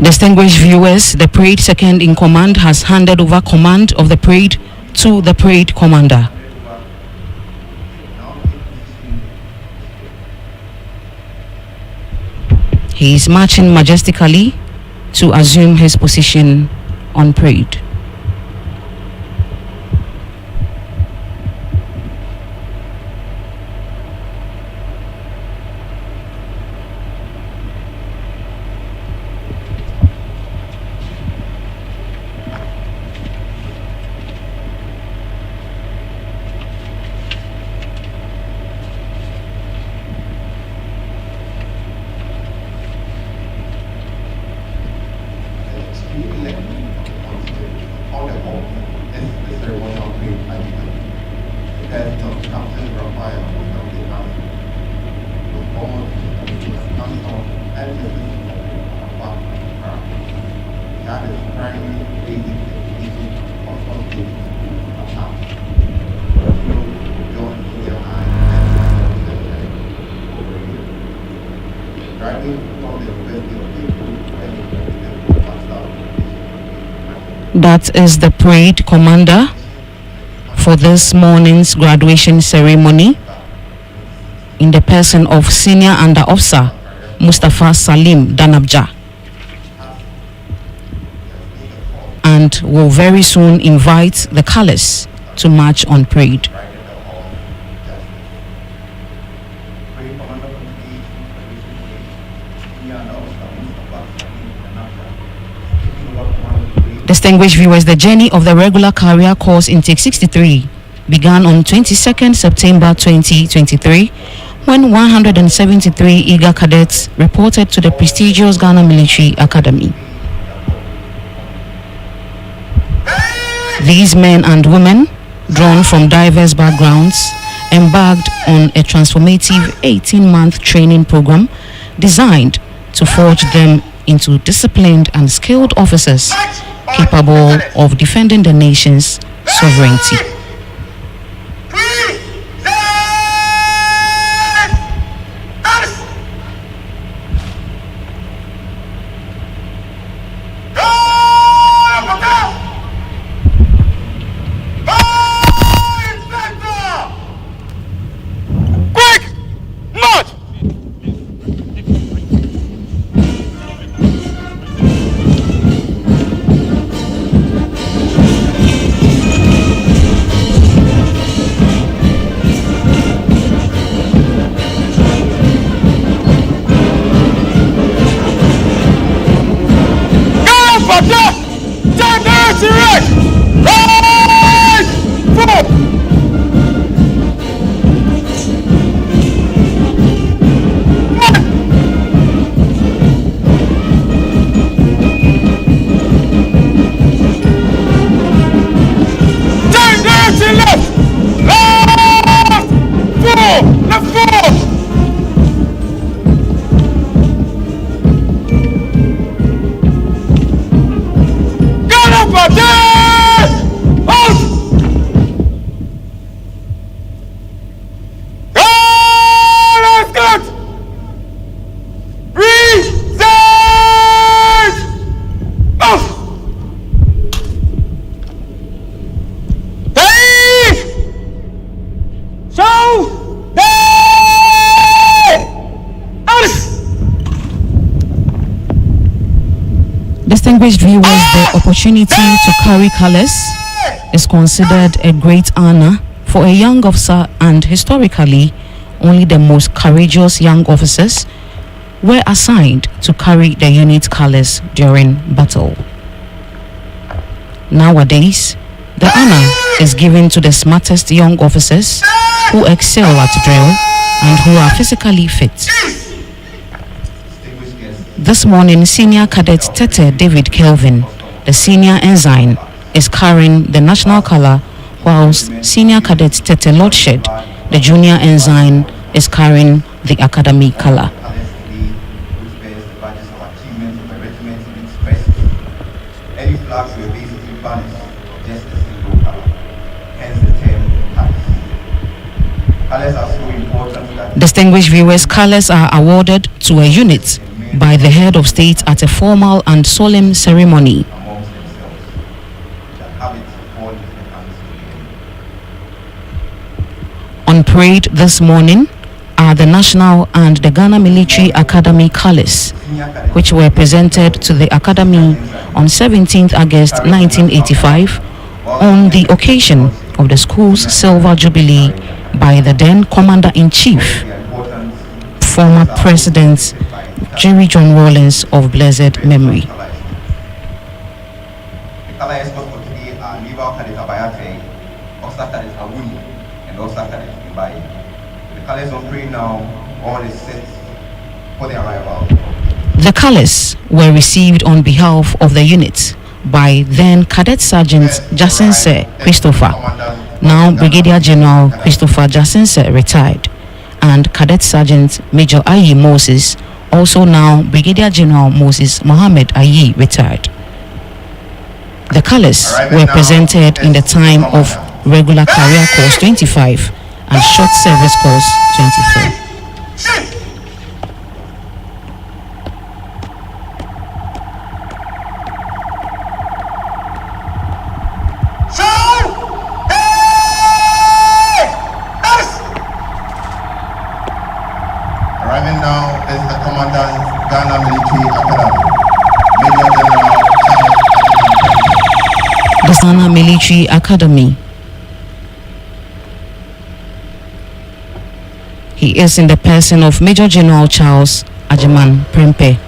Distinguished viewers, the parade second in command has handed over command of the parade to the parade commander. He is marching majestically to assume his position on parade. That is the parade commander for this morning's graduation ceremony, in the person of Senior Under Officer Mustafa Salim Danabja, and will very soon invite the colors to march on parade. Distinguished viewers, the journey of the regular career course intake 63 began on 22nd September 2023 when 173 eager cadets reported to the prestigious Ghana Military Academy. These men and women, drawn from diverse backgrounds, embarked on a transformative 18-month training program designed to forge them into disciplined and skilled officers capable of defending the nation's sovereignty. Distinguished viewers, the opportunity to carry colors is considered a great honor for a young officer, and historically, only the most courageous young officers were assigned to carry the unit colors during battle. Nowadays, the honor is given to the smartest young officers who excel at drill and who are physically fit. This morning, Senior Cadet Tete David Kelvin, the Senior Ensign, is carrying the national color, whilst Senior Cadet Tete Lordshed, the Junior Ensign, is carrying the Academy color. Any flags were basically banished, just a single color. Hence the term colors. Colors are so important that distinguished viewers, colors are awarded to a unit by the head of state at a formal and solemn ceremony. amongst themselves. Shall have it fall into the hands of the enemy. On parade this morning are the National and the Ghana Military Academy colours, which were presented to the Academy on 17th August 1985 on the occasion of the school's Silver Jubilee by the then Commander-in-Chief, The importance former President Jerry John Rawlings of blessed memory. The color escorts for today are Liva Cadet Abayate, Officer Cadet Awuni, and Officer Cadet Ibai. The colors on parade now, all is set for their arrival. The colours were received on behalf of the unit by then Cadet Sergeant Jacinse Christopher, now Brigadier General Christopher Jacinse retired, and Cadet Sergeant Major Ayi Moses, also now Brigadier General Moses Mohammed Ayi retired. The colours were presented in the time of regular career course 25 and short service course 24. Arriving now is the Commandant, Ghana Military Academy, Major General The Ghana Military Academy. He is in the person of Major General Charles Ajiman Prempe.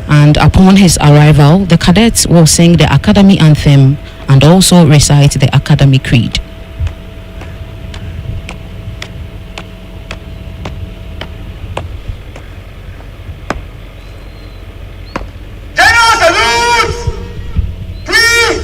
And upon his arrival, the cadets will sing the Academy anthem and also recite the Academy Creed. General salute! Present!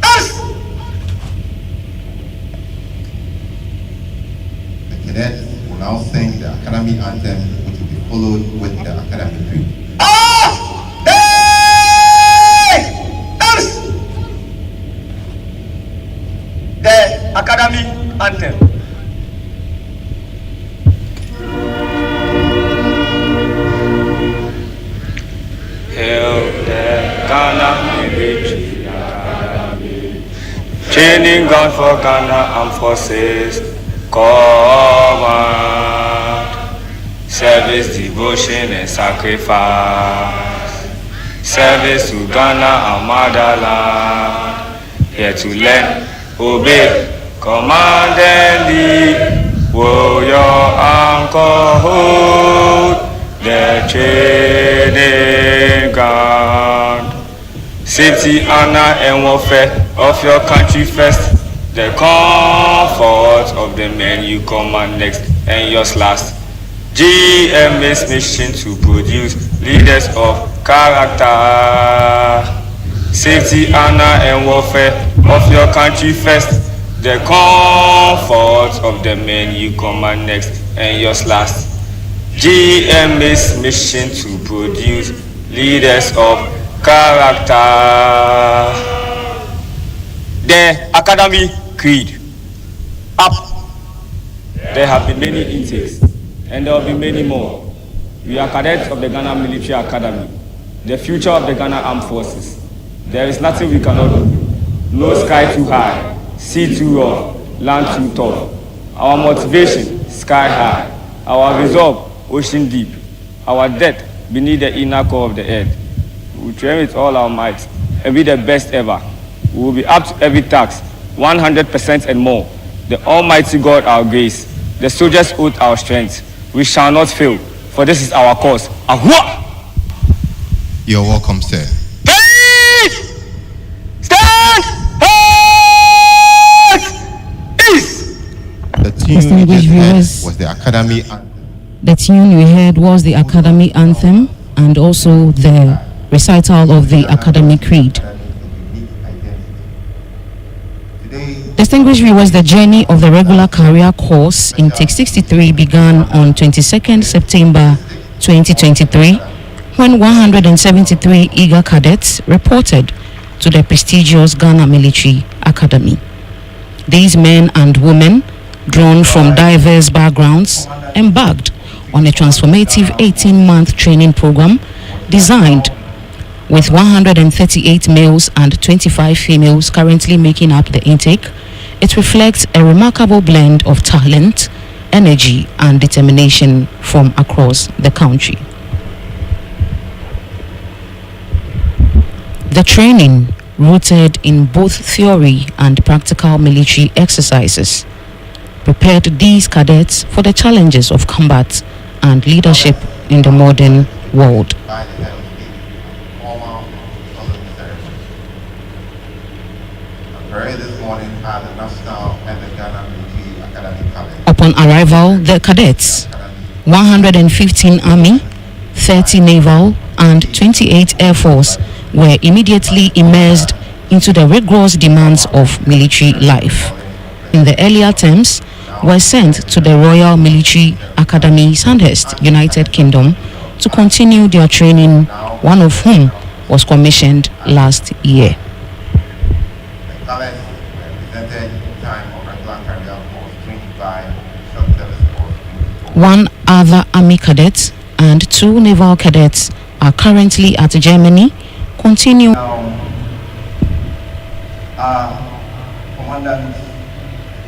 Out! The cadets will now sing the Academy anthem, which will be followed with the Academy Creed. The Academy Anthem. Hail the Ghana Military Academy, training ground for Ghana Armed Forces, command, service, devotion and sacrifice, service to Ghana and motherland, here to learn, obey, command and lead, warrior anchor hold the training ground. Safety, honor and welfare of your country first, the comfort of the men you command next and yours last. GMA's mission to produce leaders of character. Safety, honor and welfare of your country first, the comfort of the men you command next and yours last. GMA's mission to produce leaders of character. The Academy Creed. Up. There have been many intakes, and there will be many more. We are cadets of the Ghana Military Academy, the future of the Ghana Armed Forces. There is nothing we cannot do. No sky too high, sea too rough, land too tough. Our motivation, sky high. Our resolve, ocean deep. Our depth, beneath the inner core of the earth. We will train with all our might and be the best ever. We will be up to every task, 100% and more. The Almighty God our grace, the soldiers' oath our strength. We shall not fail, for this is our cause. Ahua! You're welcome, sir. Please stand at ease. The tune you Distinguished just heard viewers. was the Academy anthem. The tune we heard was the Academy anthem and also the recital of the academic creed. Distinguished viewers, the journey of the regular career course intake 63 began on 22nd September 2023 when 173 eager cadets reported to the prestigious Ghana Military Academy. These men and women, drawn from diverse backgrounds, embarked on a transformative 18-month training program designed with 138 males and 25 females currently making up the intake. It reflects a remarkable blend of talent, energy, and determination from across the country. The training, rooted in both theory and practical military exercises, prepared these cadets for the challenges of combat and leadership in the modern world. Upon arrival, the cadets, 115 Army, 30 Naval, and 28 Air Force were immediately immersed into the rigorous demands of military life. In the earlier terms, were sent to the Royal Military Academy, Sandhurst, United Kingdom, to continue their training, one of whom was commissioned last year. One other Army cadet and 2 Naval cadets are currently at Germany, continue. Commandants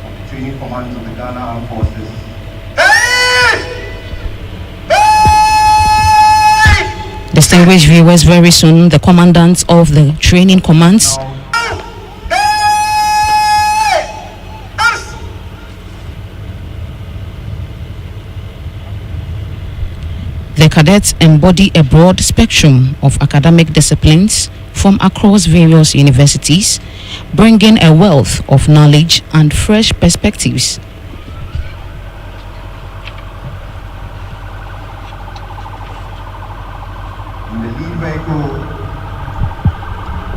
of the training commands of the Ghana Armed Forces. Distinguished viewers, very soon the commandants of the training commands the cadets embody a broad spectrum of academic disciplines from across various universities, bringing a wealth of knowledge and fresh perspectives. In the lead vehicle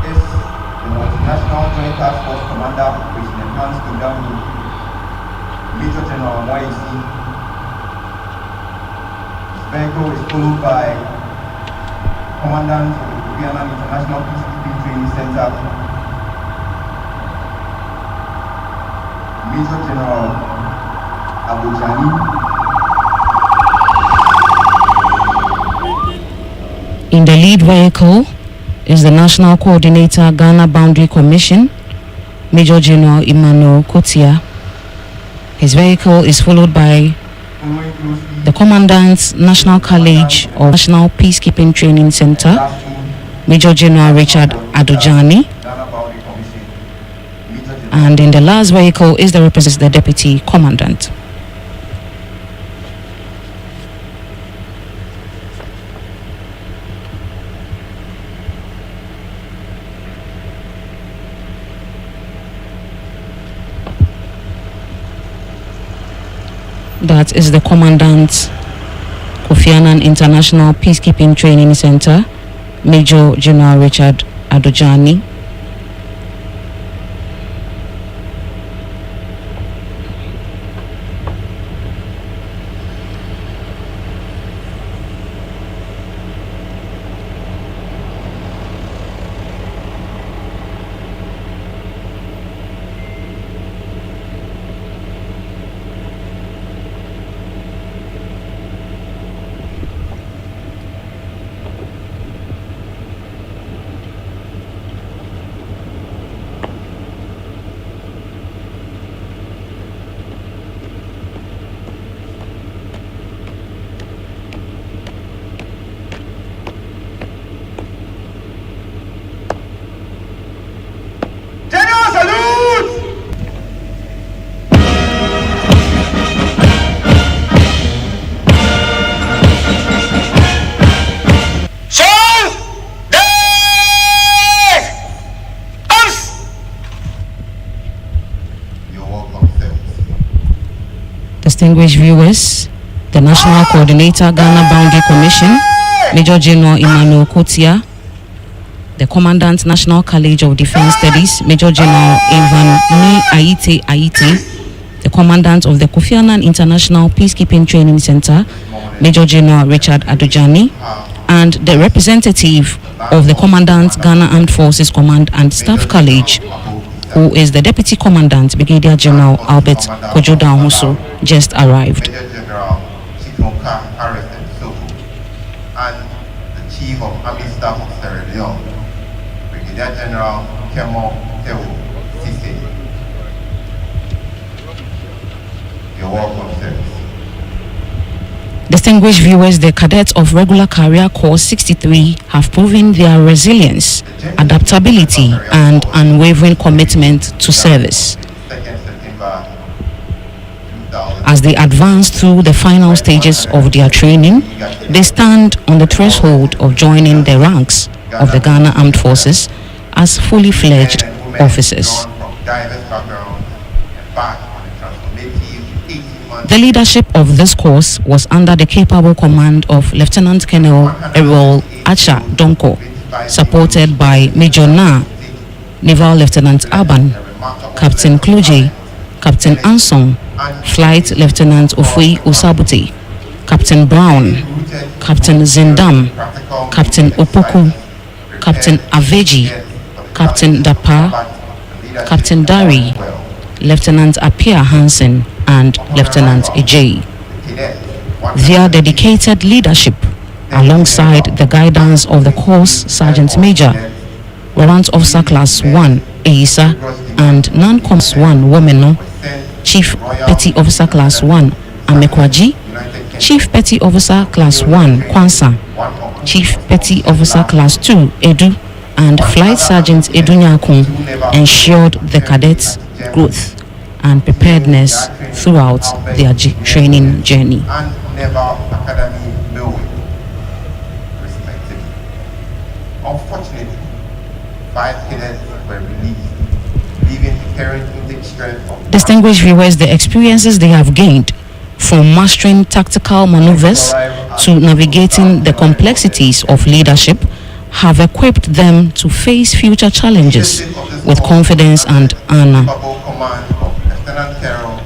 is the Multinational Joint Task Force Commander, which enhanced to Damu, Major General Moisi. This vehicle is followed by Commandant of the Provincial International Peacekeeping Training Center, Major General Abujani. In the lead vehicle is the National Coordinator, Ghana Boundary Commission, Major General Emmanuel Kotia. His vehicle is followed by the Commandant's National College of National Peacekeeping Training Center, Major General Richard Adojani. And in the last vehicle is the Deputy Commandant. That is the Commandant, Kofi Annan International Peacekeeping Training Center, Major General Richard Adojani. Distinguished viewers, the National Coordinator, Ghana Boundary Commission, Major General Emmanuel Kotia, the Commandant National College of Defense Studies, Major General Evan Ni Aite, the Commandant of the Kofi Annan International Peacekeeping Training Center, Major General Richard Adujani, and the representative of the Commandant Ghana Armed Forces Command and Staff College, who is the Deputy Commandant Brigadier General Albert Kojo Danhuso, just arrived. Major General Chitonka Harrison Soko, and the Chief of Army Staff of Sierra Leone, Brigadier General Kemo Tewo Sise. You're welcome, sirs. Distinguished viewers, the cadets of Regular Career Course 63 have proven their resilience, adaptability, and unwavering commitment to service. As they advance through the final stages of their training, they stand on the threshold of joining the ranks of the Ghana Armed Forces as fully fledged officers. The leadership of this course was under the capable command of Lieutenant Colonel Errol Acha Donko, supported by Major Na, Naval Lieutenant Aban, Captain Kluge, Captain Ansong, Flight Lieutenant Ofui Usabute, Captain Brown, Captain Zindam, Captain Opoku, Captain Aveji, Captain Dapa, Captain Dari, Lieutenant Apia Hansen, and Lieutenant Ejay. Their dedicated leadership, alongside the guidance of the course Sergeant Major, Warrant Officer Class 1 Eisa, and Non-Coms 1 Womeno, Chief Petty Officer Class 1 Amekwaji, Chief Petty Officer Class 1 Kwansa, Chief Petty Officer Class 2 Edu, and Flight Sergeant Edu Nyakun ensured the cadets' growth and preparedness throughout their training journey. And Naval Academy Milway, respectively. Unfortunately, 5 cadets were released, leaving the current intake strength of Distinguished viewers, the experiences they have gained from mastering tactical maneuvers to navigating the complexities of leadership have equipped them to face future challenges with confidence and honor. Command of Lieutenant Colonel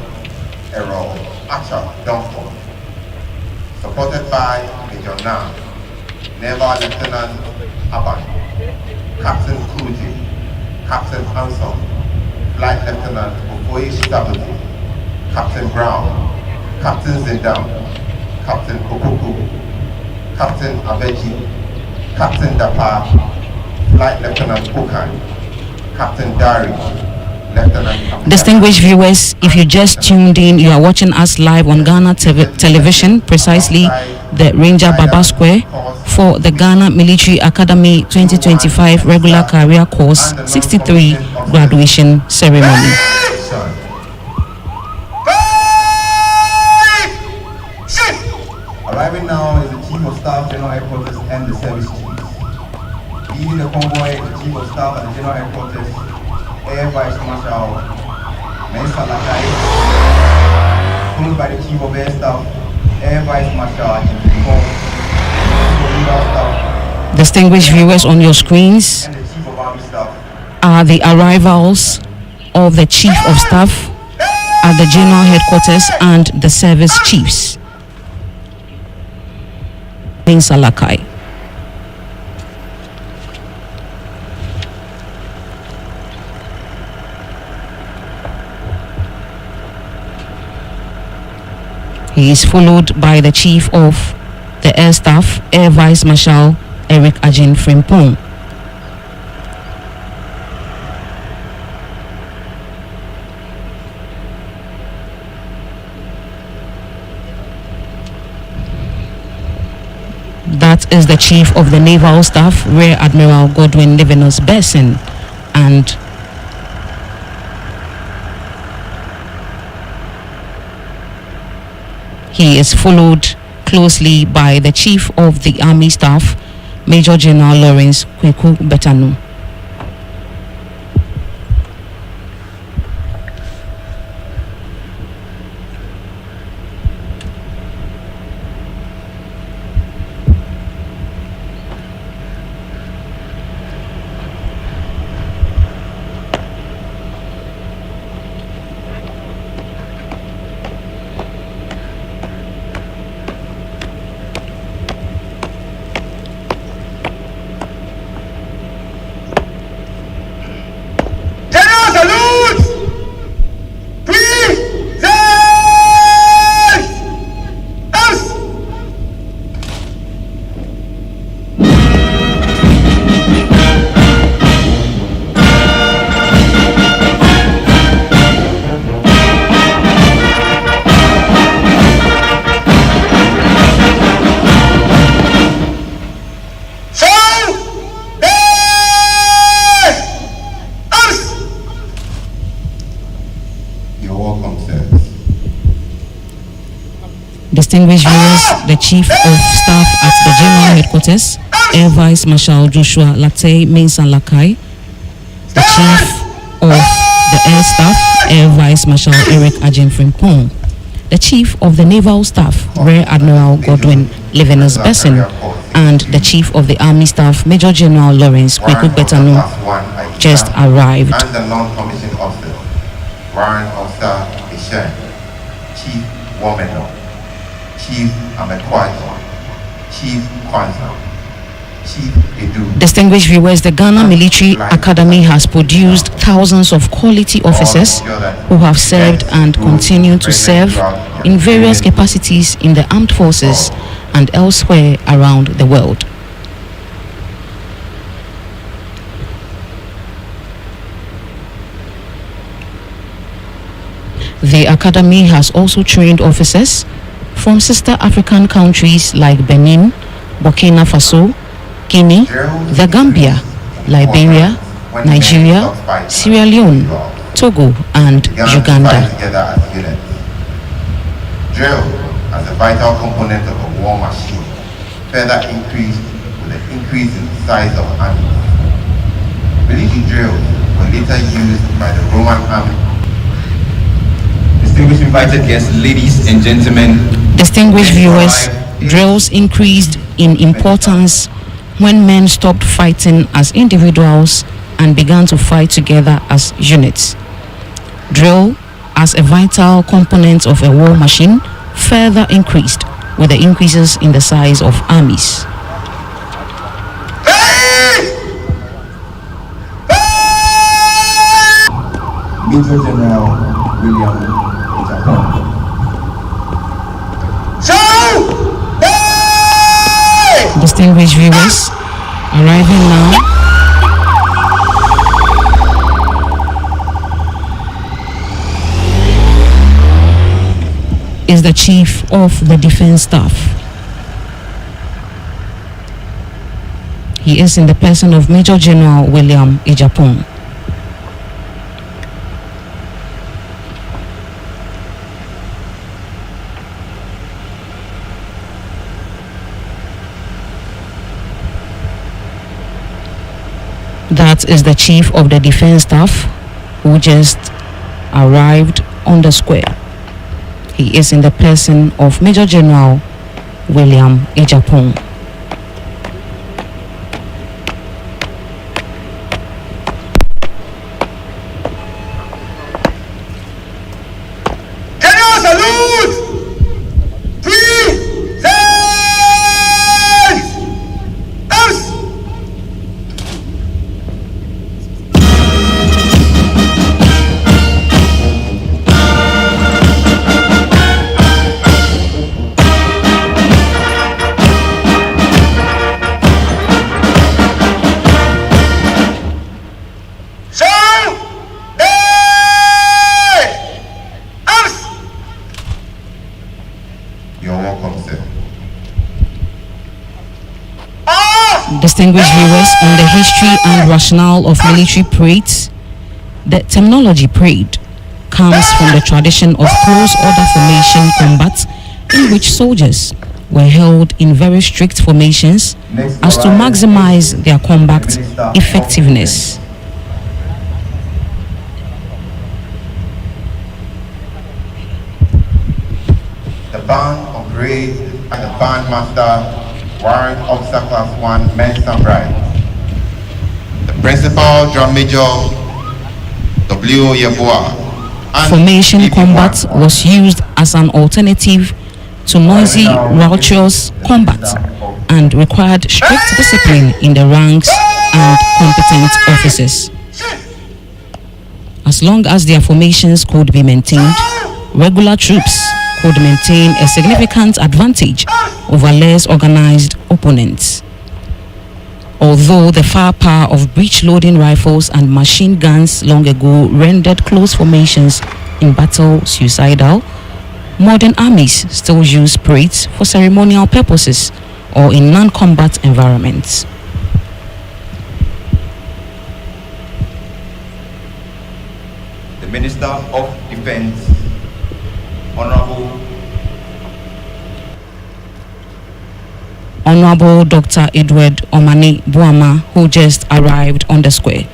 Errol Acha Donko, supported by Major Na, Naval Lieutenant Aban, Captain Kluge, Captain Hanson, Flight Lieutenant Ofoye Shitabute, Captain Brown, Captain Zindam, Captain Opoku, Captain Aveji, Captain Dapa, Flight Lieutenant Okan, Captain Dari, Lieutenant. Distinguished viewers, if you just tuned in, you are watching us live on Ghana television, precisely the Ranger Baba Square, for the Ghana Military Academy 2025 Regular Career Course 63 graduation ceremony. Arriving now is the Chief of Staff, General Headquarters, and the Service Chiefs. Leading the convoy is the Chief of Staff at the General Headquarters, Air Vice Marshal Mensa Lakai, followed by the Chief of Air Staff, Air Vice Marshal Chief of Naval Staff. Distinguished viewers, on your screens And the Chief of Army Staff. are the arrivals of the Chief of Staff at the General Headquarters and the Service Chiefs. In Salakai. He is followed by the Chief of the Air Staff, Air Vice Marshal Eric Ajin Frimpong. That is the Chief of the Naval Staff, Rear Admiral Godwin Livinus Besson, and he is followed closely by the Chief of the Army Staff, Major General Lawrence Kweku Betanu. Distinguished viewers, the Chief of Staff at the General Headquarters, Air Vice Marshal Joshua Latey Mensah Lakai, the Chief of the Air Staff, Air Vice Marshal Eric Ajim Frimpong, the Chief of the Naval Staff, Rear Admiral Godwin Levinus Besson, and the Chief of the Army Staff, Major General Lawrence Kweku Betano, just arrived. And the non-commissioned officer, Warrant Officer Ishan, Chief Womeno, Chief Amekwati, Chief Kwanzaa, Chief Edu. Distinguished viewers, the Ghana Military Academy has produced thousands of quality officers who have served and continue to serve in various capacities in the armed forces and elsewhere around the world. The Academy has also trained officers from sister African countries like Benin, Burkina Faso, Guinea, the Gambia, Liberia, Nigeria, Sierra Leone, Togo, and Uganda. Drill, as a vital component of a war machine, further increased with the increase in the size of armies. Military drills were later used by the Roman army. Distinguished invited guests, ladies and gentlemen. Distinguished viewers, drills increased in importance when men stopped fighting as individuals and began to fight together as units. Drill, as a vital component of a war machine, further increased with the increases in the size of armies. Major General William Distinguished viewers, arriving now is the Chief of the Defense Staff. He is in the person of Major General William Ejapong. That is the Chief of the Defense Staff who just arrived on the square. He is in the person of Major General William Ejapong. General salute! Distinguished viewers, on the history and rationale of military parades, the terminology parade comes from the tradition of close order formation combat in which soldiers were held in very strict formations as to maximize their combat effectiveness. The band on parade and the bandmaster, Warrant Officer Class 1, Mensah Bright. The Principal Drum Major, W. Yeboah. Formation combat was used as an alternative to noisy, raucous combat and required strict discipline in the ranks and competent officers. As long as their formations could be maintained, regular troops could maintain a significant advantage over less organized opponents. Although the firepower of breech-loading rifles and machine guns long ago rendered close formations in battle suicidal, modern armies still use parades for ceremonial purposes or in non-combat environments. The Minister of Defense, Honorable Honorable Dr. Edward Omani Buama, who just arrived on the square.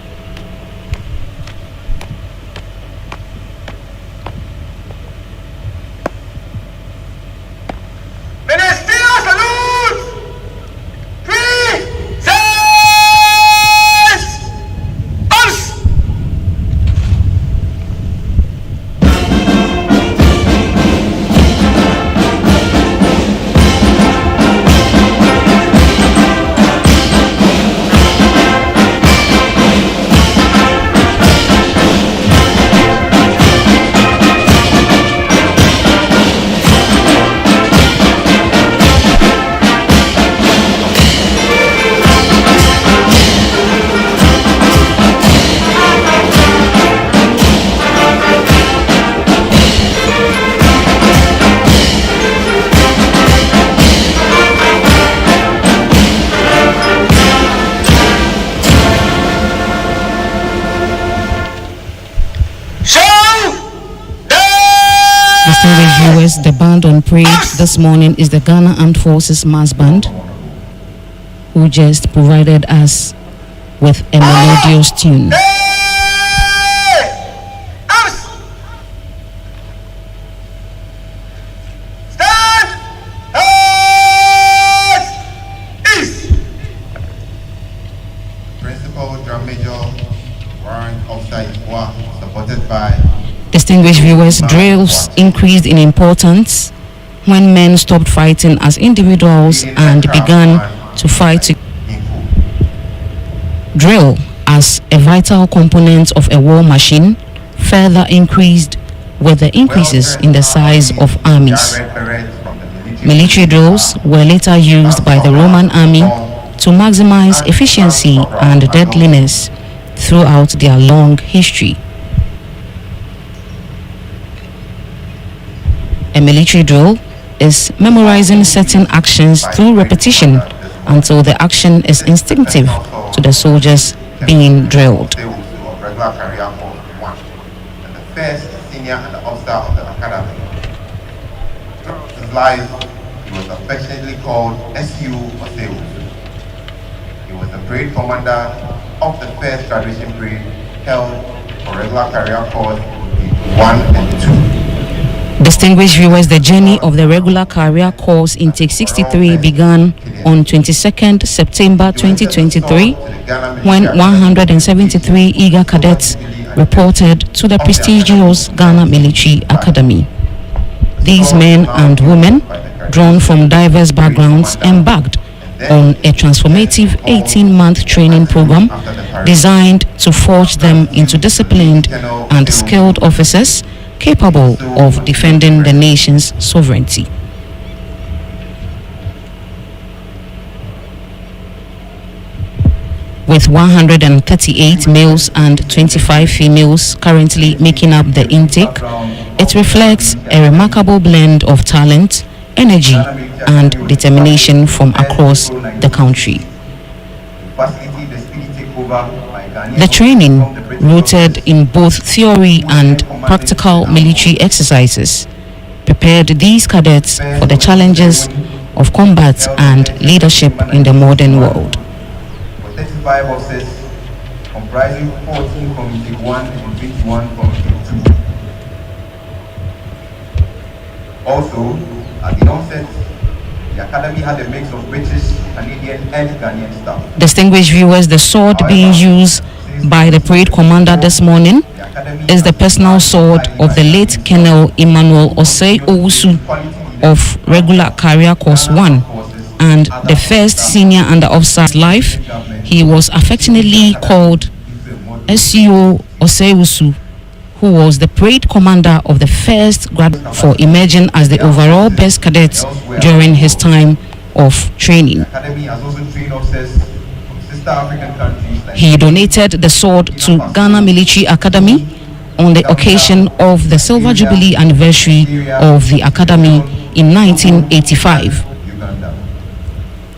Distinguished viewers, the band on parade this morning is the Ghana Armed Forces Mass Band, who just provided us with a melodious tune. Principal Drum Major Warren Officer Ikwa, supported by Distinguished viewers, drills increased in importance when men stopped fighting as individuals and began to fight. Drill, as a vital component of a war machine, further increased with the increases in the size of armies. Military drills were later used by the Roman army to maximize efficiency and deadliness throughout their long history. A military drill is memorizing certain actions through repetition until the action is instinctive to the soldiers being drilled. And the first senior and the officer of the academy. His life, he was affectionately called SU Oseu. He was the parade commander of the first graduation parade held for regular career corps in 1 and 2. Distinguished viewers, the journey of the regular career course intake 63 began on 22nd September 2023 when 173 eager cadets reported to the prestigious Ghana Military Academy. These men and women, drawn from diverse backgrounds, embarked on a transformative 18-month training program designed to forge them into disciplined and skilled officers capable of defending the nation's sovereignty. With 138 males and 25 females currently making up the intake, it reflects a remarkable blend of talent, energy, and determination from across the country. The training, rooted in both theory and practical military exercises, prepared these cadets for the challenges of combat and leadership in the modern world. 35 officers comprising 14 from Intake 1 and 21 from Intake 2. Also, at the onset, the academy had a mix of British, Canadian, and Ghanaian staff. Distinguished viewers, the sword being used by the parade commander this morning is the personal sword of the late Colonel Emmanuel Osei Owusu of Regular Career Course 1 and the first senior under officer's life. He was affectionately called SEO Osei, who was the parade commander of the first grad for emerging as the overall best cadet during his time of training. He donated the sword to Ghana Military Academy on the occasion of the Silver Jubilee anniversary of the Academy in 1985.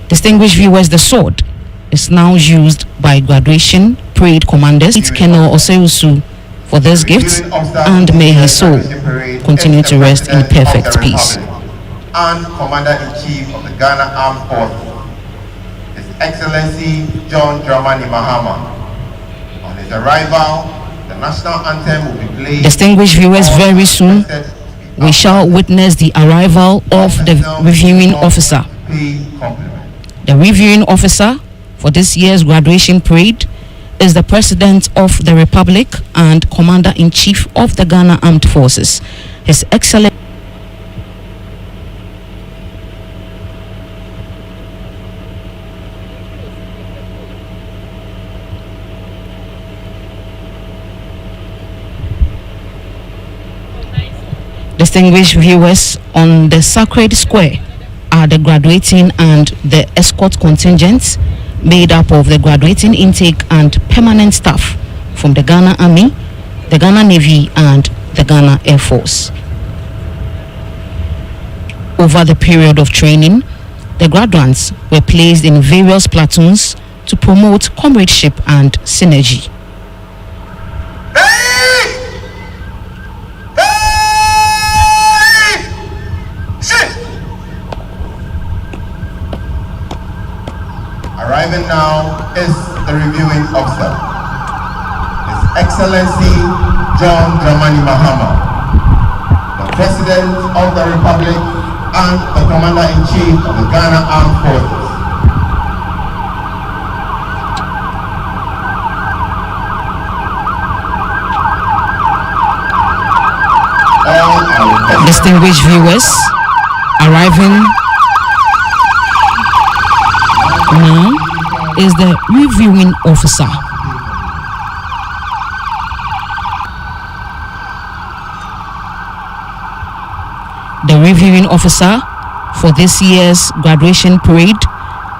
Distinguished viewers, the sword is now used by graduation parade commanders. Colonel Osei for this gift, and may his soul continue to rest in perfect peace. And Commander-in-Chief of the Ghana Armed Forces, Excellency John Dramani Mahama. On his arrival, the national anthem will be played. Distinguished viewers, very soon we shall witness the arrival of the reviewing officer. The reviewing officer for this year's graduation parade is the President of the Republic and Commander-in-Chief of the Ghana Armed Forces, His Excellency. Distinguished viewers, on the Sacred Square are the graduating and the escort contingents made up of the graduating intake and permanent staff from the Ghana Army, the Ghana Navy and the Ghana Air Force. Over the period of training, the graduates were placed in various platoons to promote comradeship and synergy. Arriving now is the reviewing officer, His Excellency John Dramani Mahama, the President of the Republic and the Commander-in-Chief of the Ghana Armed Forces. Distinguished viewers, arriving now is the reviewing officer. The reviewing officer for this year's graduation parade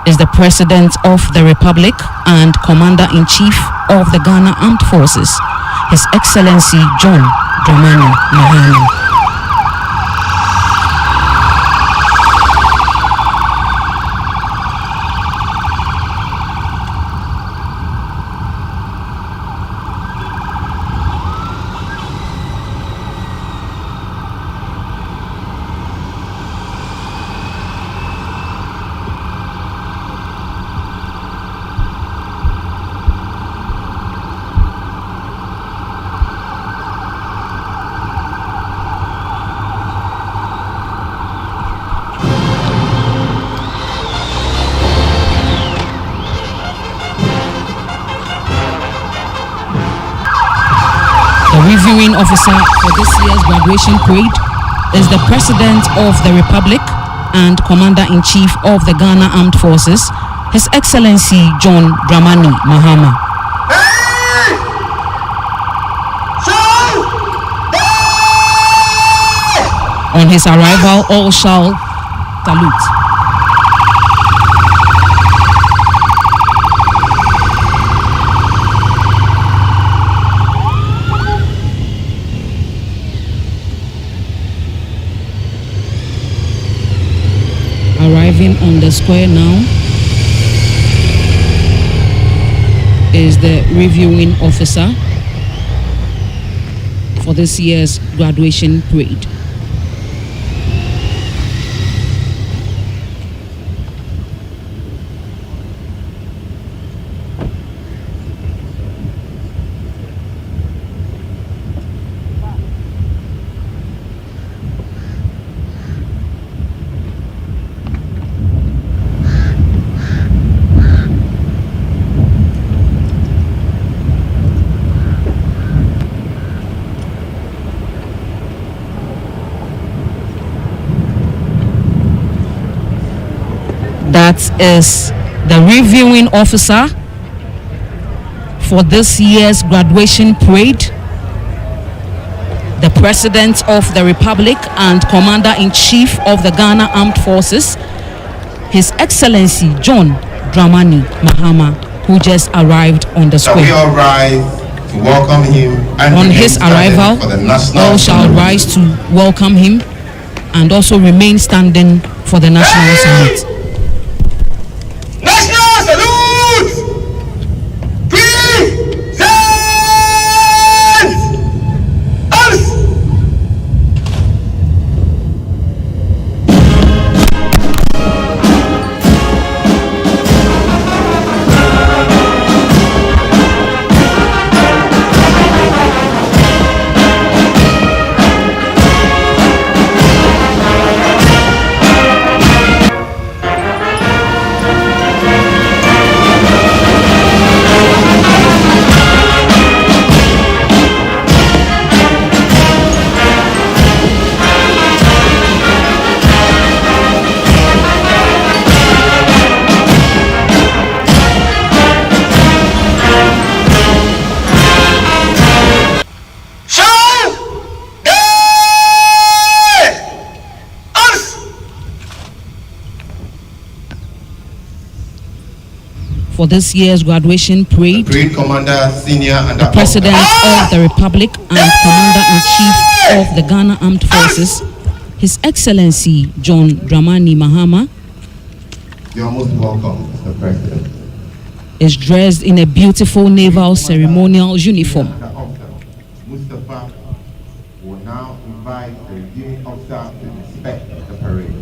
is the President of the Republic and Commander-in-Chief of the Ghana Armed Forces, His Excellency John Dramani Mahama. Reviewing officer for this year's graduation parade is the President of the Republic and Commander-in-Chief of the Ghana Armed Forces, His Excellency John Dramani Mahama. On his arrival, all shall salute. Arriving on the square now is the reviewing officer for this year's graduation parade. That is the reviewing officer for this year's graduation parade, the President of the Republic and Commander-in-Chief of the Ghana Armed Forces, His Excellency John Dramani Mahama, who just arrived on the square. We all rise to welcome him, and on his arrival, all shall rise to welcome him and also remain standing for the national salute. for this year's graduation parade, Parade Commander, Senior and the President of the Republic and Commander-in-Chief of the Ghana Armed Forces, His Excellency John Dramani Mahama, you're most welcome, Mr. President. is dressed in a beautiful naval ceremonial uniform. Mustafa will now invite the reviewing officer to inspect the parade.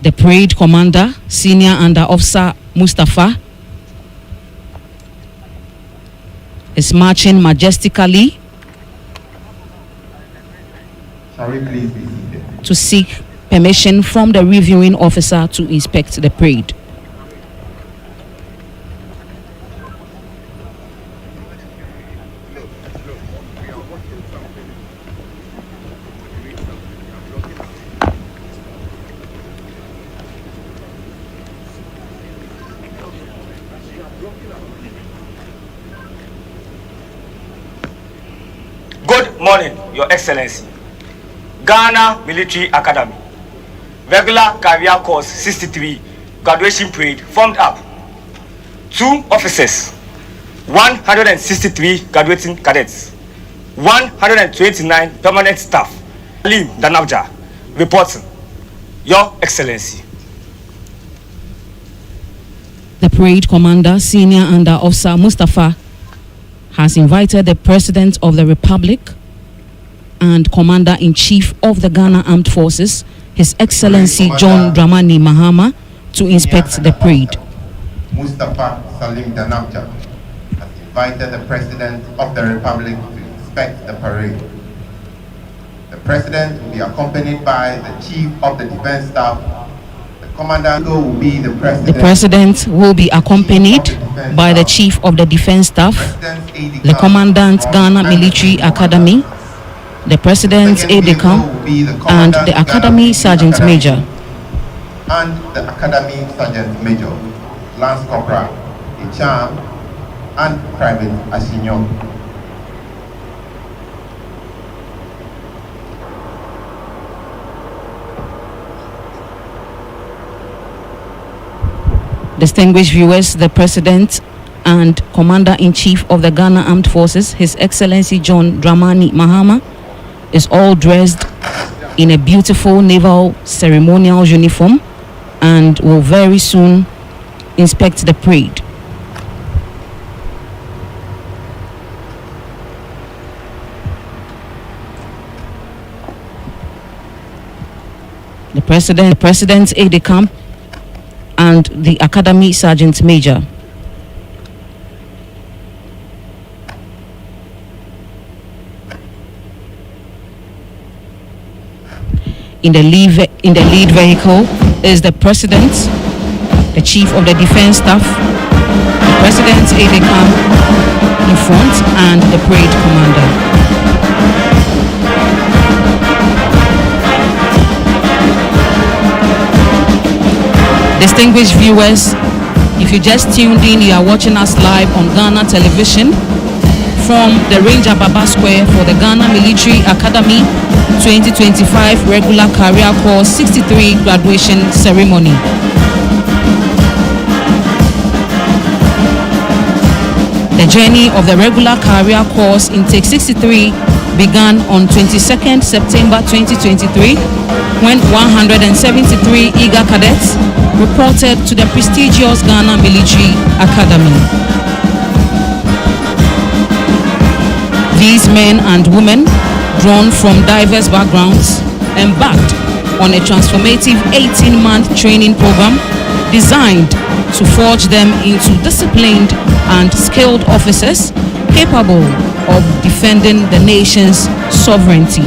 The parade commander, Senior Under Officer Mustafa, is marching majestically Shall we please be seated? to seek permission from the reviewing officer to inspect the parade. Good morning, Your Excellency. Ghana Military Academy. Regular Career Course 63 graduation parade formed up. 2 officers, 163 graduating cadets, 129 permanent staff. Alim Danabja reporting. Your Excellency. The parade commander, Senior Under Officer Mustafa, has invited the President of the Republic and Commander-in-Chief of the Ghana Armed Forces, His Excellency John Dramani Mahama, to inspect the parade. Mustafa Salim Danabja has invited the President of the Republic to inspect the parade. The President will be accompanied by the Chief of the Defense Staff. The Commander will be the President. The President will be accompanied by the Chief of the Defense Staff, the Commandant Ghana Military Academy, the President's aide-de-camp, and the Academy Sergeant Major. And the Academy Sergeant Major, Lance Corporal Icham, and Private Asinyo. Distinguished viewers, the President and Commander-in-Chief of the Ghana Armed Forces, His Excellency John Dramani Mahama, is all dressed in a beautiful naval ceremonial uniform and will very soon inspect the parade. The President's aide-de-camp and the Academy Sergeant Major. In the lead vehicle is the President, the Chief of the Defense Staff, the President's aide-de-camp in front, and the parade commander. Distinguished viewers, if you just tuned in, you are watching us live on Ghana Television from the Ranger Baba Square for the Ghana Military Academy 2025 Regular Career Course 63 graduation ceremony. The journey of the Regular Career Course Intake 63 began on 22nd September 2023 when 173 eager cadets reported to the prestigious Ghana Military Academy. These men and women, drawn from diverse backgrounds, embarked on a transformative 18-month training program designed to forge them into disciplined and skilled officers capable of defending the nation's sovereignty.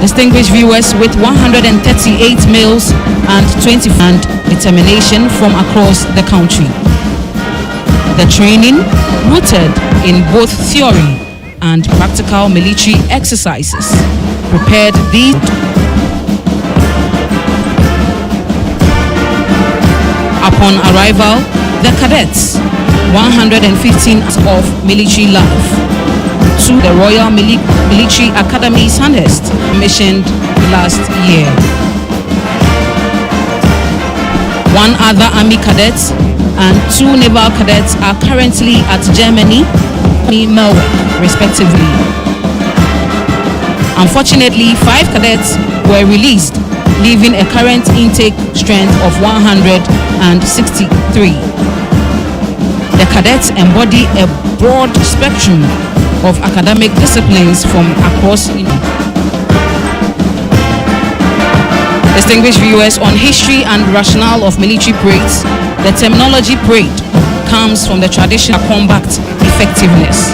Distinguished viewers, with 138 males and 20 and determination from across the country. The training, rooted in both theory and practical military exercises, prepared these. Upon arrival, the cadets, 115 of military life, to the Royal Military Academy Sandhurst, commissioned last year. one other Army cadet, and 2 naval cadets are currently at Germany, Melbourne, respectively. Unfortunately, 5 cadets were released, leaving a current intake strength of 163. The cadets embody a broad spectrum of academic disciplines from across India. Distinguished viewers, on history and rationale of military parades, the terminology parade comes from the traditional combat effectiveness.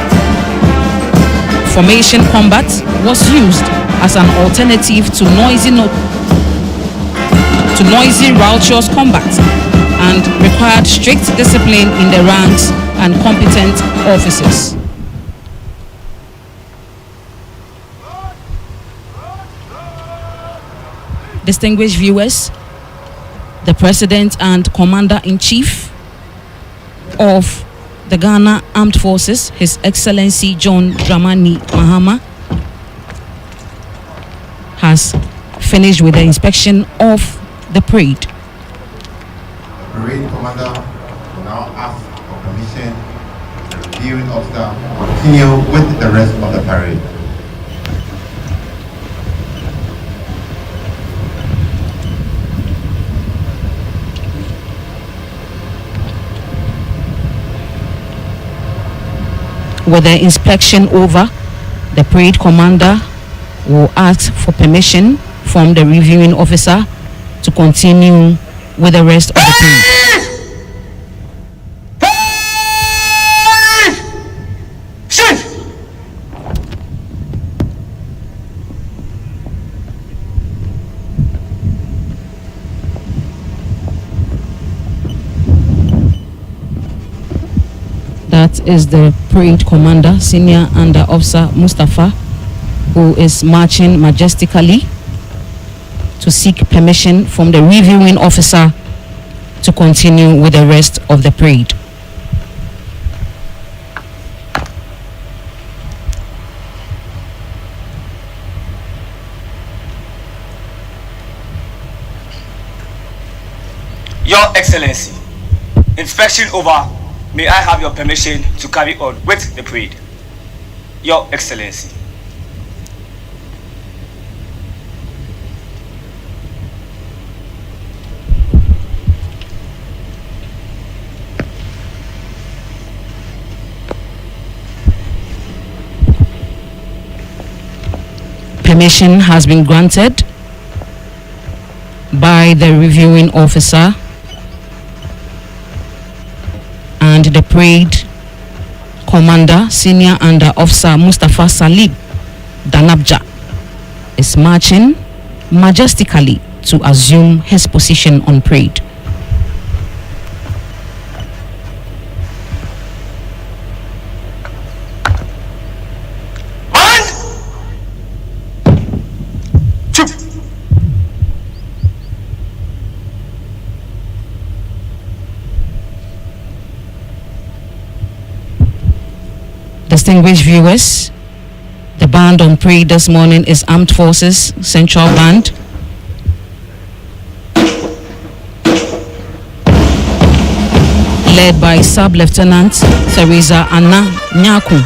Formation combat was used as an alternative to noisy, raucous combat and required strict discipline in the ranks and competent officers. Distinguished viewers, the President and Commander-in-Chief of the Ghana Armed Forces, His Excellency John Dramani Mahama, has finished with the inspection of the parade. The parade commander will now ask for permission to the reviewing officer to continue with the rest of the parade. With the inspection over, the parade commander will ask for permission from the reviewing officer to continue with the rest of the parade. That is the parade commander, Senior Under Officer Mustafa, who is marching majestically to seek permission from the reviewing officer to continue with the rest of the parade. Your Excellency, inspection over. May I have your permission to carry on with the parade? Your Excellency. Permission has been granted by the reviewing officer, and the parade commander, Senior Under Officer Mustafa Salib Danabja, is marching majestically to assume his position on parade. Distinguished viewers, the band on parade this morning is Armed Forces Central Band. Led by Sub-Lieutenant Theresa Anna Nyaku.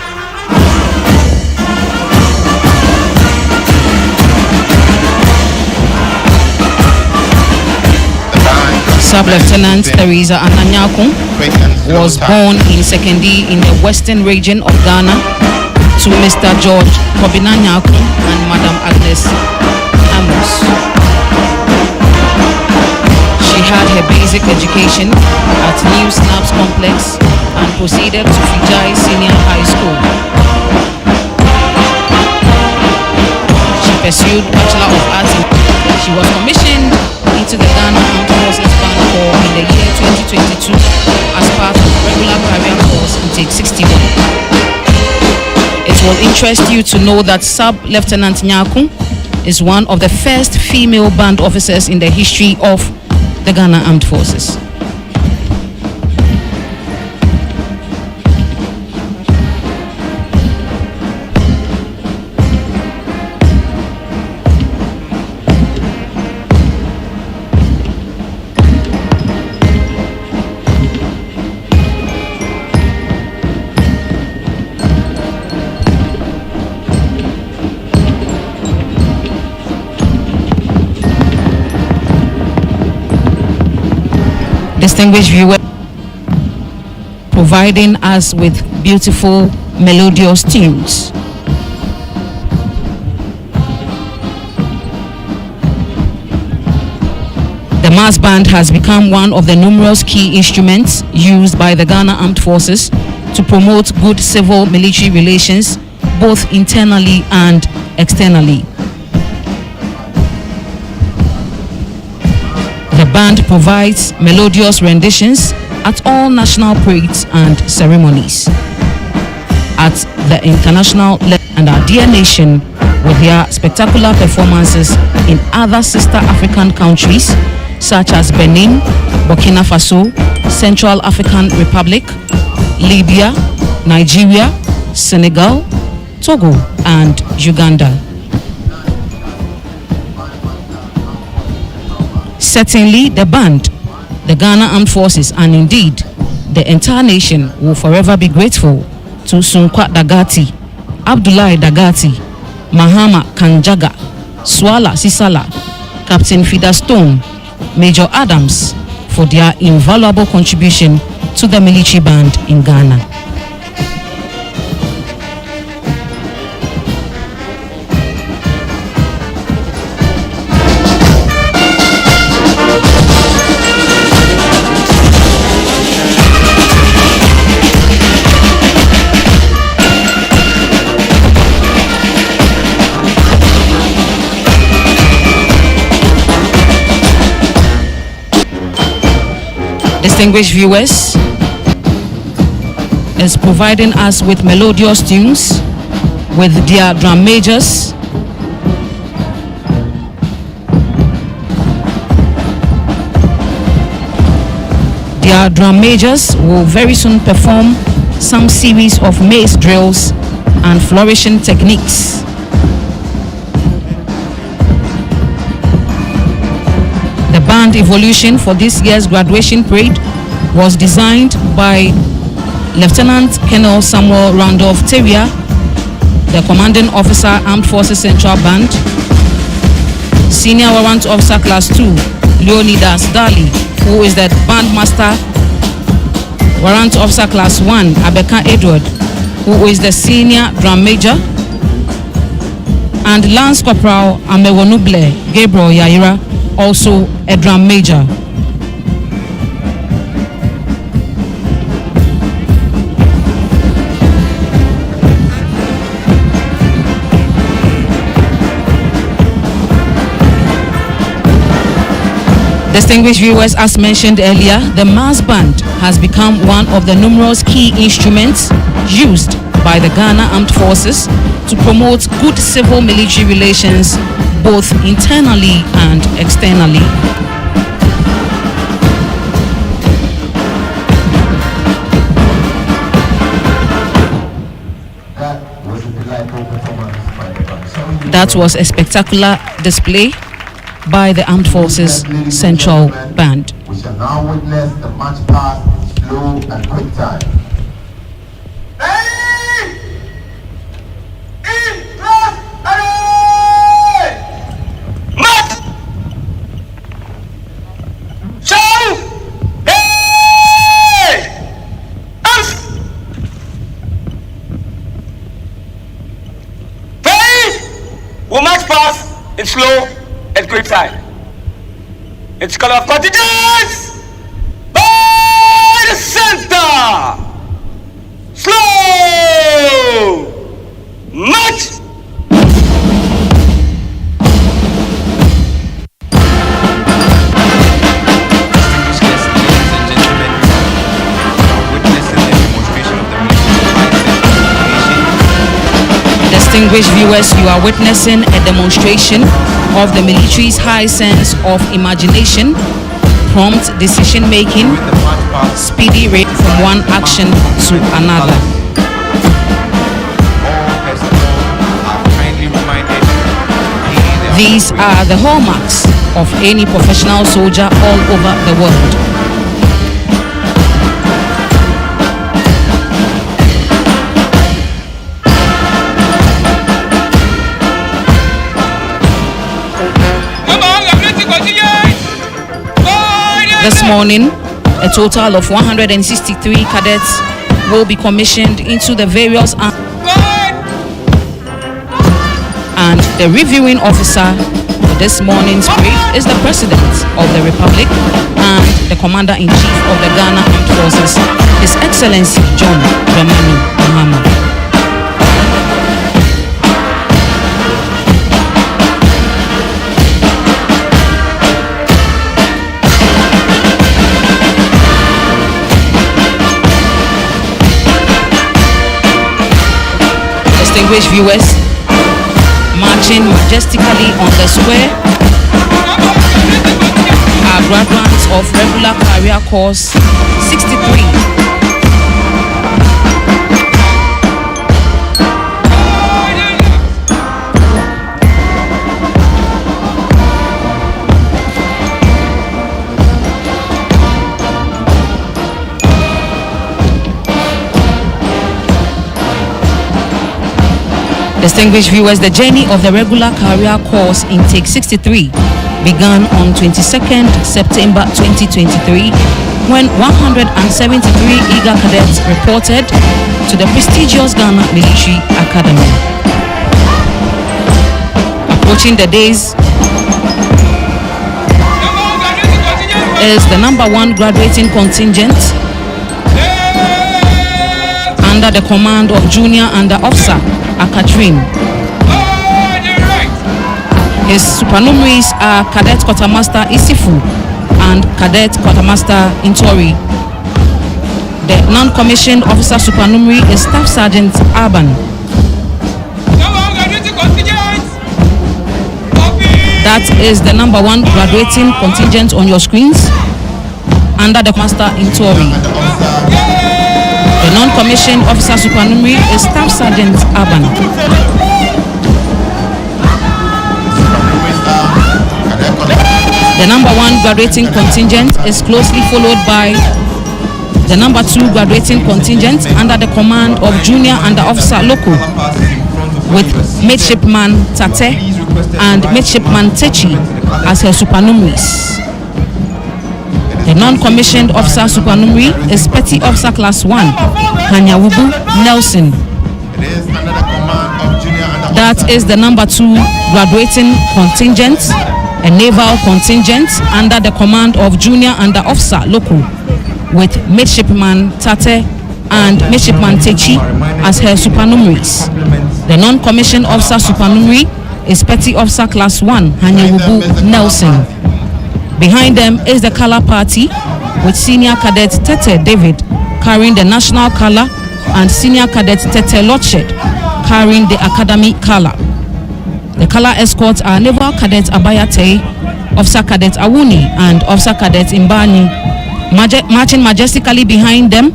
Sub-Lieutenant Theresa Anna Nyaku was born in Sekendi in the western region of Ghana to Mr. George Kobina Nyaku and Madam Agnes Amos. She had her basic education at New Snaps Complex and proceeded to Fijai Senior High School. She pursued Bachelor of Arts. She was commissioned into the Ghana Armed Forces Band Corps in the year 2022 as part of regular career course intake 61. It will interest you to know that Sub-Lieutenant Nyaku is one of the first female band officers in the history of the Ghana Armed Forces. Distinguished viewer, providing us with beautiful melodious tunes. The mass band has become one of the numerous key instruments used by the Ghana Armed Forces to promote good civil-military relations, both internally and externally. The band provides melodious renditions at all national parades and ceremonies. At the international level, and our dear nation with their spectacular performances in other sister African countries such as Benin, Burkina Faso, Central African Republic, Libya, Nigeria, Senegal, Togo, and Uganda. Certainly, the band, the Ghana Armed Forces, and indeed the entire nation will forever be grateful to Sunkwa Dagati, Abdullahi Dagati, Mahama Kanjaga, Swala Sisala, Captain Fida Stone, Major Adams for their invaluable contribution to the military band in Ghana. Distinguished viewers, is providing us with melodious tunes with their drum majors. Their drum majors will very soon perform some series of mace drills and flourishing techniques. The band evolution for this year's graduation parade was designed by Lieutenant Colonel Samuel Randolph Terrier, the Commanding Officer, Armed Forces Central Band, Senior Warrant Officer Class 2, Leonidas Dali, who is the Bandmaster, Warrant Officer Class 1, Abeka Edward, who is the Senior Drum Major, and Lance Corporal Amewonuble Gabriel Yaira, also a drum major. Distinguished viewers, as mentioned earlier, the mass band has become one of the numerous key instruments used by the Ghana Armed Forces to promote good civil-military relations both internally and externally. That was a spectacular display by the Armed Forces Central Band. We shall now witness the march past slow and quick time. We march past in slow and quick time. It's color of contingents by the center. Slow march. Distinguished viewers, you are witnessing a demonstration of the military's high sense of imagination, prompt decision-making, speedy rate from one action to another. These are the hallmarks of any professional soldier all over the world. This morning, A total of 163 cadets will be commissioned into the various and the reviewing officer for this morning's parade is the President of the Republic and the Commander-in-Chief of the Ghana Armed Forces, His Excellency John Dramani Mahama. Distinguished viewers, marching majestically on the square are graduates of regular career course 63. Distinguished viewers, the journey of the regular career course intake 63 began on 22nd September 2023 when 173 eager cadets reported to the prestigious Ghana Military Academy. Approaching the days is the number 1 graduating contingent under the command of Junior Under Officer Akatrin. His supernumeraries are Cadet Quartermaster Isifu and Cadet Quartermaster Intori. The non-commissioned officer supernumerary is Staff Sergeant Urban. That is the number 1 graduating contingent on your screens under the Master Intori. The non-commissioned officer supernumerary is Staff Sergeant Urban. The number 1 graduating contingent is closely followed by the number 2 graduating contingent under the command of Junior Under Officer Loco with Midshipman Tate and Midshipman Techi as her supernumeraries. The non-commissioned officer supernumerary is Petty Officer Class 1, Hanyawubu Nelson. That is the number 2 graduating contingent, a naval contingent under the command of Junior Under Officer Loco with Midshipman Tate and Midshipman Techi as her supernumeraries. The non-commissioned officer supernumerary is Petty Officer Class 1, Hanyawubu Nelson. Behind them is the color party with Senior Cadet Tete David carrying the national color and Senior Cadet Tete Lotched carrying the academy color. The color escorts are Naval Cadet Abayate, Officer Cadet Awuni and Officer Cadet Imbani. Marching majestically behind them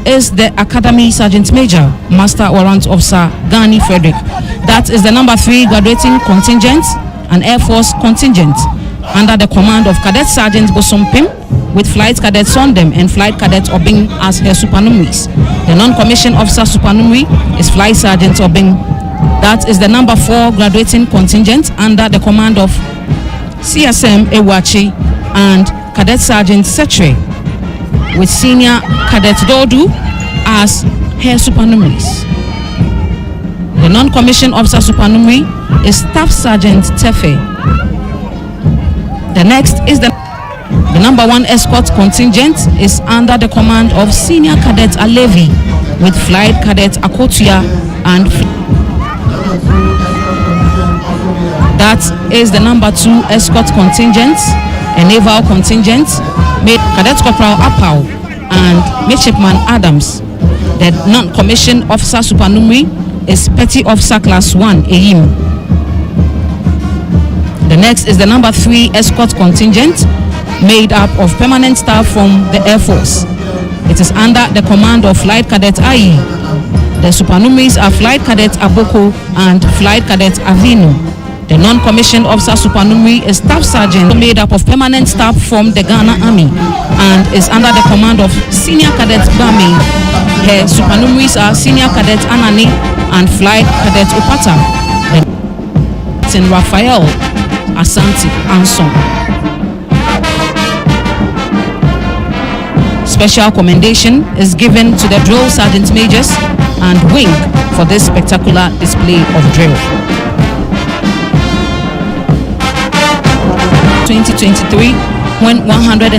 is the Academy Sergeant Major, Master Warrant Officer Gani Frederick. That is the number 3 graduating contingent, an Air Force contingent under the command of Cadet Sergeant Bosompim with Flight Cadet Sondem and Flight Cadet Obing as her supernumeraries. The non-commissioned officer supernumerary is Flight Sergeant Obing. That is the number 4 graduating contingent under the command of CSM Ewachi and Cadet Sergeant Setre with Senior Cadet Dodu as her supernumeraries. The non-commissioned officer supernumerary is Staff Sergeant Tefe. The next is the number 1 escort contingent is under the command of Senior Cadet Alevi with Flight Cadet Akotua and that is the number 2 escort contingent, a naval contingent made Cadet Corporal Apau and Midshipman Adams. The non-commissioned officer supernumerary is Petty Officer Class 1 Eyim. The next is the number 3 escort contingent made up of permanent staff from the Air Force. It is under the command of Flight Cadet Ai. The supernumeraries are Flight Cadet Aboko and Flight Cadet Avinu. The non-commissioned officer supernumerary is Staff Sergeant made up of permanent staff from the Ghana Army and is under the command of Senior Cadet Bami. Her supernumeraries are Senior Cadet Anani and Flight Cadet Upata. The Raphael Asante Anson. special commendation is given to the drill sergeant majors and wing for this spectacular display of drill. 2023, when 173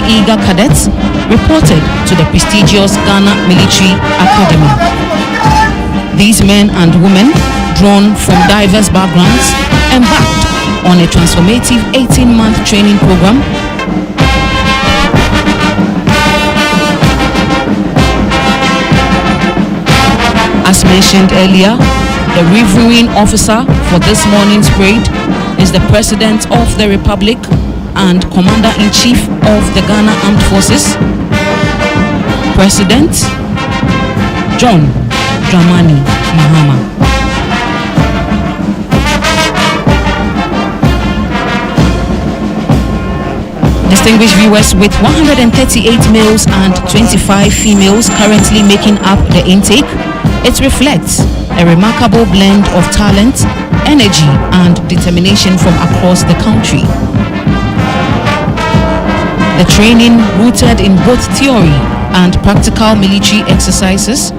eager cadets reported to the prestigious Ghana Military Academy. These men and women, drawn from diverse backgrounds, embarked on a transformative 18-month training program as mentioned earlier. The reviewing officer for this morning's parade is the President of the Republic and Commander-in-Chief of the Ghana Armed Forces, President John Dramani Mahama. Distinguished viewers, with 138 males and 25 females currently making up the intake, it reflects a remarkable blend of talent, energy and determination from across the country. The training, rooted in both theory and practical military exercises,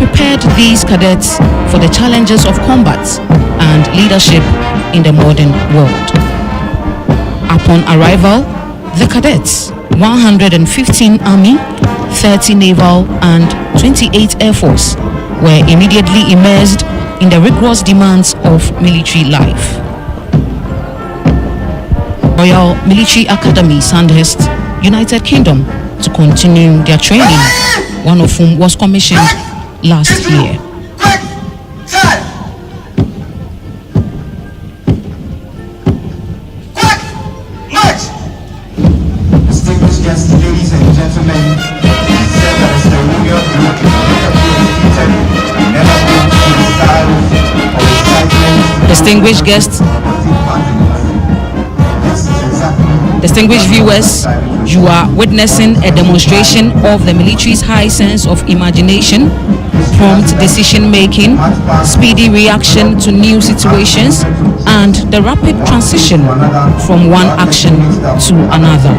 prepared these cadets for the challenges of combat and leadership in the modern world. Upon arrival, the cadets, 115 Army, 30 Naval and 28 Air Force, were immediately immersed in the rigorous demands of military life. Royal Military Academy, Sandhurst, United Kingdom, to continue their training, one of whom was commissioned last year. Distinguished guests, ladies and gentlemen, said that the ceremonial group never been to the style of excitement. Distinguished guests, distinguished viewers, you are witnessing a demonstration of the military's high sense of imagination, prompt decision making, speedy reaction to new situations, and the rapid transition from one action to another.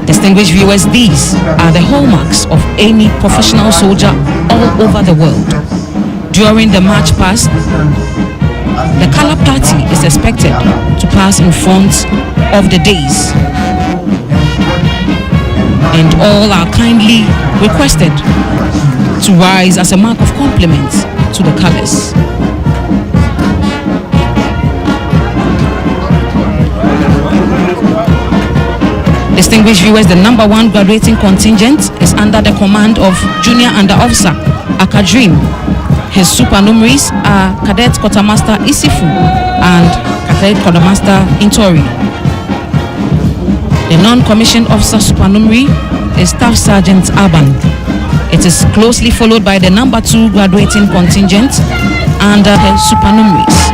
Distinguished viewers, these are the hallmarks of any professional soldier all over the world. During the march past, the color party is expected to pass in front of the dais, and all are kindly requested to rise as a mark of compliment to the colors. Distinguished viewers, the number 1 graduating contingent is under the command of Junior Under Officer Akadrim. His supernumeraries are Cadet Quartermaster Isifu and Cadet Quartermaster Intori. The non-commissioned officer supernumerary is Staff Sergeant Aban. It is closely followed by the number 2 graduating contingent under his supernumeraries.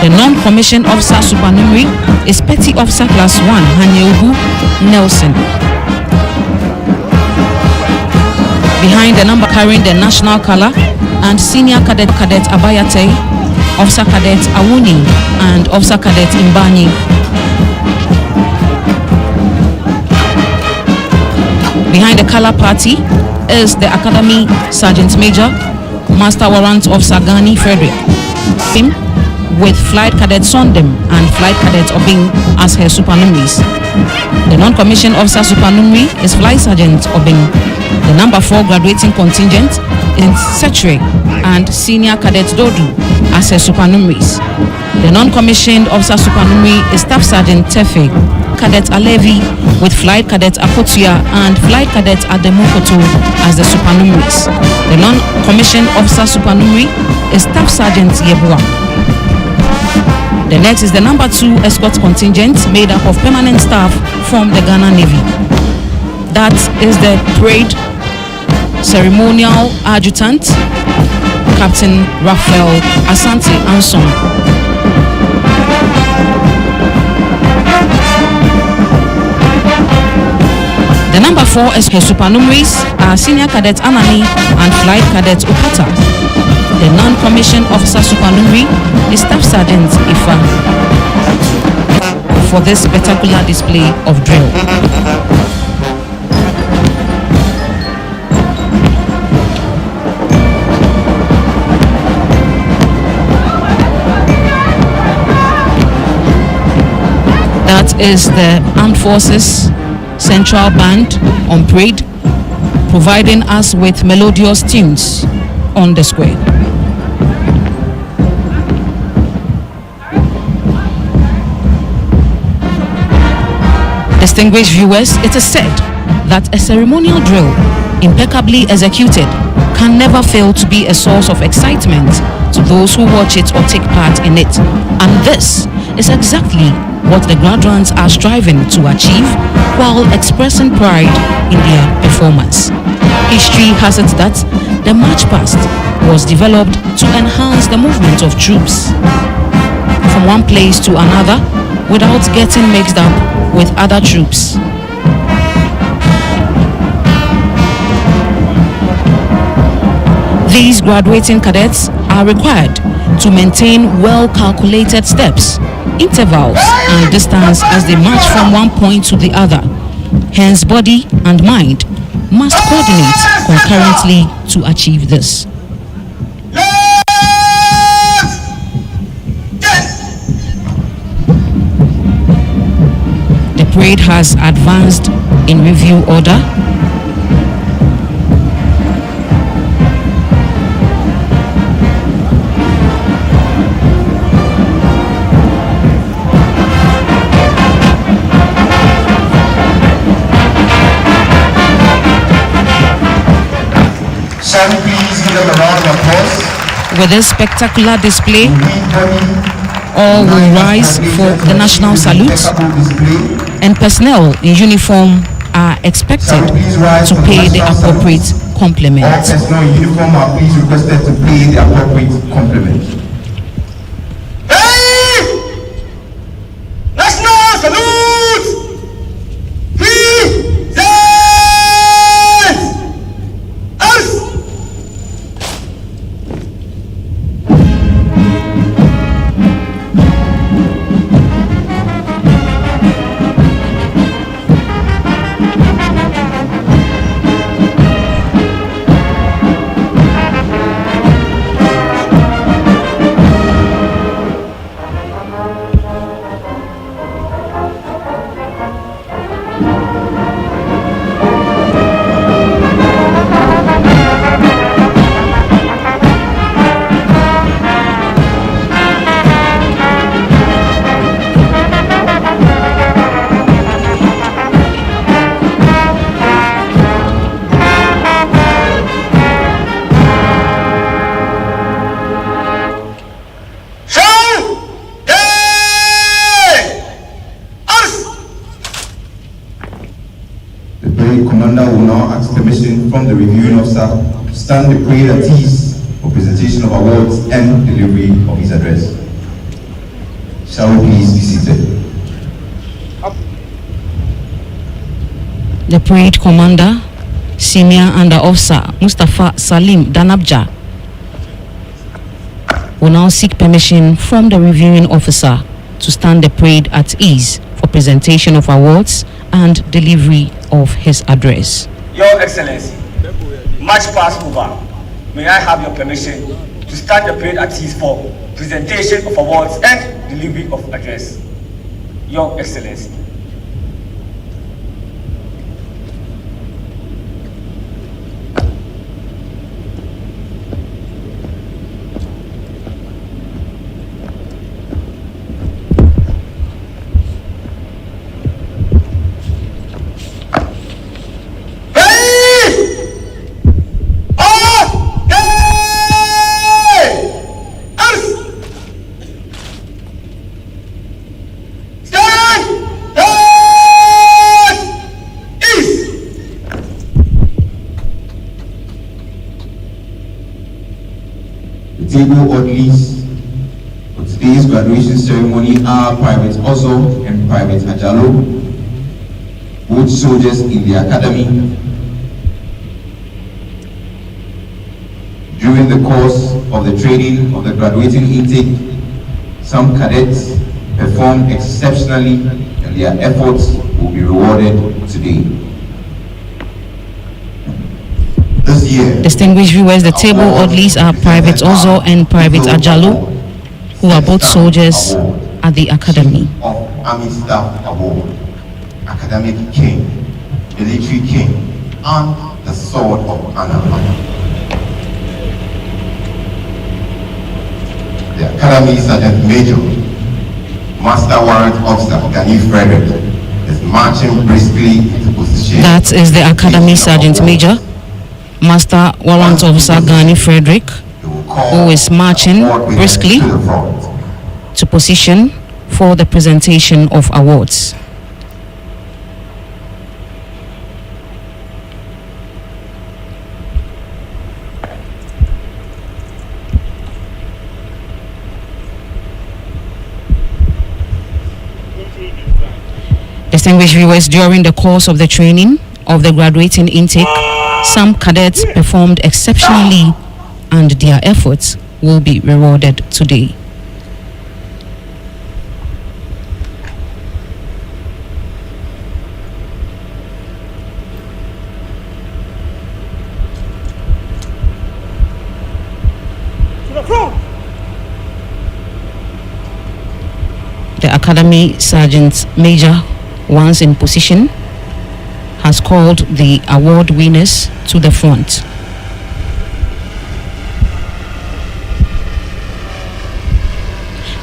The non-commissioned officer supernumerary is Petty Officer Class 1 Hanyeugu Nelson. Behind the number carrying the national color and Senior Cadet Abayate, Officer Cadet Awuni and Officer Cadet Imbani. Behind the color party is the Academy Sergeant Major, Master Warrant Officer Gani Frederick, him with Flight Cadet Sondem and Flight Cadet Obing as her supernumeraries. The non-commissioned officer supernumerary is Flight Sergeant Obing. The number 4 graduating contingent is Setre and Senior Cadet Dodu as her supernumeraries. The non-commissioned officer supernumerary is Staff Sergeant Tefe, Cadet Alevi with Flight Cadet Akotua and Flight Cadet Ademokoto as the supernumeraries. The non-commissioned officer supernumerary is Staff Sergeant Yebua. The next is the number 2 escort contingent made up of permanent staff from the Ghana Navy. That is the parade ceremonial adjutant, Captain Raphael Asante Anson. The number 4 is her supernumeraries are Senior Cadet Anani and Flight Cadet Okata. The non-commissioned officer supernumerary is Staff Sergeant Ifa for this spectacular display of drill. That is the Armed Forces Central Band on parade, providing us with melodious tunes on the square. Distinguished viewers, it is said that a ceremonial drill, impeccably executed, can never fail to be a source of excitement to those who watch it or take part in it. And this is exactly what the graduates are striving to achieve while expressing pride in their performance. History has it that the march past was developed to enhance the movement of troops from one place to another without getting mixed up with other troops. These graduating cadets are required to maintain well-calculated steps, intervals, and distance as they march from one point to the other. Hence, body and mind must coordinate concurrently to achieve this. The parade has advanced in review order. Shall we please give them a round of applause? With this spectacular display, all will rise for the national salute, and personnel in uniform are expected to pay the appropriate All compliment. personnel in uniform are please requested to pay the appropriate compliment. National salute! Present! Us! Commander will now ask permission from the reviewing officer to stand the parade at ease for presentation of awards and delivery of his address. Shall we please be seated? The parade commander, Senior Under Officer Mustafa Salim Danabja, will now seek permission from the reviewing officer to stand the parade at ease for presentation of awards and delivery of his address. Your Excellency, march past over. May I have your permission to start the parade at ease for presentation of awards and delivery of address. Your Excellency. Table orderlies for today's graduation ceremony are Private Ozo and Private Ajalo, both soldiers in the academy. During the course of the training of the graduating intake, some cadets performed exceptionally and their efforts will be rewarded today. This year, Distinguished viewers, the table orderlies are Private Ozo and Private Ajalo, who are both soldiers at the Academy. Of Army Staff Award, Academic King, Military King, and the Sword of Honor. The Academy Sergeant Major, Master Warrant Officer Gani Frederick, is marching briskly into position. That is the Academy Sergeant Major, Master Warrant Officer Gani Frederick, who is marching briskly to position for the presentation of awards. Distinguished viewers, during the course of the training of the graduating intake, some cadets performed exceptionally and their efforts will be rewarded today. The Academy Sergeant Major, once in position, has called the award winners to the front.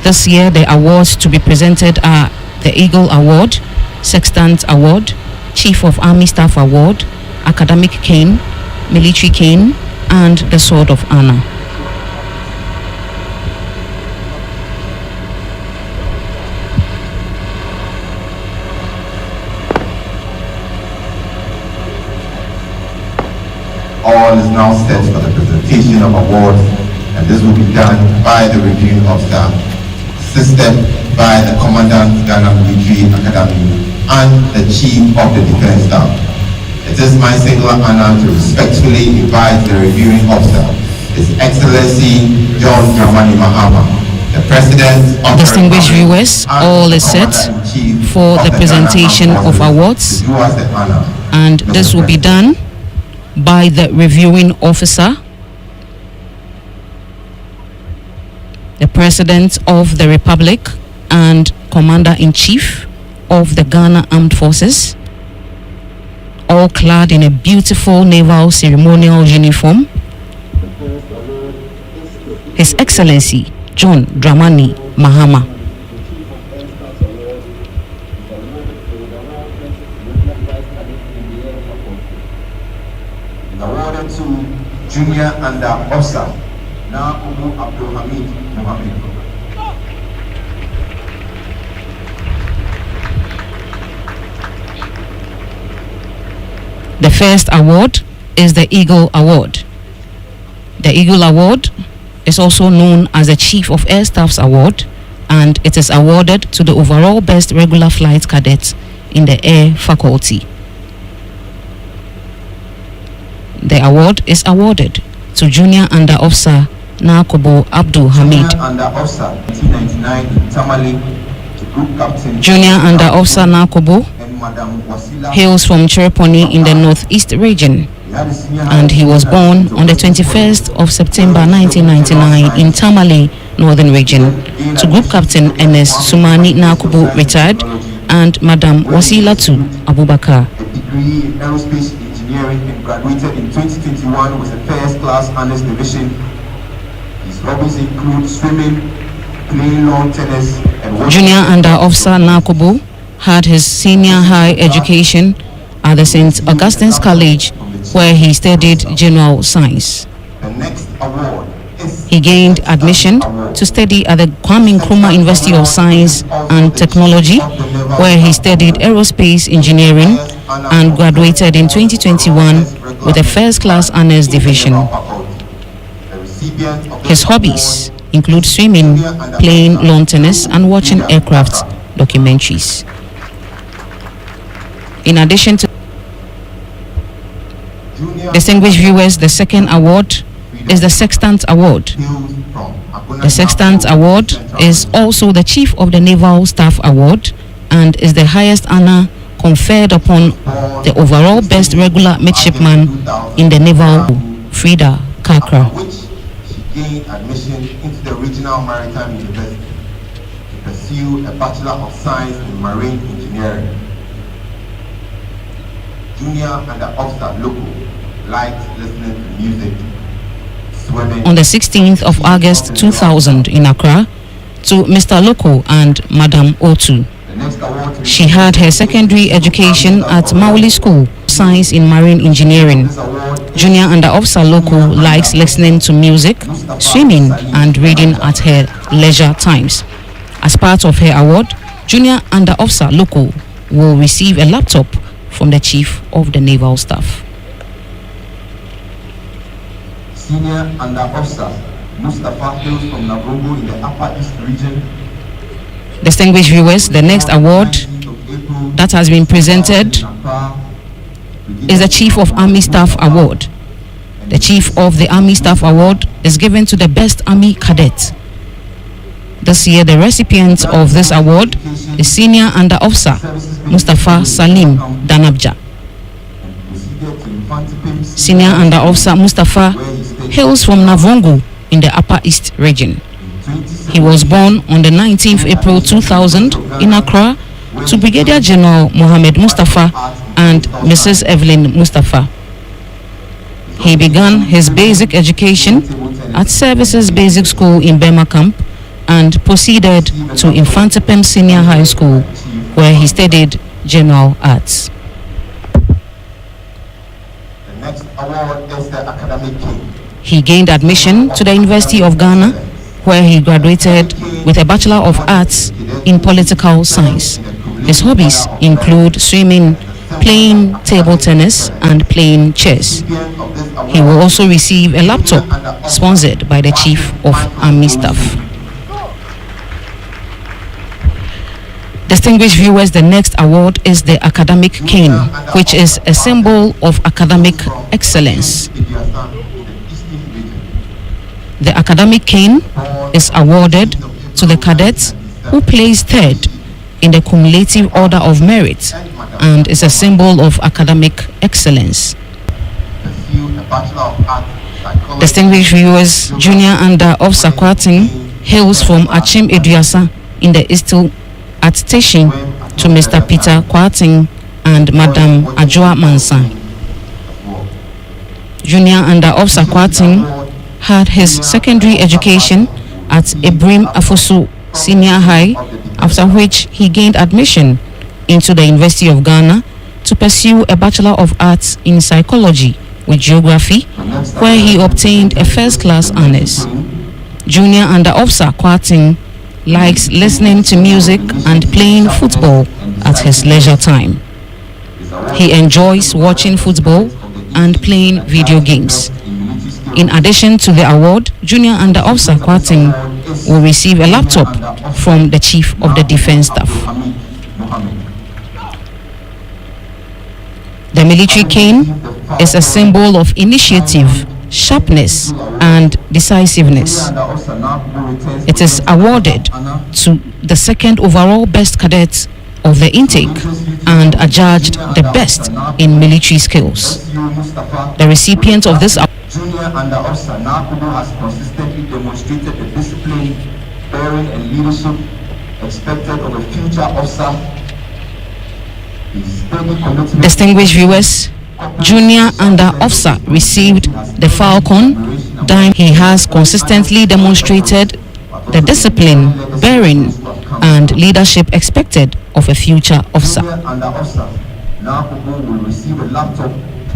This year, the awards to be presented are the Eagle Award, Sextant Award, Chief of Army Staff Award, Academic Cane, Military Cane, and the Sword of Honor. All is now set for the presentation of awards, and this will be done by the reviewing officer, assisted by the Commandant Ghana Military Academy and the Chief of the Defense Staff. It is my singular honor to respectfully invite the reviewing officer, His Excellency John Dramani Mahama, the President of Distinguished viewers, all is set for the presentation of awards, and this will be done by the reviewing officer, the President of the Republic and Commander-in-Chief of the Ghana Armed Forces, all clad in a beautiful naval ceremonial uniform. His Excellency John Dramani Mahama. Awarded to Junior Under Officer Nakubu Abdul Hamid Mohammed. The first award is the Eagle Award. The Eagle Award is also known as the Chief of Air Staff's Award, and it is awarded to the overall best regular flight cadet in the Air Faculty. The award is awarded to Junior Under Officer Nakubu Abdul Hamid. Junior Under Officer 1999 in Tamale to Group Captain. Junior Under Officer Nakubu and Madam Wasila hails from Chereponi in the Northeast region, and he was born on the 21st of September 1999 in Tamale, Northern Region, to Group Captain MS Sumani Nakubu, retired, and Madam Wasila Abubakar. a degree in aerospace engineering and graduated in 2021 with a first class honors division. His hobbies include swimming, playing lawn tennis, and watching. Junior Under Officer Nakubu had his senior high education at the St. Augustine's College, where he studied general science. The next award is He gained admission to study at the Kwame Nkrumah University of Science and Technology, where he studied aerospace engineering and graduated in 2021 with a first-class honors division. His hobbies include swimming, playing lawn tennis, and watching aircraft documentaries. In addition to distinguished viewers, the second award is the Sextant Award. The Sextant Award is also the Chief of the Naval Staff Award and is the highest honor conferred upon the overall best regular midshipman in the naval, Frida Kakra. which she gained admission into the Regional Maritime University to pursue pursue a Bachelor of Science in Marine Engineering. Junior and the officer local liked listening to music, swimming. On the 16th of August 2000 in Accra, to Mr. Loko and Madam Otu. She had her secondary education at Mauli School, Science in Marine Engineering. Junior Under Officer Loko likes listening to music, swimming and reading at her leisure times. As part of her award, Junior Under Officer Loko will receive a laptop from the Chief of the Naval Staff. Senior Under Officer Mustafa hails from Nabongo in the Upper East region. Distinguished viewers, the next award that has been presented is the Chief of Army Staff Award. The Chief of the Army Staff Award is given to the best Army Cadet. This year, the recipient of this award is Senior Under Officer Mustafa Salim Danabja. Senior Under Officer Mustafa hails from Navongo in the Upper East region. He was born on the 19th April 2000 in Accra to Brigadier General Mohammed Mustafa and Mrs. Evelyn Mustafa. He began his basic education at Services Basic School in Bema Camp and proceeded to Infantipem Senior High School, where he studied General Arts. The next award is the Academic King. He gained admission to the University of Ghana, where he graduated with a Bachelor of Arts in Political Science. His hobbies include swimming, playing table tennis, and playing chess. He will also receive a laptop sponsored by the Chief of Army Staff. Distinguished viewers, the next award is the Academic Cane, which is a symbol of academic excellence. The Academic Cane is awarded to the cadets who place third in the cumulative order of merit and is a symbol of academic excellence. Distinguished viewers, Junior Under Officer Kwating hails from Achim Eduasa in the Eastil at station to Mr. Peter Kwating and Madam Ajua Mansa. Junior Under Officer Kwating had his secondary education at Ibrahim Afosu Senior High, after which he gained admission into the University of Ghana to pursue a Bachelor of Arts in Psychology with Geography, where he obtained a first-class honors. Junior Under Officer Kwating likes listening to music and playing football at his leisure time. He enjoys watching football and playing video games. In addition to the award, Junior Under Officer Kwating will receive a laptop from the Chief of the Defense Staff. The military cane is a symbol of initiative, sharpness, and decisiveness. It is awarded to the second overall best cadet of the intake and adjudged the best in military skills. The recipient of this award, Junior Under Officer Nakubu, has consistently demonstrated the discipline, bearing and leadership expected of a future officer. His steady commitment. distinguished viewers, Junior Under Officer received the Falcon Dime. He has consistently demonstrated the discipline, bearing, and leadership expected of a future officer. Junior Under Officer Nakubu will receive a laptop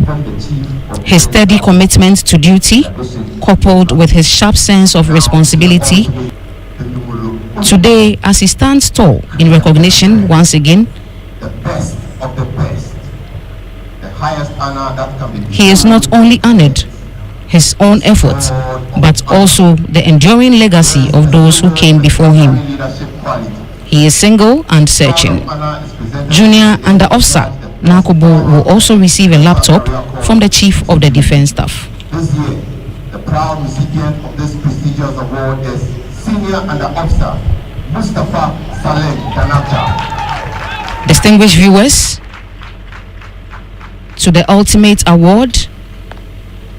from the Chief of His steady commitment to duty, coupled with his sharp sense of responsibility, today, as he stands tall in recognition once again, the best of the best, the highest honor that can be. he is not only honored his own efforts, but also the enduring legacy of those who came before him. Leadership quality. He is single and searching. Honor is presented Junior Under Officer Nakubu will also receive a laptop from the Chief of the Defense Staff. this year. The proud recipient of this prestigious award is Senior Under Officer Mustafa Salem Danabja. Distinguished viewers, to the ultimate award,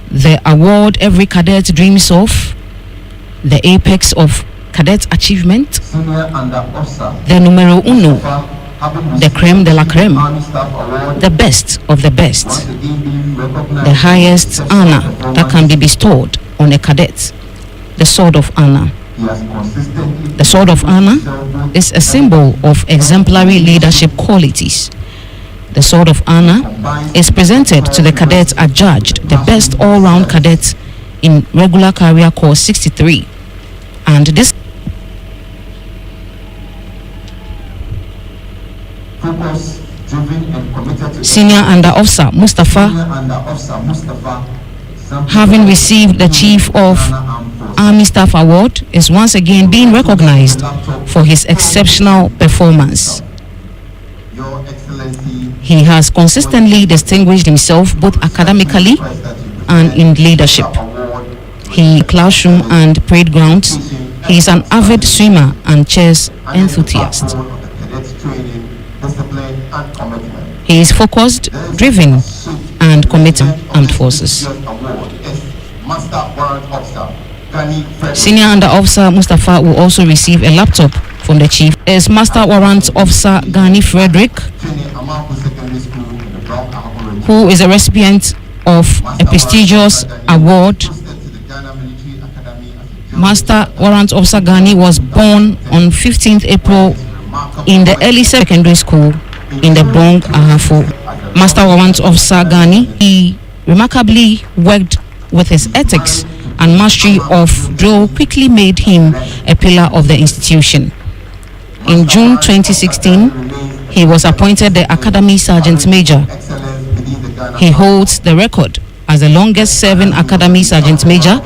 the award every cadet dreams of, the apex of cadet achievement, Senior Under Officer the numero uno, having the creme de la creme, Army Staff Award, the best of the best, once again being recognized the highest for honor exceptional that can be performance. bestowed on a cadet, the Sword of Honor. He has consistently The Sword of Honor is a symbol of exemplary leadership qualities. The Sword of Honor is presented to the cadets adjudged the best all-round cadet in regular career course 63, and this focused, driven and committed to Senior Under Officer Mustafa, Senior Under Officer Mustafa, having received the Chief of Army Staff Award, is once again being recognized for his exceptional performance. Your Excellency, He has consistently distinguished himself both academically and in leadership. He classroom and parade grounds. He is an avid swimmer and chess enthusiast. He is focused, driven, and committed armed forces. Senior Under Officer Mustafa will also receive a laptop from the Chief. Is Master Warrant Officer Gani Frederick, who is a recipient of a prestigious award. Master Warrant Officer Gani was born on 15th April in the early secondary school in the Bong Ahafo. Master Warrant Officer Gani, he remarkably worked with his ethics and mastery of drill quickly made him a pillar of the institution. In June 2016, he was appointed the Academy Sergeant Major. He holds the record as the longest serving Academy Sergeant Major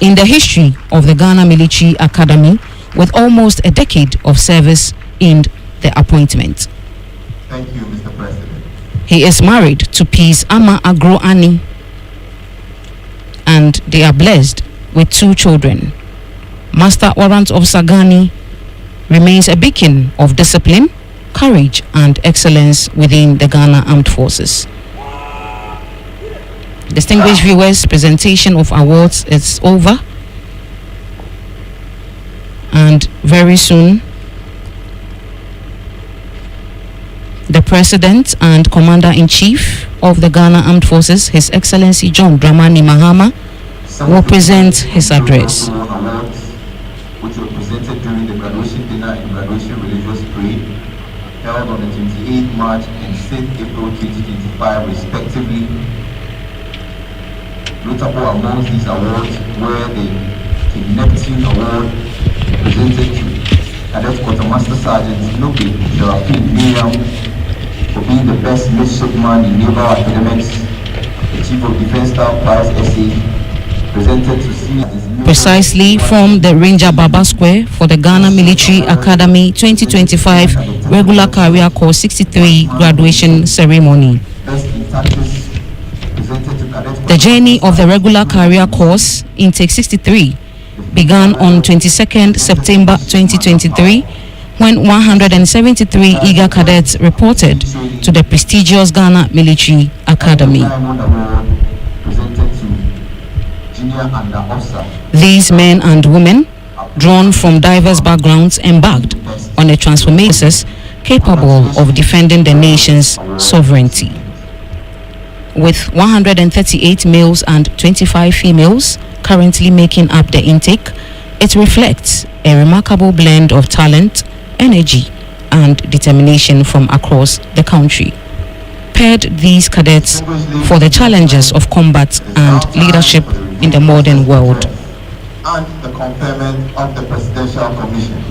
in the history of the Ghana Military Academy, with almost a decade of service in the appointment. Thank you, Mr. President. He is married to Peace Ama Agro Ani, and they are blessed with 2 children. Master Warrant Officer Gani remains a beacon of discipline, courage, and excellence within the Ghana Armed Forces. Distinguished viewers, presentation of awards is over, and very soon the President and Commander-in-Chief of the Ghana Armed Forces, His Excellency John Dramani Mahama, will present his address. Awards, which were presented during the graduation dinner and graduation religious parade held on the 28th March and 6th April 2025 respectively. Notable amongst these awards were the King Neptune Award presented to Cadet Quartermaster Sergeant Nobe Serafin Miriam for being the best midshipman in naval academics. The Chief of Defense Staff Prize Essay presented to senior Precisely from the Ranger Baba Square for the Ghana Military Academy 2025 Regular Career Course 63 graduation ceremony. Best in Tactics presented to Cadet The journey of the regular career course intake 63 began on 22nd September 2023 when 173 eager cadets reported to the prestigious Ghana Military Academy. Diamond Award presented to Junior Under Officer. These men and women, drawn from diverse backgrounds, embarked on a transformation process capable of defending the nation's sovereignty. With 138 males and 25 females currently making up the intake, it reflects a remarkable blend of talent, energy, and determination from across the country. Paired these cadets for the challenges of combat and leadership in the modern world. And the conferment of the Presidential Commission.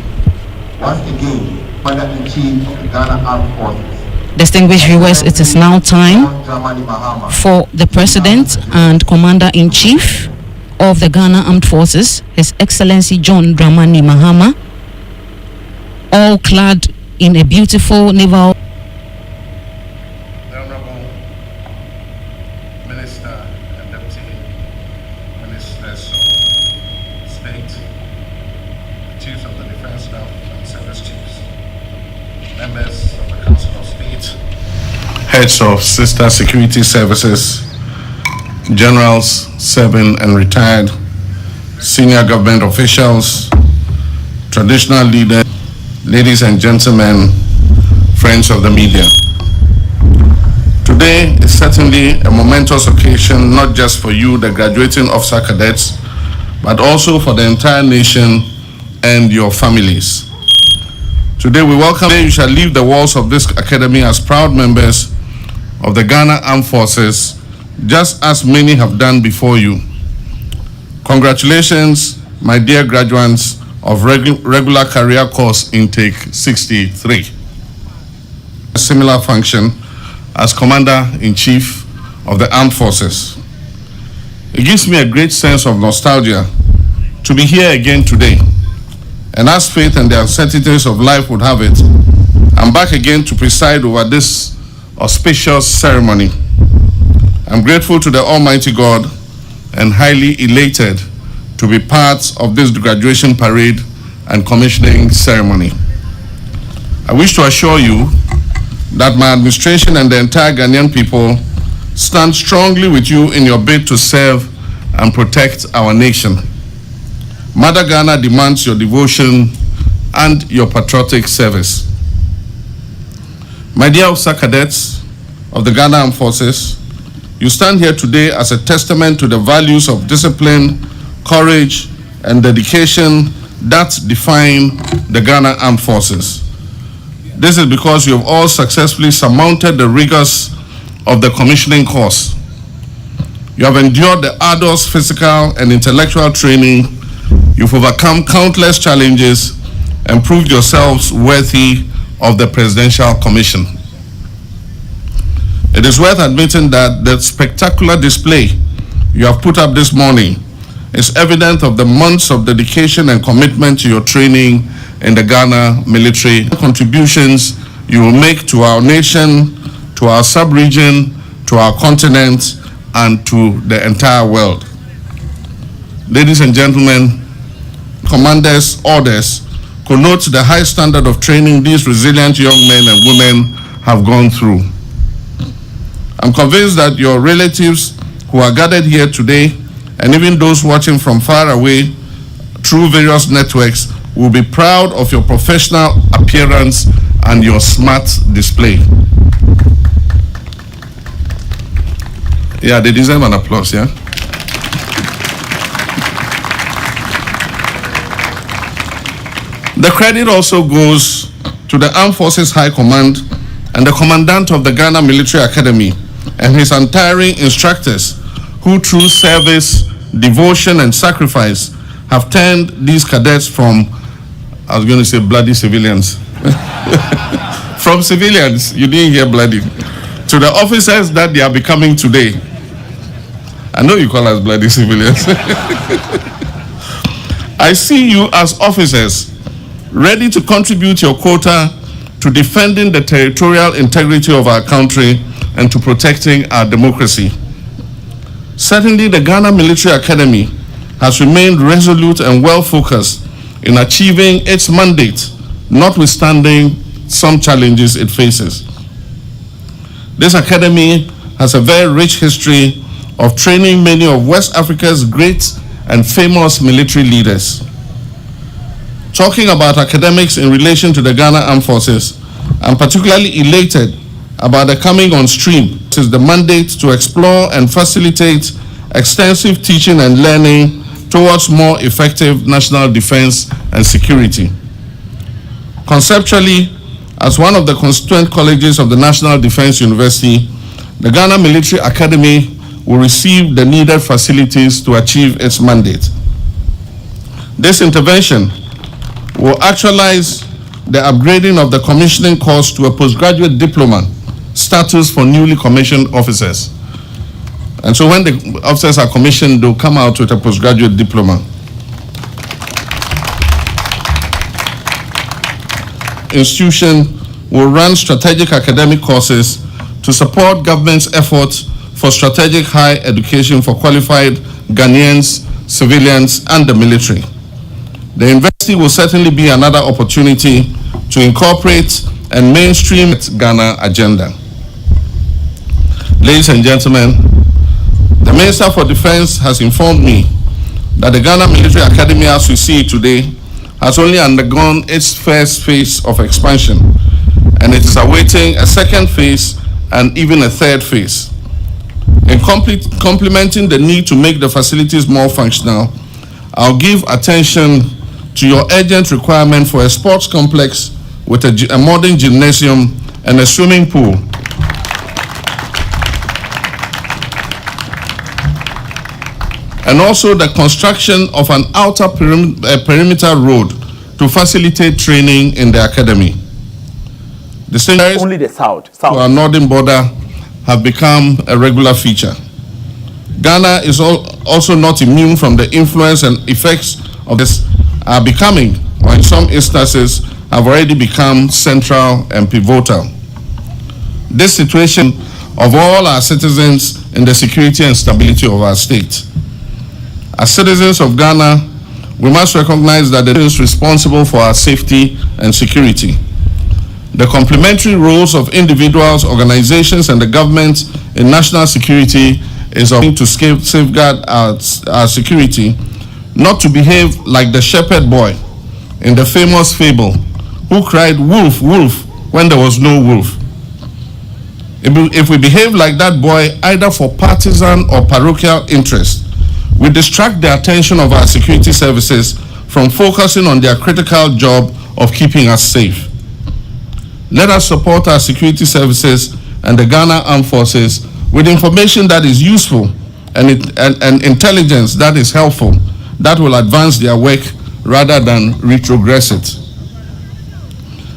Once again, Commander-in-Chief of the Ghana Armed Forces. Distinguished viewers, it is now time John Dramani Mahama, for the President and Commander-in-Chief of the Ghana Armed Forces, His Excellency John Dramani Mahama, all clad in a beautiful naval. The Honorable Minister and Deputy Ministers of State, Chiefs of the Defense Staff and Service Chiefs, members of the Council of State, heads of sister security services, generals, serving and retired, senior government officials, traditional leaders, ladies and gentlemen, friends of the media. Today is certainly a momentous occasion, not just for you, the graduating officer cadets, but also for the entire nation and your families. Today we welcome you. You shall leave the walls of this academy as proud members of the Ghana Armed Forces, just as many have done before you. Congratulations, my dear graduates of regular career course intake 63. A similar function as Commander-in-Chief of the Armed Forces. It gives me a great sense of nostalgia to be here again today. And as fate and the uncertainties of life would have it, I'm back again to preside over this auspicious ceremony. I'm grateful to the Almighty God and highly elated to be part of this graduation parade and commissioning ceremony. I wish to assure you that my administration and the entire Ghanaian people stand strongly with you in your bid to serve and protect our nation. Mother Ghana demands your devotion and your patriotic service. My dear officer cadets of the Ghana Armed Forces, you stand here today as a testament to the values of discipline, courage, and dedication that define the Ghana Armed Forces. This is because you have all successfully surmounted the rigors of the commissioning course. You have endured the arduous physical and intellectual training. You've overcome countless challenges and proved yourselves worthy of the Presidential Commission. It is worth admitting that the spectacular display you have put up this morning is evident of the months of dedication and commitment to your training in the Ghana military. Contributions you will make to our nation, to our sub-region, to our continent, and to the entire world. Ladies and gentlemen, commanders, orders, connote the high standard of training these resilient young men and women have gone through. I'm convinced that your relatives who are gathered here today, and even those watching from far away through various networks, will be proud of your professional appearance and your smart display. Yeah, they deserve an applause, yeah? The credit also goes to the Armed Forces High Command and the Commandant of the Ghana Military Academy and his untiring instructors who through service, devotion, and sacrifice have turned these cadets from, I was going to say bloody civilians, from civilians, you didn't hear bloody, to the officers that they are becoming today. I know you call us bloody civilians. I see you as officers ready to contribute your quota to defending the territorial integrity of our country and to protecting our democracy. Certainly, the Ghana Military Academy has remained resolute and well-focused in achieving its mandate, notwithstanding some challenges it faces. This academy has a very rich history of training many of West Africa's great and famous military leaders. Talking about academics in relation to the Ghana Armed Forces, I'm particularly elated about the coming on stream. This is the mandate to explore and facilitate extensive teaching and learning towards more effective national defense and security. Conceptually, as one of the constituent colleges of the National Defense University, the Ghana Military Academy will receive the needed facilities to achieve its mandate. This intervention will actualize the upgrading of the commissioning course to a postgraduate diploma status for newly commissioned officers. And so when the officers are commissioned, they'll come out with a postgraduate diploma. Institution will run strategic academic courses to support government's efforts for strategic higher education for qualified Ghanaians, civilians, and the military. The university will certainly be another opportunity to incorporate and mainstream its Ghana agenda. Ladies and gentlemen, the Minister for Defense has informed me that the Ghana Military Academy, as we see it today, has only undergone its first phase of expansion, and it is awaiting a second phase and even a third phase. In complementing the need to make the facilities more functional, I'll give attention to your urgent requirement for a sports complex with a modern gymnasium and a swimming pool. And also the construction of an outer perimeter road to facilitate training in the academy. The scenarios Only the south. to our northern border have become a regular feature. Ghana is also not immune from the influence and effects of this are becoming, or in some instances, have already become central and pivotal. This situation of all our citizens in the security and stability of our state. As citizens of Ghana, we must recognize that the is responsible for our safety and security. The complementary roles of individuals, organizations, and the government in national security is of to safeguard our security, not to behave like the shepherd boy in the famous fable who cried wolf, wolf when there was no wolf. If we behave like that boy, either for partisan or parochial interest, we distract the attention of our security services from focusing on their critical job of keeping us safe. Let us support our security services and the Ghana Armed Forces with information that is useful and intelligence that is helpful, that will advance their work rather than retrogress it.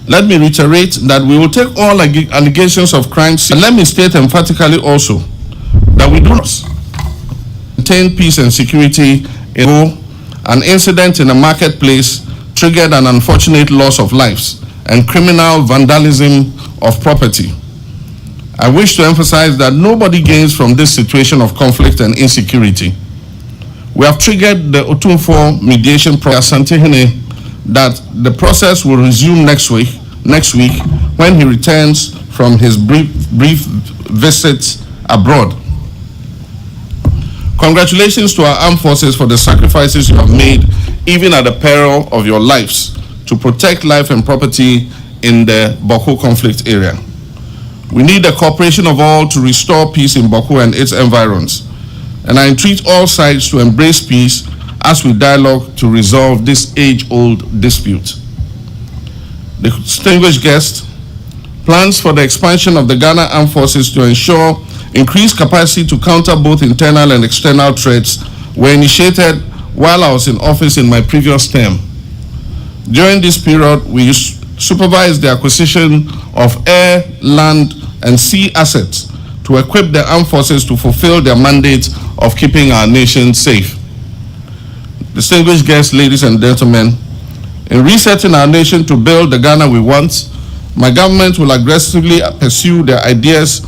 Let me reiterate that we will take all allegations of crimes, and let me state emphatically also that we do not maintain peace and security in an incident in a marketplace triggered an unfortunate loss of lives and criminal vandalism of property. I wish to emphasize that nobody gains from this situation of conflict and insecurity. We have triggered the Otumfo mediation process that the process will resume next week when he returns from his brief visit abroad. Congratulations to our armed forces for the sacrifices you have made, even at the peril of your lives, to protect life and property in the Boko conflict area. We need the cooperation of all to restore peace in Boko and its environs, and I entreat all sides to embrace peace as we dialogue to resolve this age-old dispute. The distinguished guest, plans for the expansion of the Ghana Armed Forces to ensure increased capacity to counter both internal and external threats were initiated while I was in office in my previous term. During this period, we supervised the acquisition of air, land, and sea assets to equip the armed forces to fulfill their mandate of keeping our nation safe. Distinguished guests, ladies and gentlemen, in resetting our nation to build the Ghana we want, my government will aggressively pursue the ideas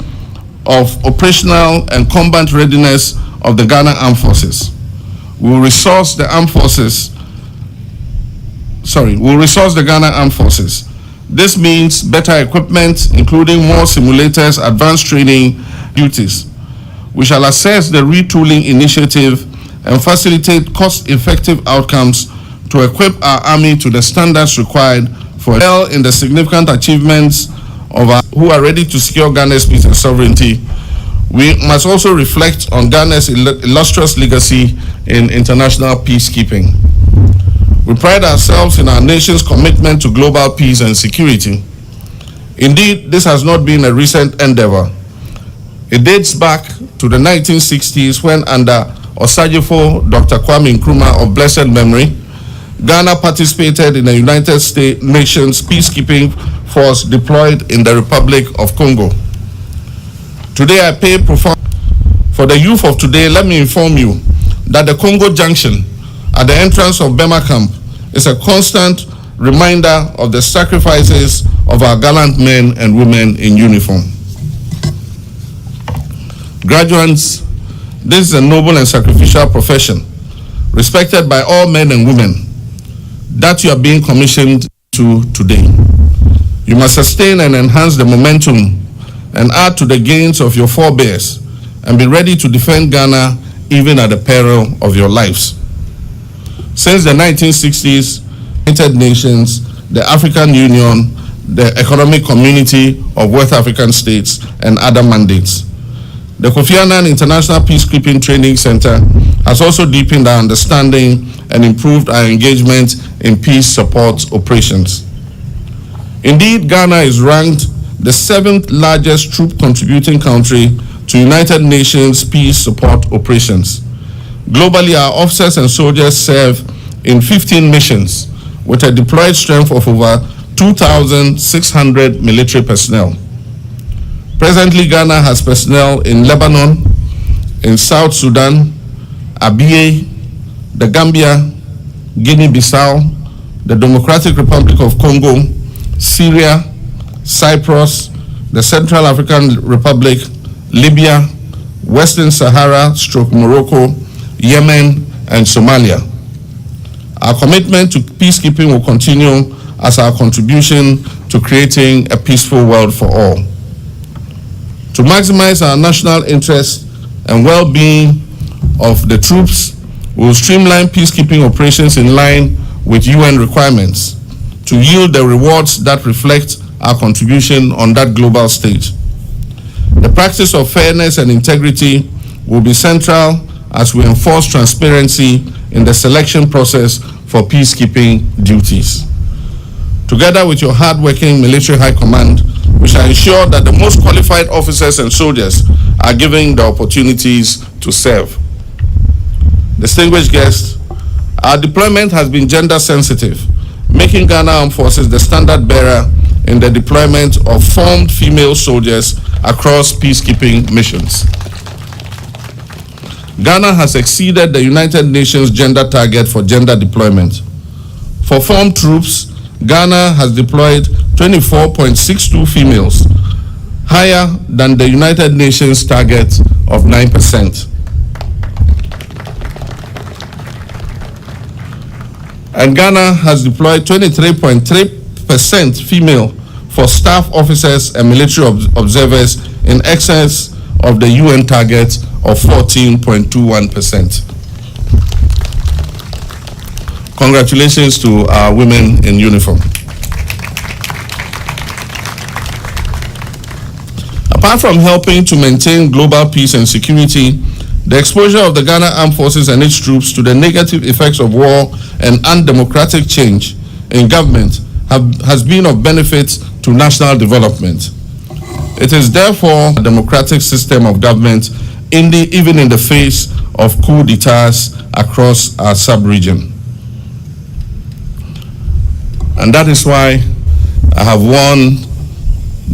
of operational and combat readiness of the Ghana Armed Forces. We will resource the Ghana Armed Forces. This means better equipment, including more simulators, advanced training duties. We shall assess the retooling initiative and facilitate cost-effective outcomes to equip our army to the standards required for in the significant achievements of our who are ready to secure Ghana's peace and sovereignty. We must also reflect on Ghana's illustrious legacy in international peacekeeping. We pride ourselves in our nation's commitment to global peace and security. Indeed, this has not been a recent endeavor. It dates back to the 1960s when, under Osajifo Dr. Kwame Nkrumah of blessed memory, Ghana participated in the United Nations peacekeeping force deployed in the Republic of Congo. Today I pay profound. For the youth of today, let me inform you that the Congo Junction at the entrance of Bema Camp is a constant reminder of the sacrifices of our gallant men and women in uniform. Graduates, this is a noble and sacrificial profession, respected by all men and women, that you are being commissioned to today. You must sustain and enhance the momentum and add to the gains of your forebears and be ready to defend Ghana even at the peril of your lives. Since the 1960s, United Nations, the African Union, the Economic Community of West African States, and other mandates. The Kofi Annan International Peacekeeping Training Center has also deepened our understanding and improved our engagement in peace support operations. Indeed, Ghana is ranked the 7th largest troop contributing country to United Nations peace support operations. Globally, our officers and soldiers serve in 15 missions with a deployed strength of over 2,600 military personnel. Presently, Ghana has personnel in Lebanon, in South Sudan, Abyei, the Gambia, Guinea-Bissau, the Democratic Republic of Congo, Syria, Cyprus, the Central African Republic, Libya, Western Sahara, Morocco, Yemen, and Somalia. Our commitment to peacekeeping will continue as our contribution to creating a peaceful world for all. To maximize our national interest and well-being of the troops, we will streamline peacekeeping operations in line with UN requirements to yield the rewards that reflect our contribution on that global stage. The practice of fairness and integrity will be central as we enforce transparency in the selection process for peacekeeping duties. Together with your hard-working military high command, we shall ensure that the most qualified officers and soldiers are given the opportunities to serve. Distinguished guests, our deployment has been gender sensitive, making Ghana Armed Forces the standard bearer in the deployment of formed female soldiers across peacekeeping missions. Ghana has exceeded the United Nations gender target for gender deployment. For formed troops, Ghana has deployed 24.62 females, higher than the United Nations target of 9%. And Ghana has deployed 23.3% female for staff officers and military observers in excess of the UN target of 14.21%. Congratulations to our women in uniform. Apart from helping to maintain global peace and security, the exposure of the Ghana Armed Forces and its troops to the negative effects of war and undemocratic change in government has been of benefit to national development. It is therefore a democratic system of government even in the face of coup d'etats across our sub-region. And that is why I have worn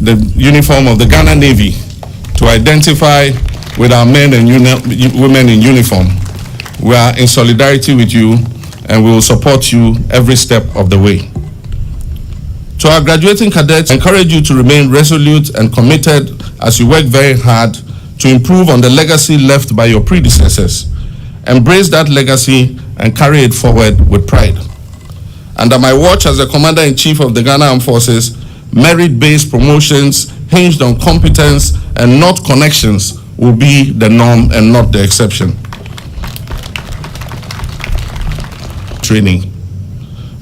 the uniform of the Ghana Navy to identify with our men and women in uniform. We are in solidarity with you and we will support you every step of the way. To our graduating cadets, I encourage you to remain resolute and committed as you work very hard to improve on the legacy left by your predecessors. Embrace that legacy and carry it forward with pride. Under my watch as the Commander-in-Chief of the Ghana Armed Forces, merit-based promotions hinged on competence and not connections will be the norm and not the exception. Training.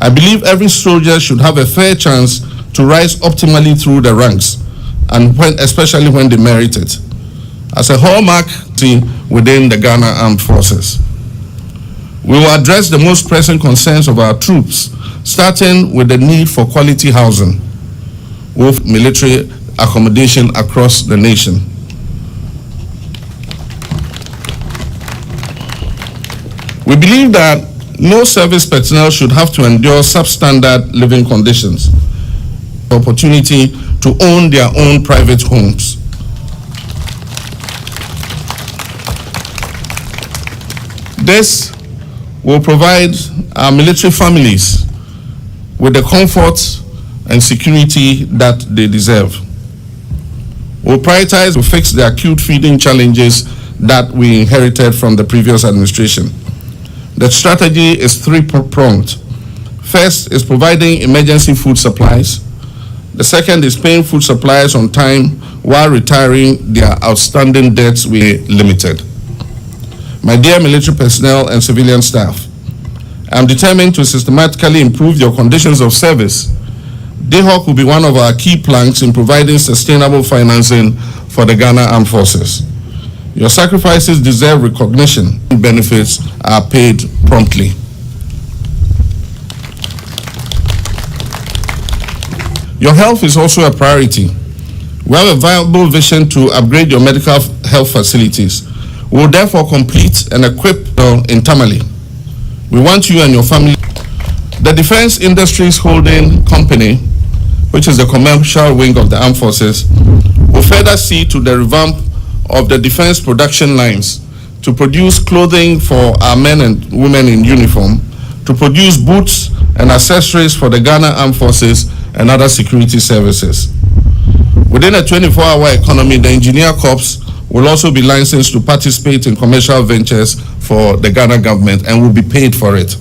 I believe every soldier should have a fair chance to rise optimally through the ranks, and especially when they merit it, as a hallmark within the Ghana Armed Forces. We will address the most pressing concerns of our troops, starting with the need for quality housing, with military accommodation across the nation. We believe that no service personnel should have to endure substandard living conditions. The opportunity to own their own private homes. This will provide our military families with the comfort and security that they deserve. We'll prioritize to fix the acute feeding challenges that we inherited from the previous administration. The strategy is three-pronged. First is providing emergency food supplies. The second is paying food suppliers on time while retiring their outstanding debts we limited. My dear military personnel and civilian staff, I am determined to systematically improve your conditions of service. DHOC will be one of our key planks in providing sustainable financing for the Ghana Armed Forces. Your sacrifices deserve recognition and benefits are paid promptly. Your health is also a priority. We have a viable vision to upgrade your medical health facilities. We will therefore complete and equip in Tamale. We want you and your family. The Defense Industries Holding Company, which is the commercial wing of the Armed Forces, will further see to the revamp of the defense production lines to produce clothing for our men and women in uniform, to produce boots and accessories for the Ghana Armed Forces and other security services. Within a 24-hour economy, the Engineer Corps will also be licensed to participate in commercial ventures for the Ghana government and will be paid for it.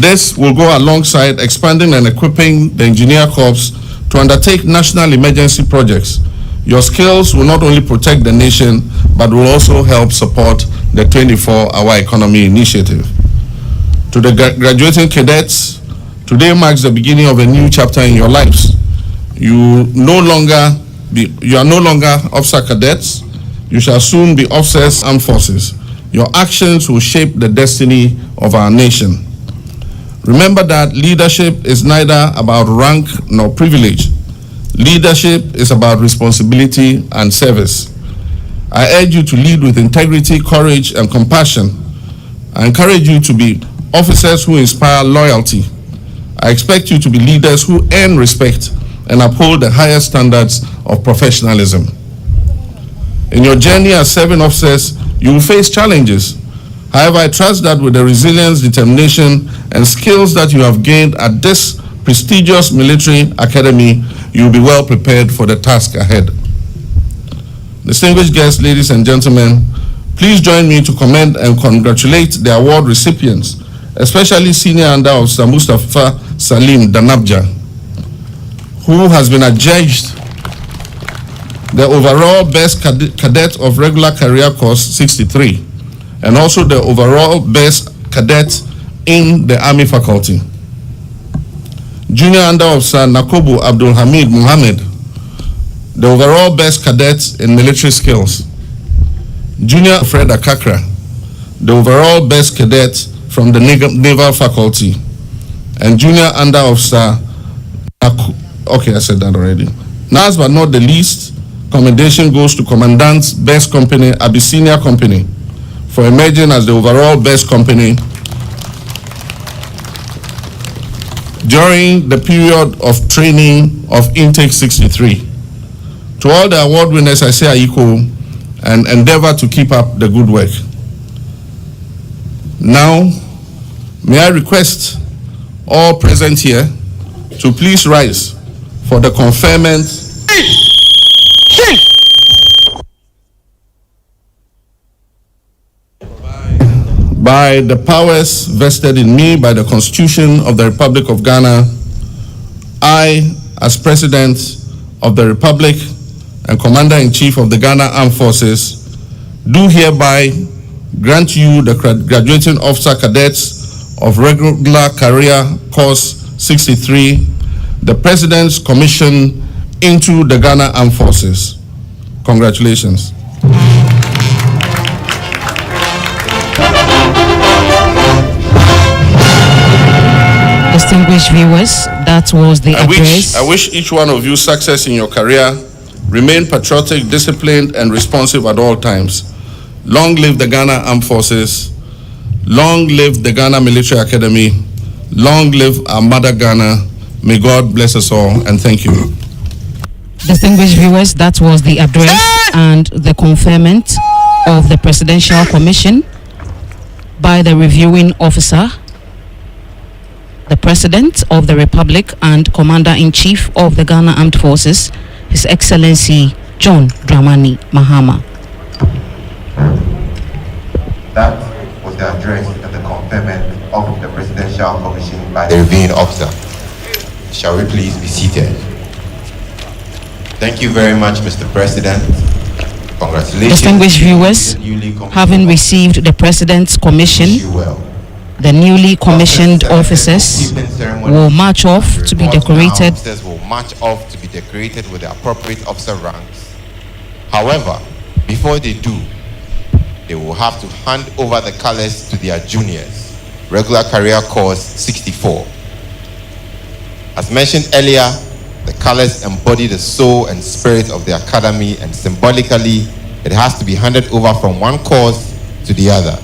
This will go alongside expanding and equipping the Engineer Corps to undertake national emergency projects. Your skills will not only protect the nation, but will also help support the 24-hour economy initiative. To the graduating cadets, today marks the beginning of a new chapter in your lives. You are no longer officer cadets. You shall soon be officers armed forces. Your actions will shape the destiny of our nation. Remember that leadership is neither about rank nor privilege. Leadership is about responsibility and service. I urge you to lead with integrity, courage, and compassion. I encourage you to be officers who inspire loyalty. I expect you to be leaders who earn respect and uphold the highest standards of professionalism. In your journey as serving officers, you will face challenges. However, I trust that with the resilience, determination, and skills that you have gained at this prestigious military academy, you will be well prepared for the task ahead. Distinguished guests, ladies and gentlemen, please join me to commend and congratulate the award recipients, especially Senior Under Officer Mustafa Salim Danabja, who has been adjudged the overall best cadet of regular career course 63, and also the overall best cadet in the Army faculty. Junior Under Officer Nakobu Abdul Hamid Muhammad, the overall best cadet in military skills. Junior Fred Akakra, the overall best cadet from the Naval faculty. And Junior Under Officer, okay, I said that already. Last but not the least, commendation goes to Commandant's Best Company, Abyssinia Company, for emerging as the overall best company during the period of training of Intake 63. To all the award winners, I say Aiko and endeavor to keep up the good work. Now, may I request all present here to please rise for the conferment by the powers vested in me by the Constitution of the Republic of Ghana. I, as President of the Republic and Commander-in-Chief of the Ghana Armed Forces, do hereby grant you the graduating officer cadets of regular career course 63, the President's commission into the Ghana Armed Forces. Congratulations. Distinguished viewers, that was the address. I wish each one of you success in your career. Remain patriotic, disciplined, and responsive at all times. Long live the Ghana Armed Forces. Long live the Ghana Military Academy. Long live our mother Ghana. May God bless us all, and thank you. Distinguished viewers, that was the address and the conferment of the Presidential Commission by the reviewing officer, the President of the Republic and Commander-in-Chief of the Ghana Armed Forces, His Excellency John Dramani Mahama. That was the address and the conferment of the Presidential Commission by the reviewing officer. Shall we please be seated? Thank you very much, Mr. President. Congratulations. Distinguished viewers, having received the President's commission, Wish you well. the newly commissioned officers will march off to be decorated. Officers will march off to be decorated with the appropriate officer ranks. However, before they do, they will have to hand over the colors to their juniors, regular career course 64. As mentioned earlier, the colors embody the soul and spirit of the academy, and symbolically, it has to be handed over from one course to the other.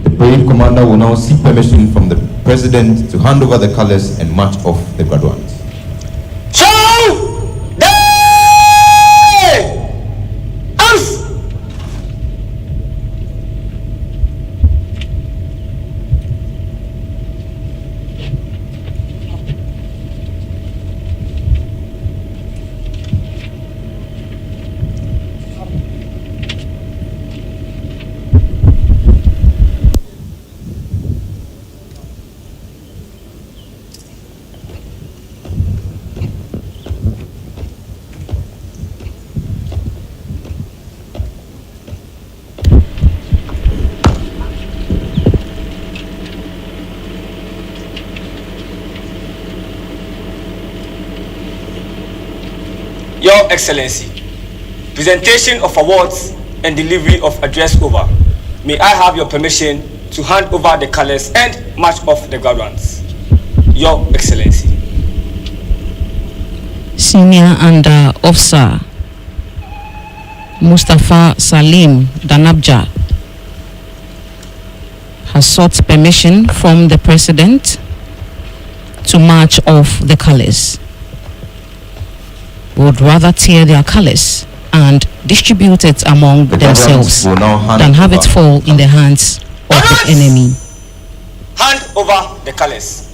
The parade commander will now seek permission from the president to hand over the colors and march off the graduates. Your Excellency, presentation of awards and delivery of address over. May I have your permission to hand over the colors and march off the graduates? Your Excellency. Senior Under Officer Mustafa Salim Danabja has sought permission from the President to march off the colors. Would rather tear their colors and distribute it among themselves than have it fall in the hands of the enemy. Hand over the colors.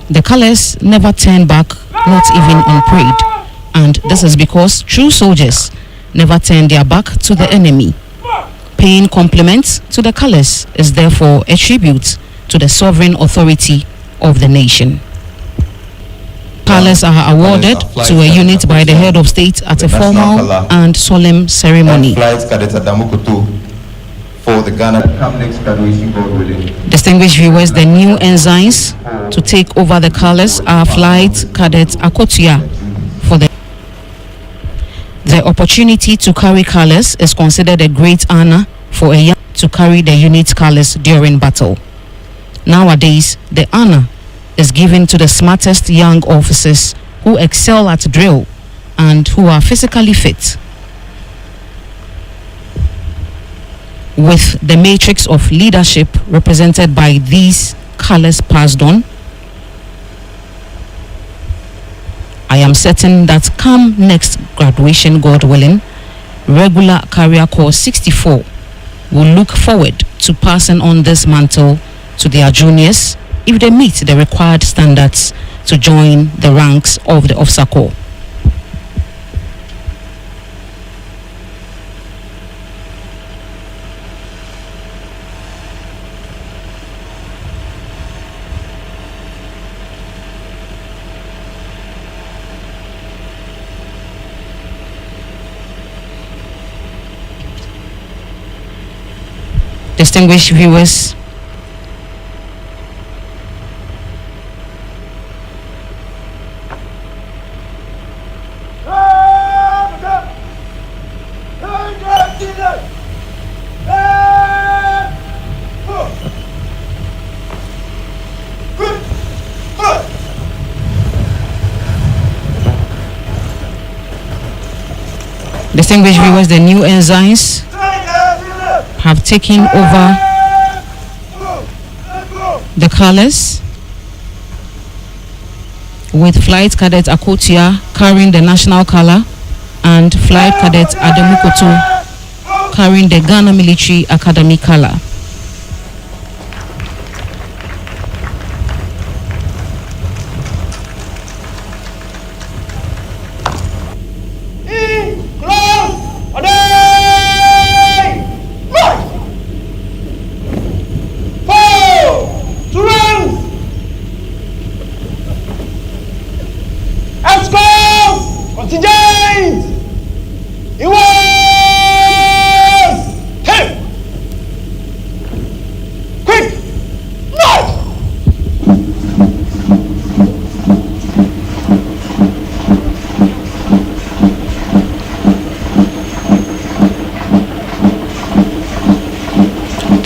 The colors never turn back, not even on parade, and this is because true soldiers never turn their back to the enemy. Paying compliments to the colors is therefore a tribute to the sovereign authority of the nation. Colors are awarded to a unit by the head of state at a formal and solemn ceremony. Flight Cadet Adamukutu for the Ghana next graduation, God willing. Distinguished viewers, the new ensigns to take over the colors are Flight Cadet Akotia. For the opportunity to carry colors is considered a great honor for a young to carry the unit colors during battle. Nowadays, the honor is given to the smartest young officers who excel at drill and who are physically fit. With the matrix of leadership represented by these colors passed on, I am certain that come next graduation, God willing, regular career course 64 will look forward to passing on this mantle to their juniors if they meet the required standards to join the ranks of the officer corps. Distinguished viewers, the new ensigns have taken over the colors, with Flight Cadet Akotia carrying the national color and Flight Cadet Ademukoto carrying the Ghana Military Academy color.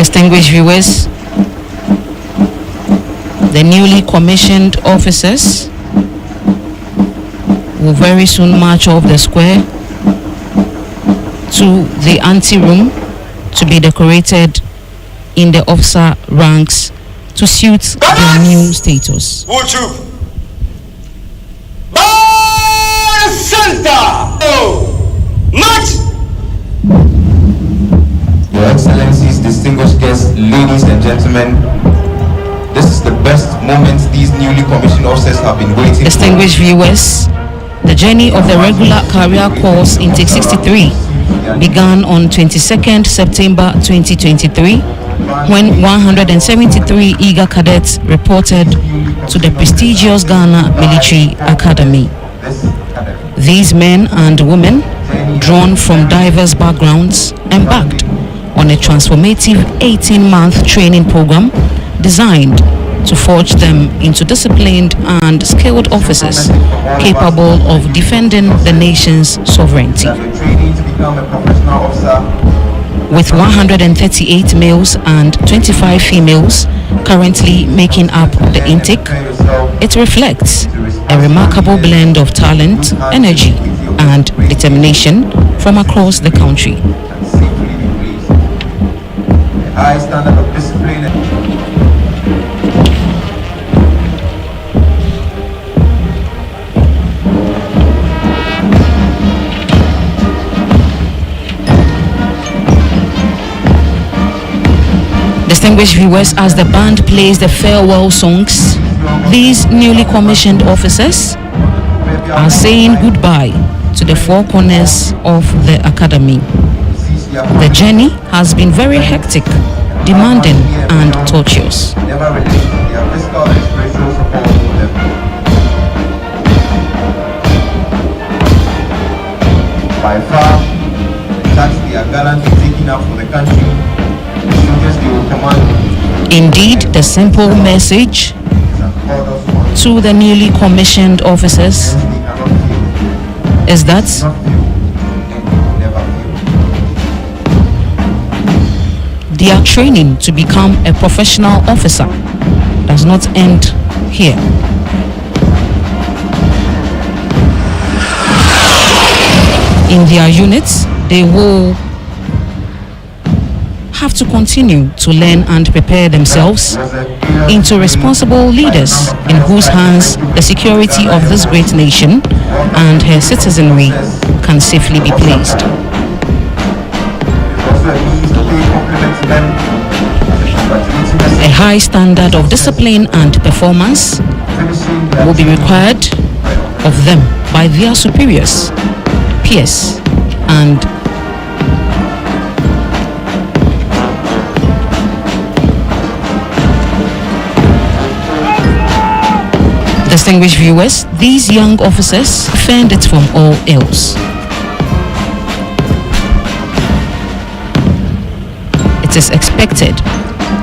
Distinguished viewers, the newly commissioned officers will very soon march off the square to the ante-room to be decorated in the officer ranks to suit their new status. Your Excellencies, distinguished guests, ladies and gentlemen, this is the best moment these newly commissioned officers have been waiting Distinguished viewers, the journey of the regular career course intake 63 began on 22nd September 2023 when 173 eager cadets reported to the prestigious Ghana Military Academy. These men and women, drawn from diverse backgrounds, embarked on a transformative 18-month training program designed to forge them into disciplined and skilled officers capable of defending the nation's sovereignty. With 138 males and 25 females currently making up the intake, it reflects a remarkable blend of talent, energy, and determination from across the country. High standard of discipline. Distinguished viewers, as the band plays the farewell songs, these newly commissioned officers are saying goodbye to the four corners of the academy. The journey has been very hectic, demanding, and tortuous. Never relate their physical and spiritual support to them. By far, the task they are gallantly taking up for the country, the soldiers they will command. Indeed, the simple message is an order for to the newly commissioned officers they cannot fail. is that Not fail, and will never fail. their training to become a professional officer does not end here. In their units, they will have to continue to learn and prepare themselves into responsible leaders in whose hands the security of this great nation and her citizenry can safely be placed. Also a means to pay compliment to them as a congratulating A message, high standard of discipline and performance finishing their will be required of them by their superiors, peers, and distinguished viewers. These young officers fend it from all ills. It is expected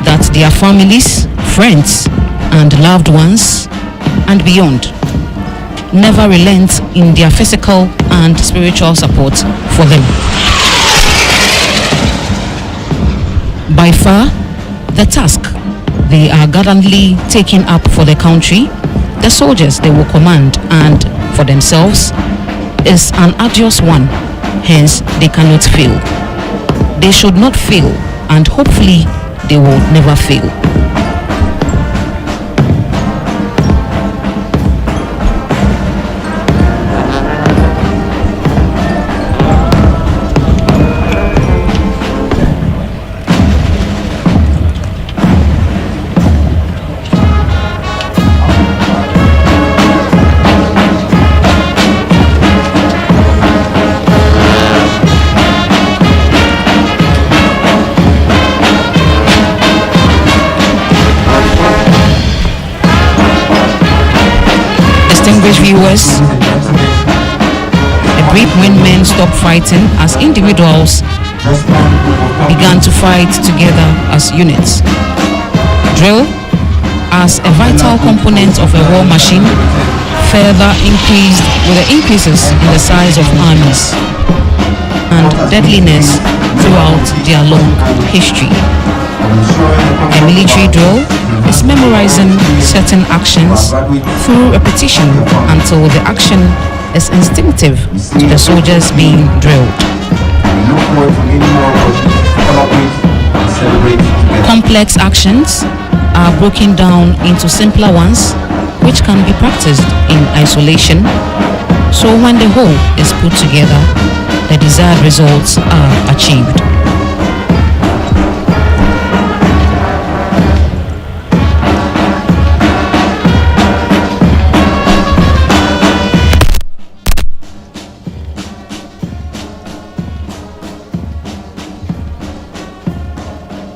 that their families, friends, and loved ones, and beyond, never relent in their physical and spiritual support for them. By far, the task they are gallantly taking up for the country, the soldiers they will command, and for themselves is an arduous one. Hence, they cannot fail. They should not fail, and hopefully they will never fail. Distinguished viewers, a brief when men stopped fighting as individuals began to fight together as units. Drill, as a vital component of a war machine, further increased with the increases in the size of armies. and deadliness throughout their long history. A military drill is memorizing certain actions through repetition until the action is instinctive to the soldiers being drilled. Complex actions are broken down into simpler ones which can be practiced in isolation, so when the whole is put together, the desired results are achieved.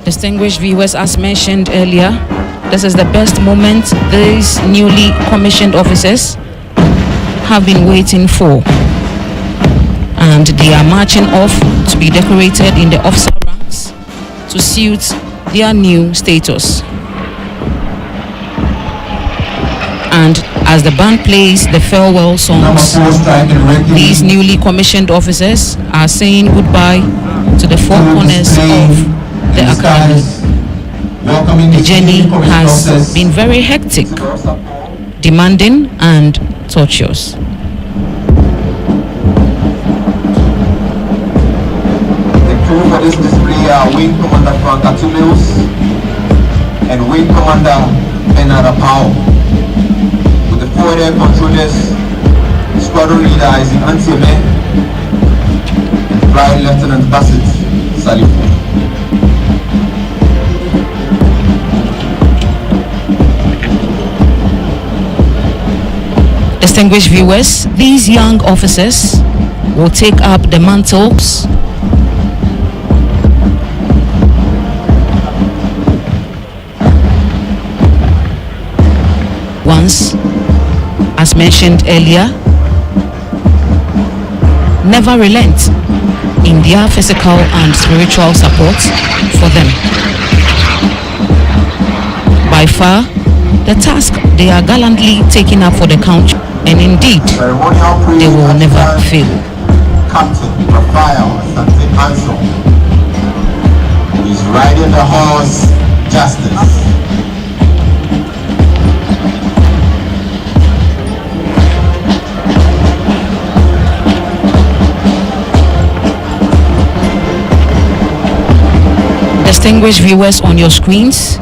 Distinguished viewers, as mentioned earlier, this is the best moment these newly commissioned officers have been waiting for, and they are marching off to be decorated in the officer ranks to suit their new status. And as the band plays the farewell songs, these newly commissioned officers are saying goodbye to the four corners of the academy. The journey has been very hectic, demanding and tortuous. The crew for this display are Wing Commander Frank Atumeus and Wing Commander Bernard Apao. With the forward air controllers, Squadron Leader Isaac Antieme and Flight Lieutenant Bassett Salifu. Distinguished viewers, these young officers will take up the mantles once, as mentioned earlier, never relent in their physical and spiritual support for them. By far, the task they are gallantly taking up for the country, and indeed, they will never fail. Captain Raphael Asante Anson is riding the horse Justice. Distinguished viewers, on your screens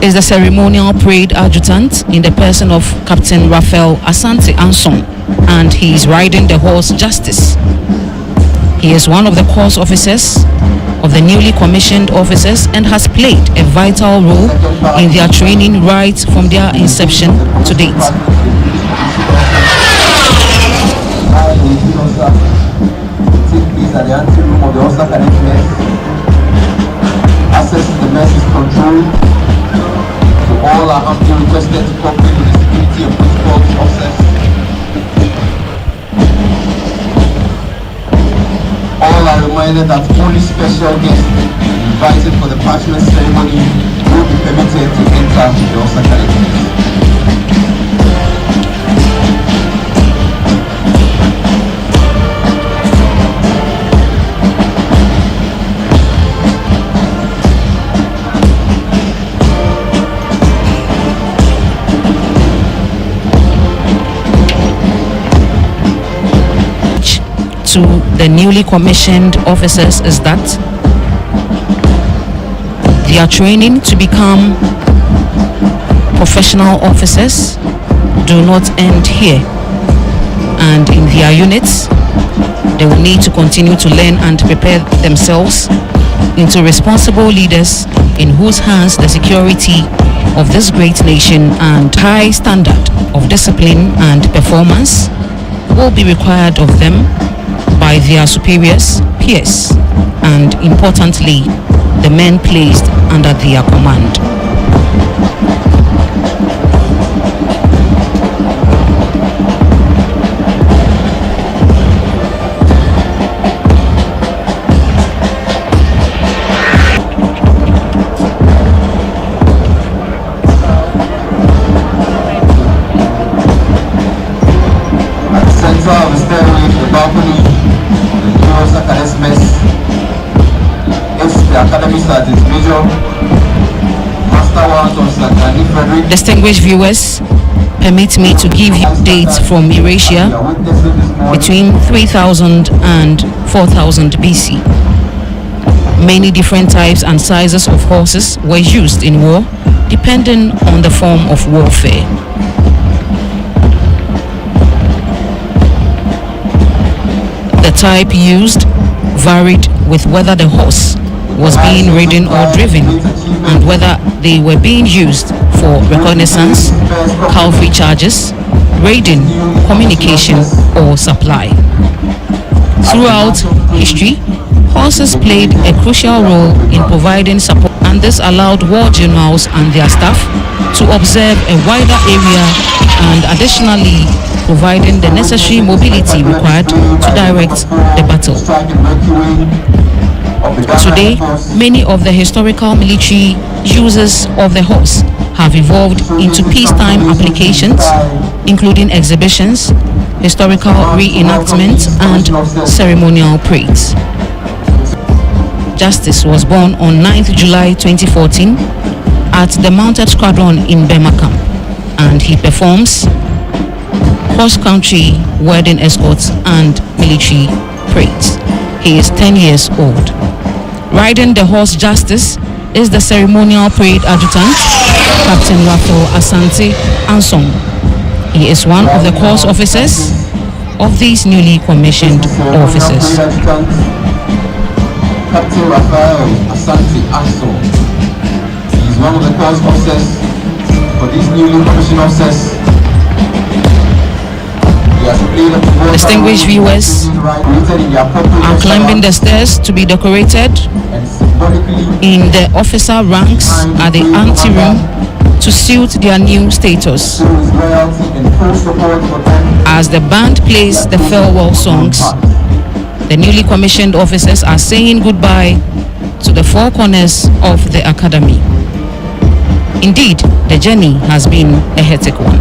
is the ceremonial parade adjutant in the person of Captain Raphael Asante Anson, and he is riding the horse Justice. He is one of the course officers of the newly commissioned officers and has played a vital role in their training right from their inception to date. Access to the mess is controlled. All are humbly requested to cooperate with the security and protocol officers. All are reminded that only special guests invited for the parchment ceremony will be permitted to enter the officer cadet. To the newly commissioned officers is that their training to become professional officers do not end here, and in their units they will need to continue to learn and prepare themselves into responsible leaders in whose hands the security of this great nation and high standard of discipline and performance will be required of them by their superiors, peers, and importantly, the men placed under their command. At the center of the stairway to the balcony, the Academy Sergeant Major, Master Warrant Officer Gani Frederick. Distinguished viewers, permit me to give you dates from Eurasia between 3000 and 4000 BC. Many different types and sizes of horses were used in war, depending on the form of warfare. The type used varied with whether the horse was being ridden or driven, and whether they were being used for reconnaissance, cavalry charges, raiding, communication, or supply. Throughout history, horses played a crucial role in providing support, and this allowed war generals and their staff to observe a wider area and additionally providing the necessary mobility required to direct the battle. Today, many of the historical military uses of the horse have evolved into peacetime applications, including exhibitions, historical reenactments, and ceremonial parades. Justice was born on 9th July 2014 at the Mounted Squadron in Bema Camp, and he performs cross-country wedding escorts and military parades. He is 10 years old. Riding the horse Justice is the ceremonial parade adjutant, Captain Raphael Asante Ansong. He is one of the course officers of these newly commissioned officers. Captain Raphael Asante Ansong. He is one of the course officers for these newly commissioned officers. Distinguished viewers are climbing the stairs to be decorated in the officer ranks at the anteroom to suit their new status. As the band plays the farewell songs, the newly commissioned officers are saying goodbye to the four corners of the academy. Indeed, the journey has been a hectic one.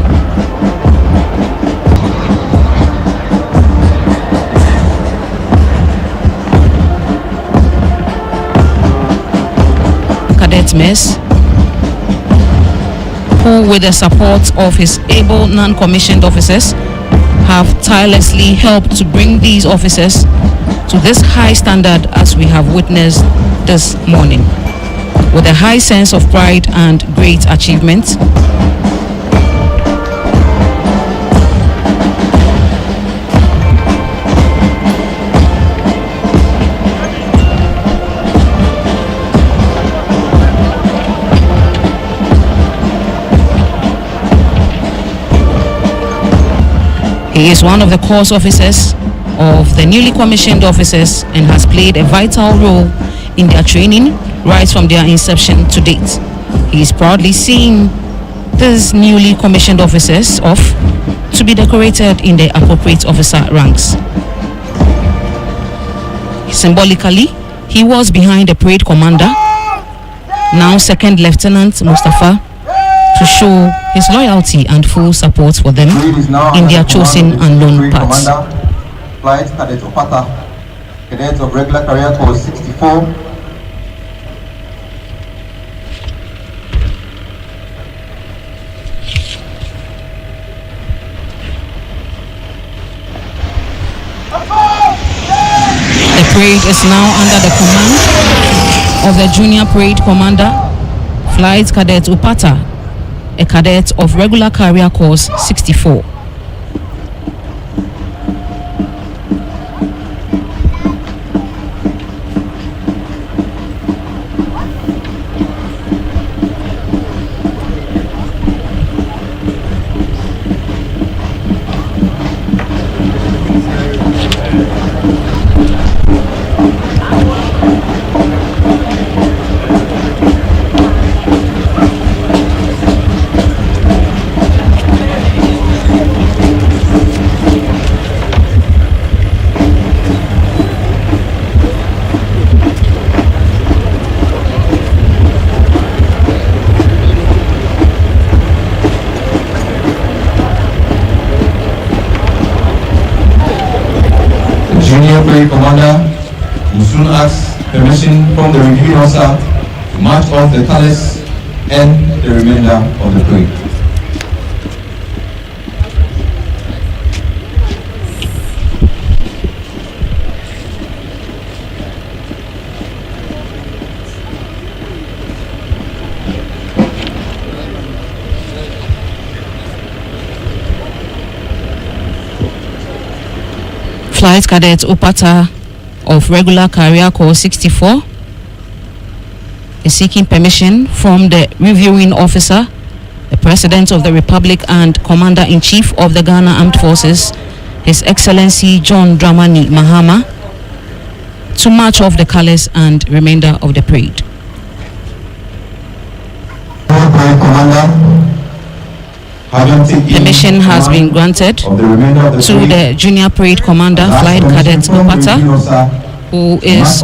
Cadet Mess, who with the support of his able non-commissioned officers have tirelessly helped to bring these officers to this high standard as we have witnessed this morning. With a high sense of pride and great achievement, he is one of the course officers of the newly commissioned officers and has played a vital role in their training right from their inception to date. He is proudly seeing these newly commissioned officers off to be decorated in the appropriate officer ranks. Symbolically, he was behind the parade commander, now Second Lieutenant Mustafa, to show his loyalty and full support for them in their chosen and known paths. Flight Cadet Opata, Cadet of Regular Career Course 64. The parade is now under the command of the Junior Parade Commander, Flight Cadet Opata, a cadet of Regular Career Course 64. Junior Parade Commander will soon ask permission from the reviewing officer to march off the colors and the remainder of the parade. Flight Cadet Opata of regular career course 64 is seeking permission from the reviewing officer, the President of the Republic and Commander-in-Chief of the Ghana Armed Forces, His Excellency John Dramani Mahama, to march off the colors and remainder of the parade. Permission has been granted to the Junior Parade Commander, Flight Cadet Opata, who is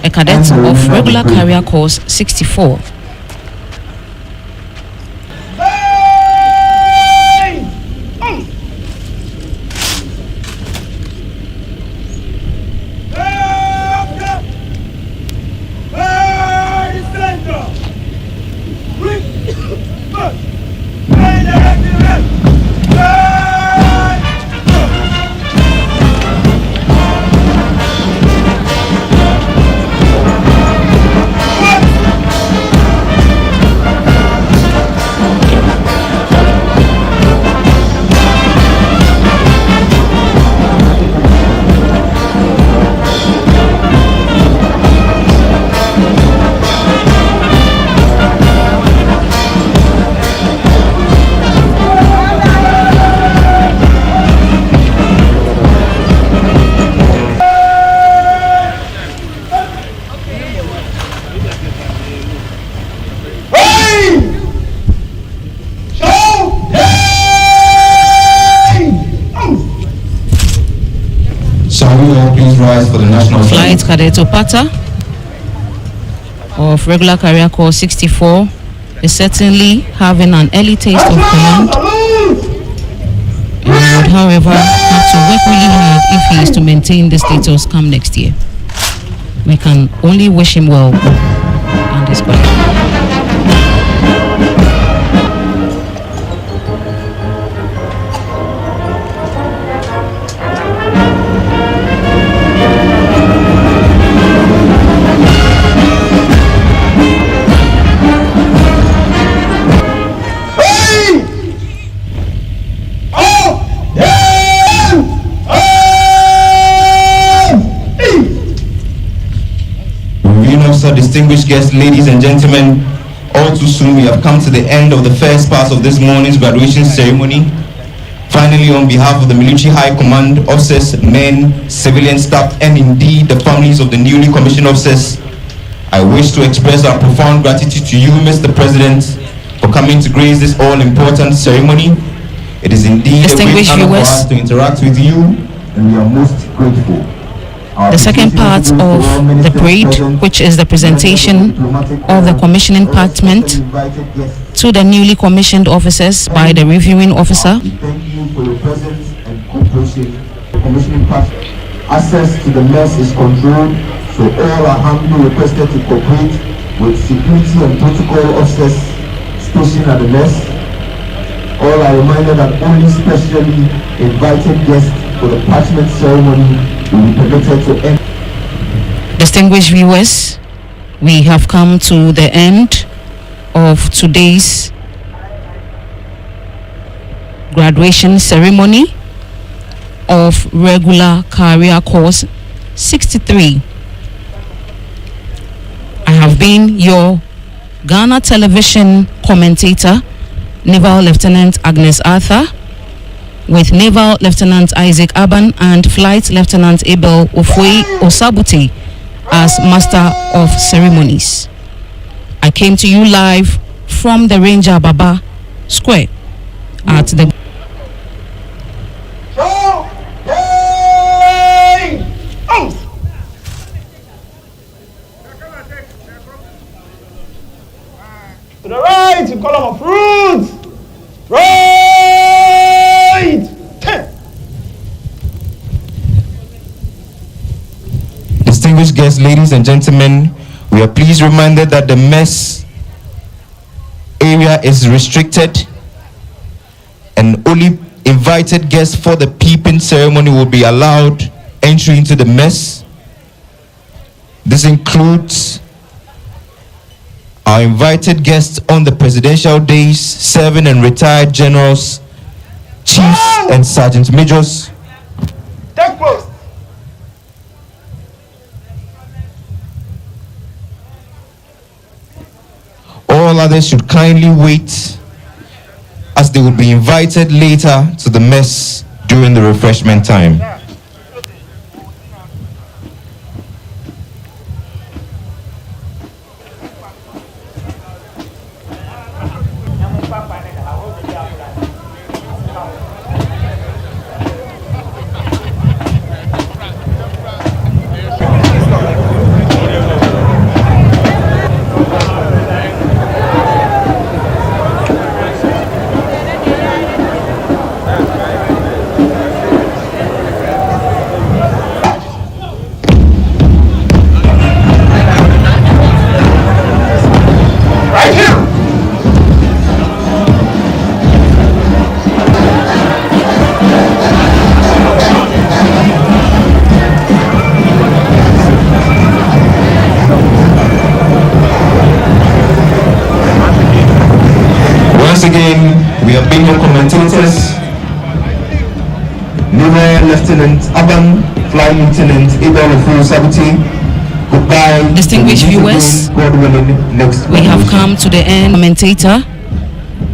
a cadet of regular career course 64. For the national Flight Cadet Opata of regular career course 64 is certainly having an early taste of command. He would, however, have to work really hard if he is to maintain the status come next year. We can only wish him well and his body. Distinguished guests, ladies and gentlemen, all too soon we have come to the end of the first part of this morning's graduation ceremony. Finally, on behalf of the Military High Command officers, men, civilian staff, and indeed the families of the newly commissioned officers, I wish to express our profound gratitude to you, Mr. President, for coming to grace this all-important ceremony. It is indeed a great honor for us to interact with you, and we are most grateful. The second part of the parade, which is the presentation of the commissioning department to the newly commissioned officers by the reviewing officer. Thank you for your presence and cooperation. Commissioning part access to the mess is controlled, so all are humbly requested to cooperate with security and protocol officers stationed at the mess. All are reminded that only specially invited guests for the parchment ceremony will be permitted to enter. Distinguished viewers, we have come to the end of today's graduation ceremony of regular career course 63. I have been your Ghana television commentator, Naval Lieutenant Agnes Arthur, with Naval Lieutenant Isaac Aban and Flight Lieutenant Abel Ofwe Osabute as Master of Ceremonies. I came to you live from the Ranger Baba Square at the to the right, in column of fruits. Right. 10. distinguished guests, ladies and gentlemen, we are pleased reminded that the mess area is restricted and only invited guests for the peeping ceremony will be allowed entry into the mess. This includes our invited guests on the presidential days, serving and retired generals, chiefs, and sergeant majors. Take post. All others should kindly wait, as they will be invited later to the mess during the refreshment time. Once again, we have been your commentators. Naval Lieutenant Aban, Flying Lieutenant Abel Sabati. Goodbye. Distinguished viewers, we have come to the end. Commentator,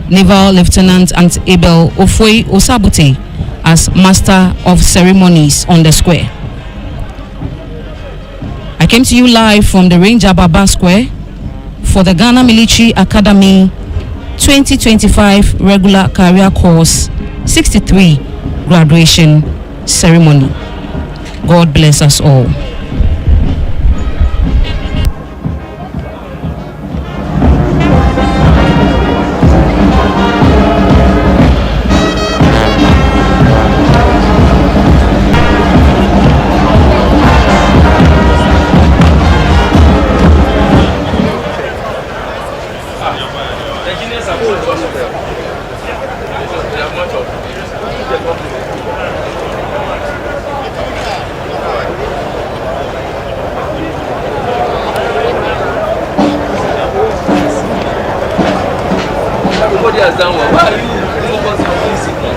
Naval Lieutenant Abel Ofwe Osabuti as Master of Ceremonies on the square. I came to you live from the Ranger Baba Square for the Ghana Military Academy 2025 Regular Career Course 63 Graduation Ceremony. God bless us all. Everybody has done well. Why are you focusing on this signal?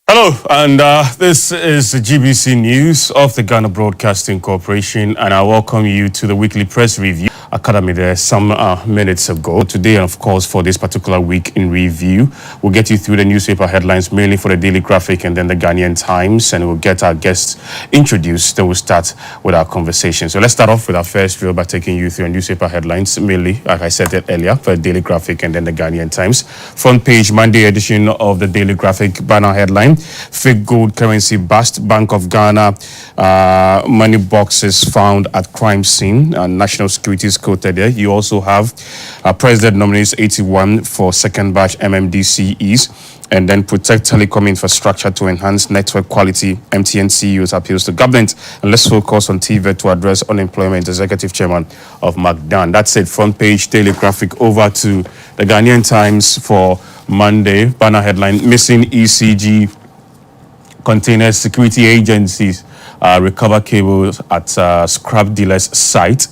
Hello, and this is the GBC News of the Ghana Broadcasting Corporation, and I welcome you to the weekly press review Academy there some minutes ago. Today, of course, for this particular week in review, we'll get you through the newspaper headlines, mainly for the Daily Graphic and then the Ghanaian Times, and we'll get our guests introduced. Then we'll start with our conversation. So let's start off with our first reel by taking you through the newspaper headlines, mainly, like I said earlier, for the Daily Graphic and then the Ghanaian Times. Front page, Monday edition of the Daily Graphic banner headline: fake gold currency bust, Bank of Ghana money boxes found at crime scene, national security is quoted there. You also have President nominates 81 for second batch MMDCEs, and then protect telecom infrastructure to enhance network quality. MTN CEOs appeals to government. And let's focus on TVET to address unemployment. Executive Chairman of MacDan. That's it. Front page Daily Graphic. Over to the Ghanaian Times for Monday. Banner headline: missing ECG containers. Security agencies recover cables at scrap dealer's site.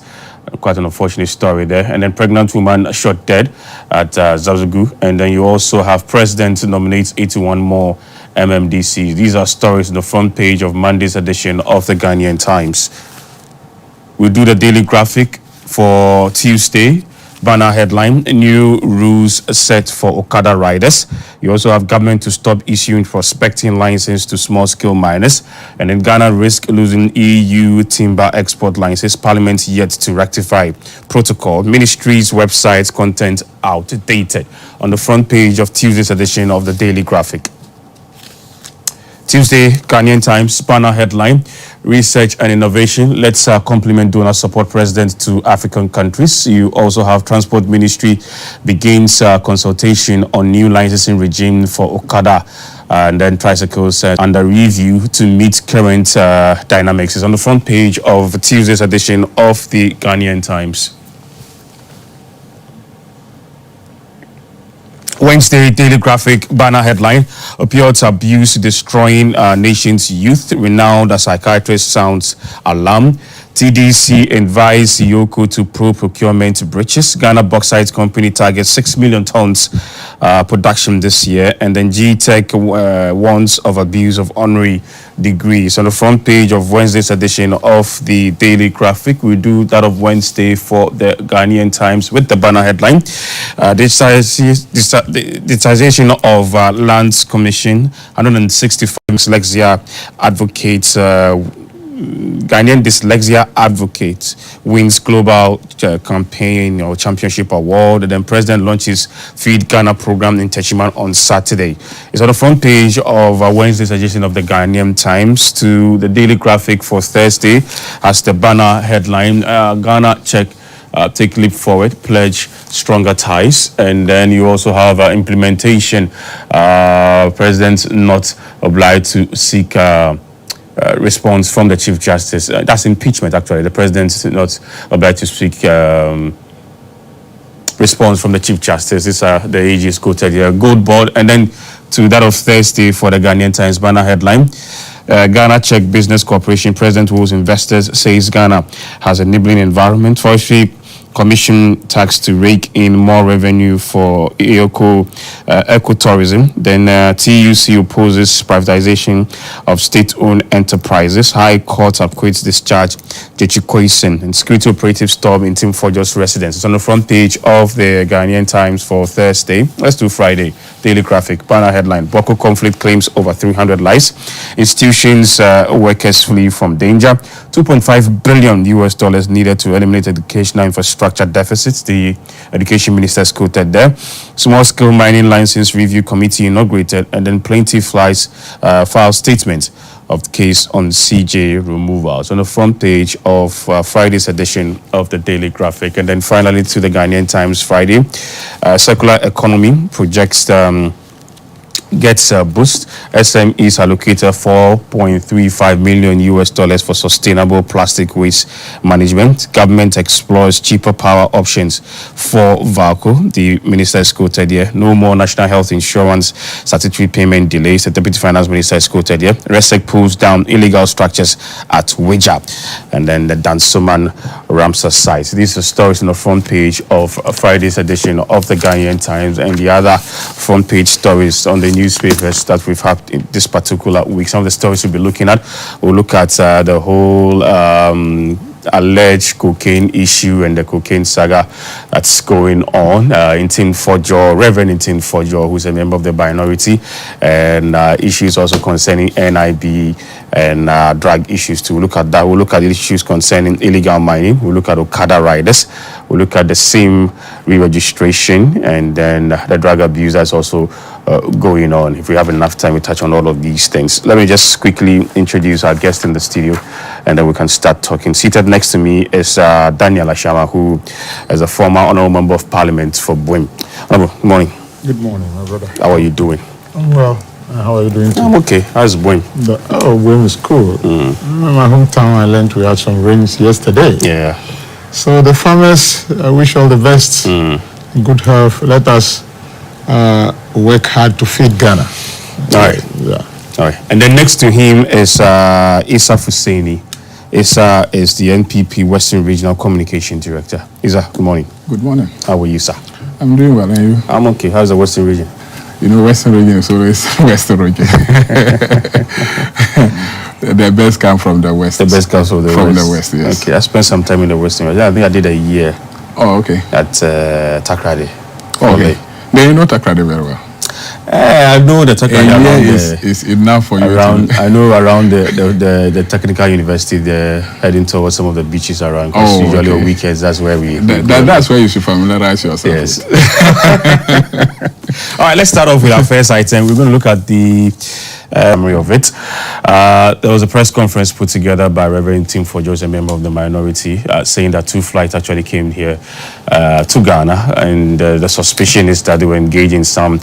Quite an unfortunate story there. And then pregnant woman shot dead at Zazugu. And then you also have President nominates 81 more MMDCs. These are stories on the front page of Monday's edition of the Ghanaian Times. We'll do the Daily Graphic for Tuesday. Banner headline: new rules set for Okada riders. You also have government to stop issuing prospecting license to small-scale miners. And then Ghana risk losing EU timber export license. Parliament yet to rectify protocol. Ministry's website content outdated. On the front page of Tuesday's edition of the Daily Graphic. Tuesday, Ghanaian Times banner headline: research and innovation. Let's complement donor support president to African countries. You also have Transport Ministry begins consultation on new licensing regime for Okada and then tricycles under review to meet current dynamics. It's on the front page of Tuesday's edition of the Ghanaian Times. Wednesday, Daily Graphic banner headline: opioids abuse destroying nation's youth. Renowned psychiatrist sounds alarm. TDC advised Yoko to pro-procurement breaches. Ghana Bauxite Company targets 6 million tons production this year. And then G-Tech warns of abuse of honorary degrees. On the front page of Wednesday's edition of the Daily Graphic, we do that of Wednesday for the Ghanaian Times with the banner headline: digitization of Lands Commission. 165 dyslexia advocates. Ghanaian dyslexia advocate wins global campaign or championship award. And then president launches Feed Ghana program in Techiman on Saturday. It's on the front page of Wednesday's edition of the Ghanaian Times. To the Daily Graphic for Thursday as the banner headline: Ghana check take leap forward, pledge stronger ties. And then you also have implementation. President not obliged to seek response from the Chief Justice. That's impeachment, actually. The President is not obliged to seek response from the Chief Justice. These are the AG's quoted here. Gold board. And then to that of Thursday for the Ghanaian Times banner headline: Ghana Czech Business Corporation President rules investors, says Ghana has a enabling environment. Forestry Commission tax to rake in more revenue for ecotourism. Then TUC opposes privatization of state-owned enterprises. High Court acquits discharge Jechikoisen, and security operative storm in Tim Forger's residence. It's on the front page of the Ghanaian Times for Thursday. Let's do Friday. Daily Graphic banner headline: Boko conflict claims over 300 lives. Institutions workers flee from danger. $2.5 billion needed to eliminate educational infrastructure deficits. The education minister is quoted there. Small scale mining license review committee inaugurated, and then plaintiff file statement of the case on CJ removals. On the front page of Friday's edition of the Daily Graphic. And then finally to the Ghanaian Times Friday. Circular economy projects gets a boost. SMEs allocated $4.35 million for sustainable plastic waste management. Government explores cheaper power options for VALCO. The minister is quoted here. No more national health insurance statutory payment delays. The deputy finance minister is quoted here. RESEC pulls down illegal structures at Wija. And then the Dansoman Ramsar site. These are stories on the front page of Friday's edition of the Ghanaian Times, and the other front page stories on the newspapers that we've had in this particular week. Some of the stories we'll be looking at. We'll look at the whole alleged cocaine issue and the cocaine saga that's going on. Intin Fojo, Reverend Intin Fojo, who's a member of the minority, and issues also concerning NIB and drug issues too. We'll look at that. We'll look at the issues concerning illegal mining. We'll look at Okada riders. We'll look at the SIM re-registration, and then the drug abuse that's also going on. If we have enough time, we touch on all of these things. Let me just quickly introduce our guest in the studio, and then we can start talking. Seated next to me is Daniel Ashama, who is a former honorable member of parliament for Buim. Good morning. Good morning, my brother. How are you doing? I'm well. How are you doing? I'm okay. How's Buim? Buim is cool. In my hometown, I learned we had some rains yesterday. Yeah. So the farmers, I wish all the best. Good health. Let us work hard to feed Ghana. All right. Yeah. All right. And then next to him is Isa Fuseni. Isa is the NPP Western Regional Communication Director. Isa, good morning. Good morning. How are you, sir? I'm doing well, and you? I'm okay. How's the Western region? You know, Western region is always Western region. The best come from the West. The best comes from the West, yes. Okay, I spent some time in the Western region. I think I did a year. Oh, okay. At Takrady. Oh, okay. Then you know Takrady very well. I know the Takrady around is enough for you. I know around the technical university, they're heading towards some of the beaches around. Because usually on weekends, that's where we that's where you should familiarize yourself. Yes. All right, let's start off with our first item. We're going to look at the memory of it. There was a press conference put together by Reverend Tim Fojo, a member of the minority, saying that 2 flights actually came here to Ghana, and the suspicion is that they were engaged in some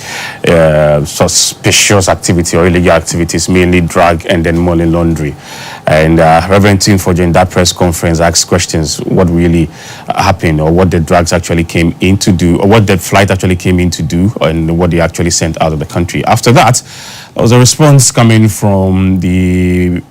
suspicious activity or illegal activities, mainly drug and then money laundering. And Reverend Tim Fojo in that press conference asked questions: what really happened, or what the drugs actually came in to do, or what the flight actually came in to do, and what they actually sent out of the country. After that, there was a response coming from the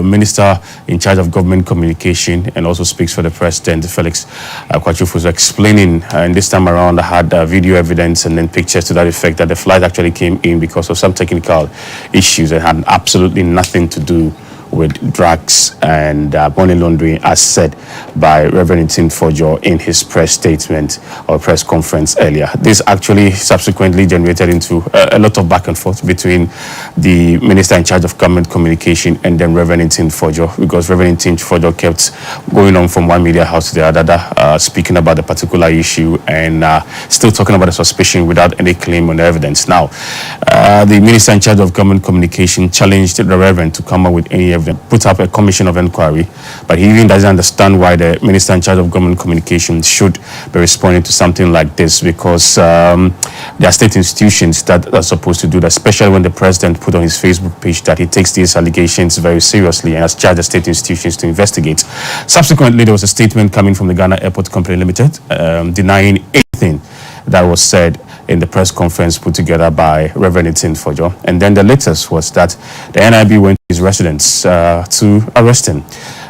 Minister in charge of government communication and also speaks for the President, Felix Kwachufuzo, explaining, and this time around I had video evidence and then pictures to that effect, that the flight actually came in because of some technical issues and had absolutely nothing to do with drugs and money laundering, as said by Reverend Tim Fojo in his press statement or press conference earlier. This actually subsequently generated into a lot of back and forth between the minister in charge of government communication and then Reverend Tim Fojo, because Reverend Tim Fojo kept going on from one media house to the other, speaking about the particular issue and still talking about the suspicion without any claim on evidence. Now, the minister in charge of government communication challenged the Reverend to come up with any evidence, put up a commission of inquiry, but he even doesn't understand why the minister in charge of government communication should be responding to something like this, because there are state institutions that are supposed to do that, especially when the president put on his Facebook page that he takes these allegations very seriously and has charged the state institutions to investigate. Subsequently, there was a statement coming from the Ghana Airport Company Limited denying anything that was said in the press conference put together by Reverend Tim Fojo. And then the latest was that the NIB went to his residence to arrest him.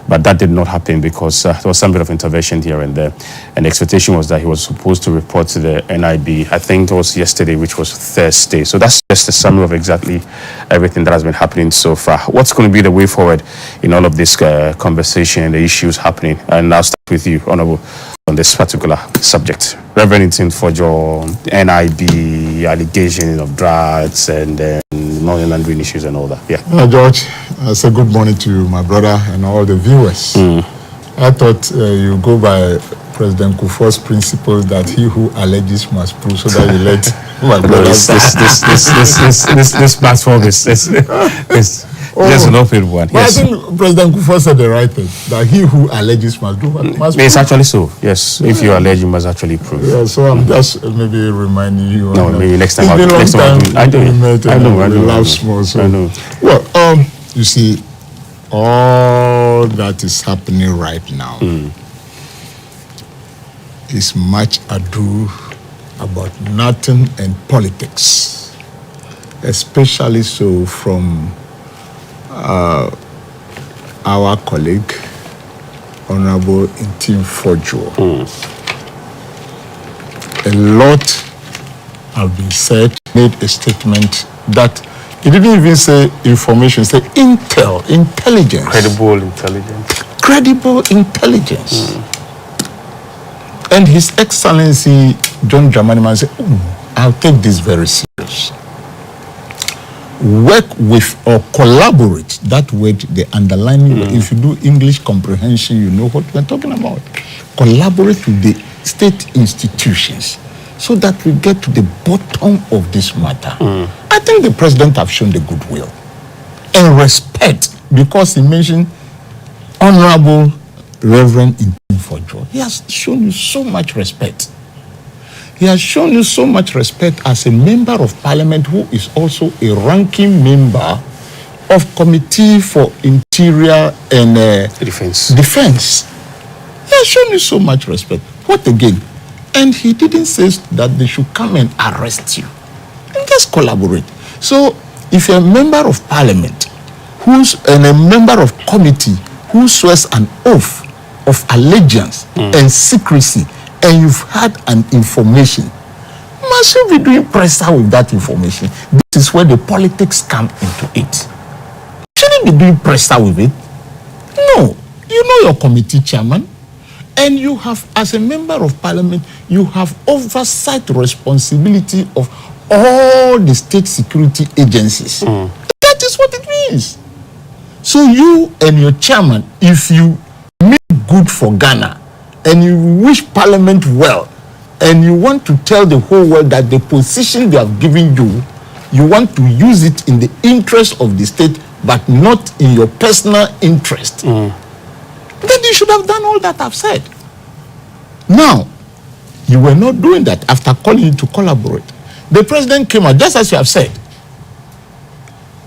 But that did not happen because there was some bit of intervention here and there. And the expectation was that he was supposed to report to the NIB, I think it was yesterday, which was Thursday. So that's just a summary of exactly everything that has been happening so far. What's going to be the way forward in all of this conversation and the issues happening? And I'll start with you, Honorable, on this particular subject. Reverend Tim Fojo, NIB, allegations of drugs and money laundering issues and all that. Yeah. George, I say good morning to you, my brother, and all the viewers. I thought you go by President Kufuor's principle that he who alleges must prove, so that you let my brother. This platform is just an open one. Yes. I think President Kufuor said the right thing, that he who alleges must do what must prove. It's actually so, yes. If you allege, you must actually prove. Yeah, so I'm just maybe reminding you. No, maybe next time. It's been a long time. I know. We laugh small. So. I know. Well, you see, all that is happening right now is much ado about nothing and politics, especially so from our colleague, Honorable Tim Fojo. A lot have been said, made a statement that he didn't even say information, he said intelligence. Credible intelligence. credible intelligence. And His Excellency John Dramani said, I'll take this very serious. Work with or collaborate, that word, the underlining, if you do English comprehension, you know what we're talking about. Collaborate with the state institutions so that we get to the bottom of this matter. I think the president have shown the goodwill and respect, because he mentioned Honorable Reverend Infojo. He has shown you so much respect. He has shown you so much respect as a member of parliament who is also a ranking member of Committee for Interior and Defense. He has shown you so much respect. What again? And he didn't say that they should come and arrest you. And just collaborate. So if you're a member of parliament and a member of committee who swears an oath of allegiance and secrecy, and you've had an information, must you be doing pressure with that information? This is where the politics come into it. Shouldn't be doing pressure with it. No. You know your committee chairman, and you have, as a member of parliament, you have oversight responsibility of all the state security agencies. That is what it means. So you and your chairman, if you mean good for Ghana, and you wish parliament well, and you want to tell the whole world that the position they have given you, you want to use it in the interest of the state, but not in your personal interest, then you should have done all that I've said. Now, you were not doing that after calling you to collaborate. The president came out, just as you have said.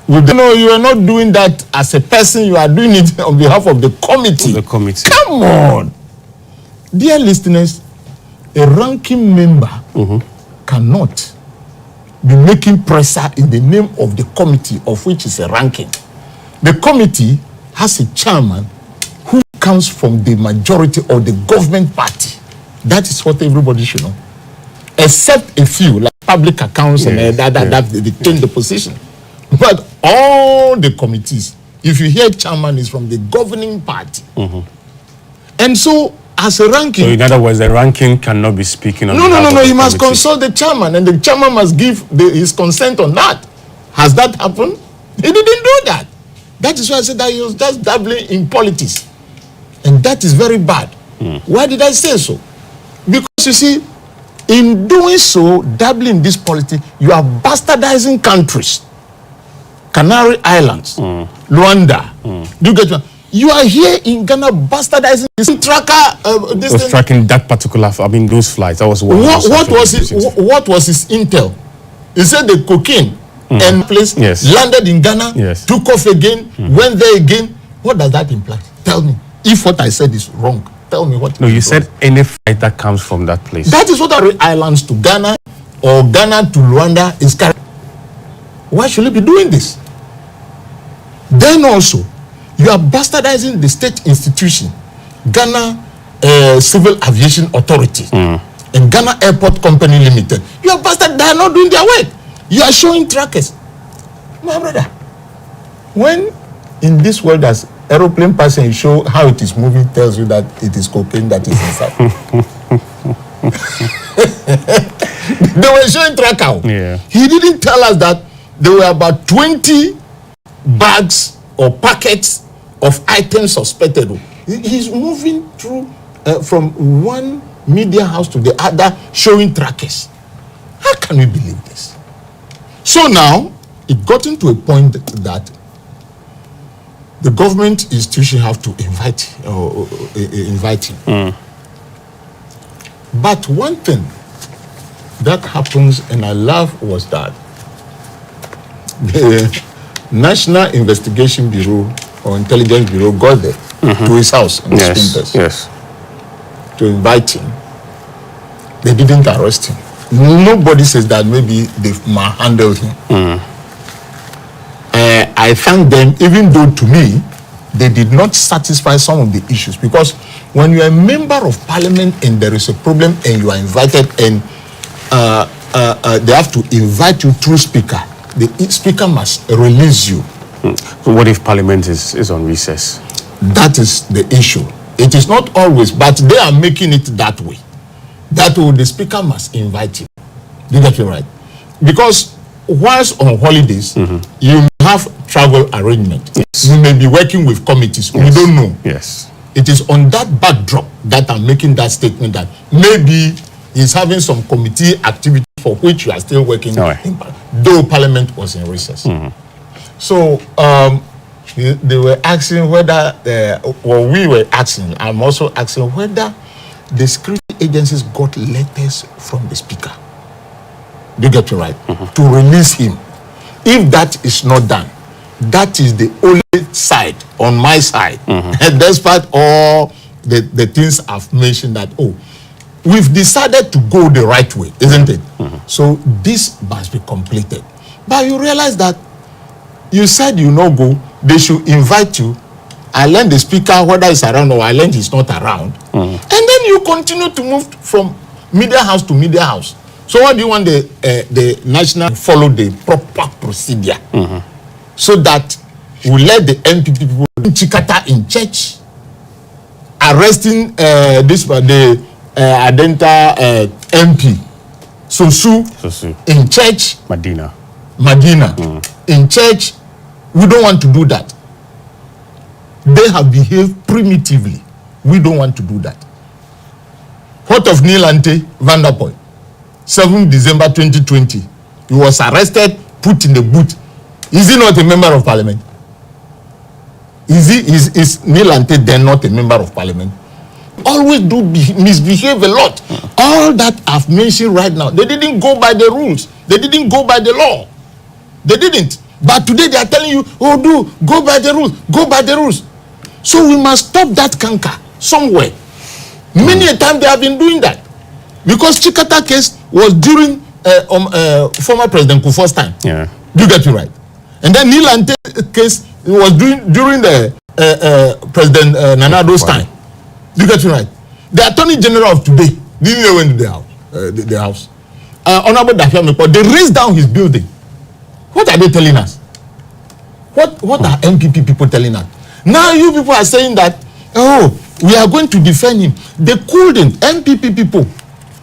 You are not doing that as a person, you are doing it on behalf of the committee. Come on. Dear listeners, a ranking member cannot be making pressure in the name of the committee, of which is a ranking. The committee has a chairman who comes from the majority of the government party. That is what everybody should know. Except a few, like public accounts and that they change the position. But all the committees, if you hear chairman is from the governing party. And so, as a ranking... So in other words, the ranking cannot be speaking on No. He must consult the chairman, and the chairman must give his consent on that. Has that happened? He didn't do that. That is why I said that he was just dabbling in politics. And that is very bad. Why did I say so? Because you see, in doing so, dabbling in this politics, you are bastardizing countries. Canary Islands, Rwanda. Do you get me? You are here in Ghana bastardizing this tracker. Tracking that particular, those flights. That was what was his intel? He said the cocaine and place landed in Ghana, took off again, went there again. What does that imply? Tell me. If what I said is wrong, tell me what. No, you said any flight that comes from that place. That is what Canary Islands to Ghana or Ghana to Rwanda is carrying. Why should he be doing this? Then also, you are bastardizing the state institution, Ghana Civil Aviation Authority, and Ghana Airport Company Limited. You are bastard. They are not doing their work. You are showing trackers. My brother, when in this world as aeroplane passing show how it is moving, tells you that it is cocaine that is inside. They were showing tracker. He didn't tell us that there were about 20 bags or packets of items suspected. He's moving through from one media house to the other, showing trackers. How can we believe this? So now, it got into a point that the government institution have to invite him. But one thing that happens, and I love, was that the National Investigation Bureau or Intelligence Bureau got there to his house in Spintex to invite him. They didn't arrest him. Nobody says that maybe they've manhandled him. I thank them, even though to me, they did not satisfy some of the issues. Because when you are a member of parliament and there is a problem and you are invited and they have to invite you through speaker, the speaker must release you. What if parliament is on recess? That is the issue. It is not always, but they are making it that way. That way, the speaker must invite him. Do you get me right? Because whilst on holidays, you may have travel arrangement. Yes. You may be working with committees. Yes. We don't know. Yes. It is on that backdrop that I'm making that statement that maybe he's having some committee activity for which you are still working, though Parliament was in recess. So they were asking whether, we were asking, I'm also asking whether the security agencies got letters from the speaker. Do you get me right? To release him. If that is not done, that is the only side on my side. And despite all the things I've mentioned that, we've decided to go the right way, isn't it? So this must be completed. But you realize that you said you no go, they should invite you. I learned the speaker, whether he's around or I learned he's not around. And then you continue to move from media house to media house. So what do you want the national follow the proper procedure? So that we let the MPP people in Chikata in church arresting the Adenta MP Sosu in church Madina in church. We don't want to do that. They have behaved primitively. We don't want to do that. What of Nilante Vanderpool? 7 December 2020. He was arrested, put in the boot. Is he not a member of parliament? Is Nilante then not a member of parliament? Always do misbehave a lot. All that I've mentioned right now, they didn't go by the rules. They didn't go by the law. They didn't. But today they are telling you, go by the rules, go by the rules. So we must stop that canker somewhere. Many a time they have been doing that. Because Chikata case was during former President Kufuor's time. Yeah. Do you get me right? And then Nilante case was during the President Nanado's time. Do you get me right? The Attorney General of today didn't even went to the house. Honorable Dafiameko, they raised down his building. What are they telling us? What are MPP people telling us? Now you people are saying that, we are going to defend him. They couldn't. MPP people,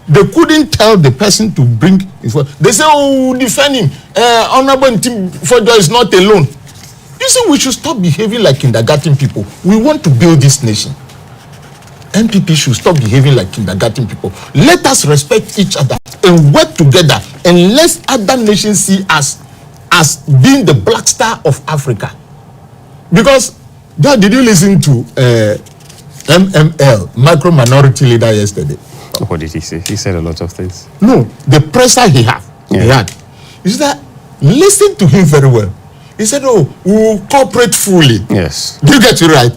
they couldn't tell the person to bring. They say, defend him. Honorable Tim Fojo is not alone. You see, we should stop behaving like kindergarten people. We want to build this nation. MPP should stop behaving like kindergarten people. Let us respect each other and work together, and let other nations see us as being the black star of Africa. Because, did you listen to MML, micro minority leader, yesterday? What did he say? He said a lot of things. No, the presser he had. You see that? Listen to him very well. He said, we will cooperate fully. Yes. Do you get it right?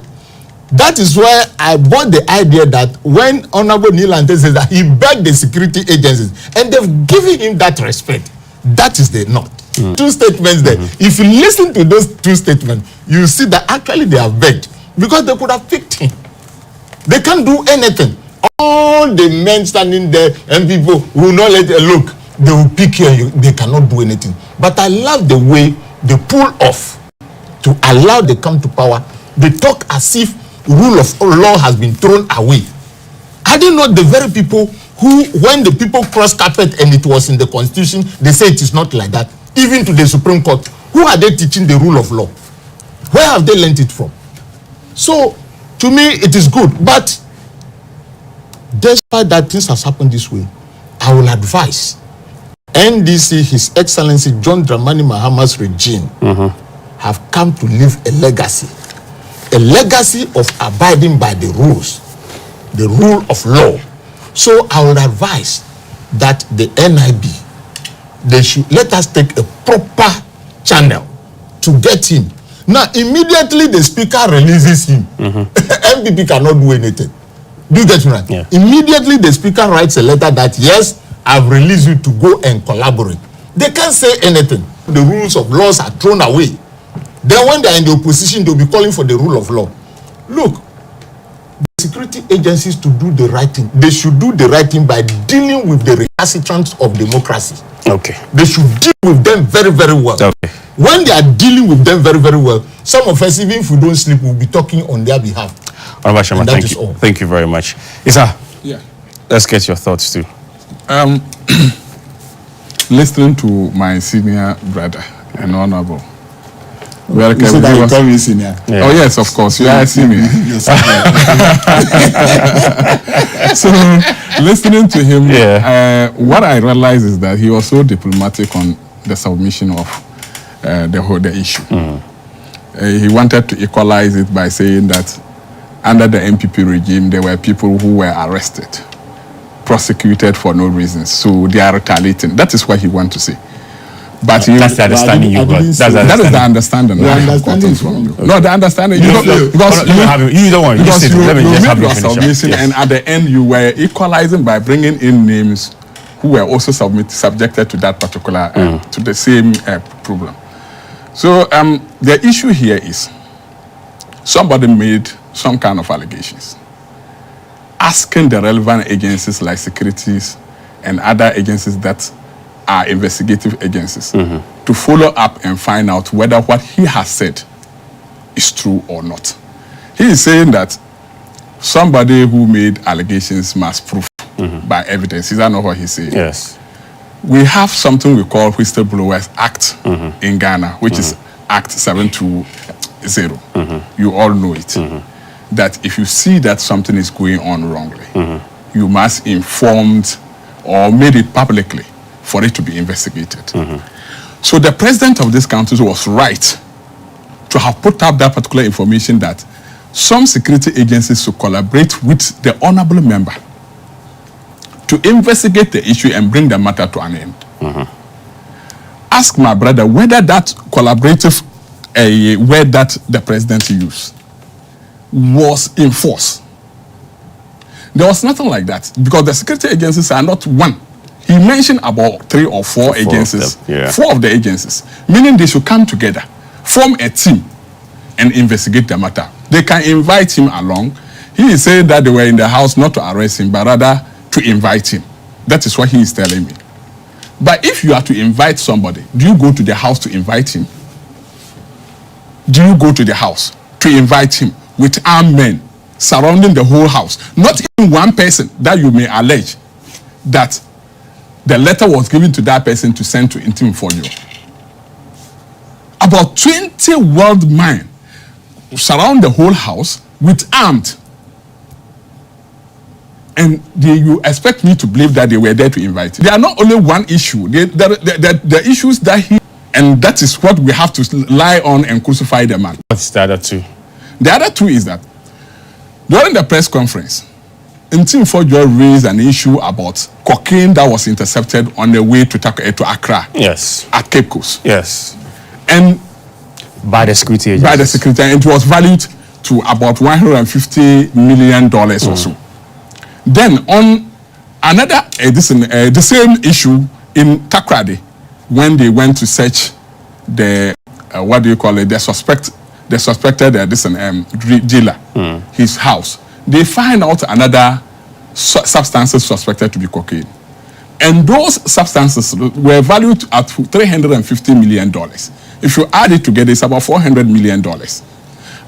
That is why I bought the idea that when Honorable Nilante says that he begged the security agencies and they've given him that respect, that is the not. Two statements there. If you listen to those two statements, you see that actually they have begged because they could have picked him. They can't do anything. All the men standing there and people will not let it look. They will pick you. They cannot do anything. But I love the way they pull off to allow them come to power. They talk as if rule of law has been thrown away. Are they not the very people who, when the people cross carpet and it was in the constitution, they say it is not like that? Even to the Supreme Court, who are they teaching the rule of law? Where have they learned it from? So, to me, it is good. But despite that things has happened this way, I will advise NDC, His Excellency John Dramani Mahama's regime have come to leave a legacy of abiding by the rules, the rule of law. So I would advise that the NIB, they should let us take a proper channel to get him. Now, immediately the speaker releases him, MPP cannot do anything. Do you get me right? Yeah. Immediately the speaker writes a letter that, yes, I've released you to go and collaborate. They can't say anything. The rules of laws are thrown away. Then when they're in the opposition, they'll be calling for the rule of law. Look, the security agencies to do the right thing, they should do the right thing by dealing with the recalcitrants of democracy. Okay. They should deal with them very, very well. Okay. When they are dealing with them very, very well, some of us, even if we don't sleep, we'll be talking on their behalf. Honorable thank you. All. Thank you very much. Isa, yeah. Let's get your thoughts too. Listening to my senior brother and honorable. Welcome. You said you call me senior. Yeah. Oh yes, of course. You are a senior. So listening to him, what I realized is that he was so diplomatic on the submission of the issue. He wanted to equalize it by saying that under the MPP regime, there were people who were arrested, prosecuted for no reason. So they are retaliating. That is what he wanted to say. But that's the understanding you got. That is the understanding. The understanding from you. No, the understanding. You don't want. Because you made your submission, and at the end you were equalizing by bringing in names who were also subjected to that particular to the same problem. So the issue here is somebody made some kind of allegations, asking the relevant agencies like securities and other agencies that are investigative agencies to follow up and find out whether what he has said is true or not. He is saying that somebody who made allegations must prove by evidence. Is that not what he's saying? Yes. We have something we call Whistleblowers Act in Ghana, which is Act 720. You all know it. That if you see that something is going on wrongly, you must inform or made it publicly for it to be investigated. So the president of this country was right to have put up that particular information that some security agencies should collaborate with the honorable member to investigate the issue and bring the matter to an end. Ask my brother whether that collaborative word that the president used was enforced. There was nothing like that because the security agencies are not one. He mentioned about 3 or 4 agencies, 4 of the agencies, meaning they should come together, form a team, and investigate the matter. They can invite him along. He is saying that they were in the house not to arrest him, but rather to invite him. That is what he is telling me. But if you are to invite somebody, do you go to the house to invite him? Do you go to the house to invite him with armed men surrounding the whole house? Not even one person that you may allege that the letter was given to that person to send to Intim for you. About 20 world men surround the whole house with armed. And you expect me to believe that they were there to invite him. There are not only one issue. The issues that he... And that is what we have to lie on and crucify the man. What's the other two? The other two is that during the press conference, Intim Fojo raised an issue about cocaine that was intercepted on the way to Accra. Yes. At Cape Coast. Yes. And by the security agencies. By the security, and it was valued to about $150 million or so. Then on another, the same issue in Takrady, when they went to search the the suspected dealer, his house, they find out another substances suspected to be cocaine. And those substances were valued at $350 million. If you add it together, it's about $400 million.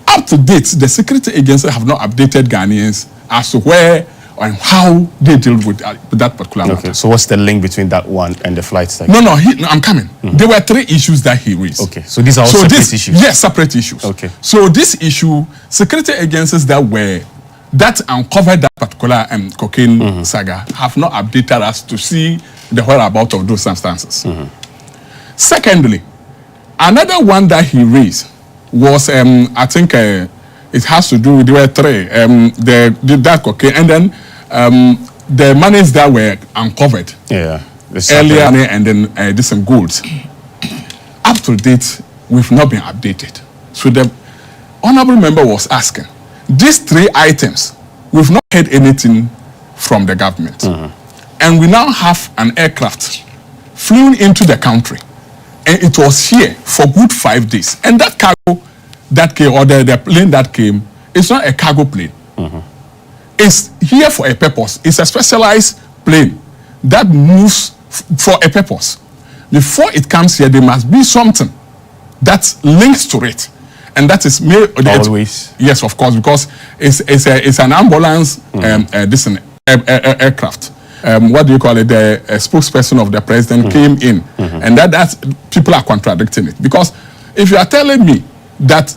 Up to date, the security agencies have not updated Ghanaians as to where and how they deal with that particular matter. Okay, so what's the link between that one and the flight tag? No, I'm coming. There were 3 issues that he raised. Okay, so these are all separate issues? Yes, separate issues. Okay. So this issue, security agencies that uncovered that particular cocaine saga have not updated us to see the whereabouts of those substances. Secondly, another one that he raised was, I think it has to do with, there were 3, that cocaine, and then the monies that were uncovered earlier, and then some golds. Up to date, we've not been updated. So the honorable member was asking, these 3 items, we've not heard anything from the government. And we now have an aircraft flew into the country. And it was here for good 5 days. And that cargo that came, or the plane that came, it's not a cargo plane. It's here for a purpose. It's a specialized plane that moves for a purpose. Before it comes here, there must be something that links to it. And that is always. Yes, of course, because it's an ambulance aircraft. What do you call it? The spokesperson of the president came in, and that's people are contradicting it, because if you are telling me that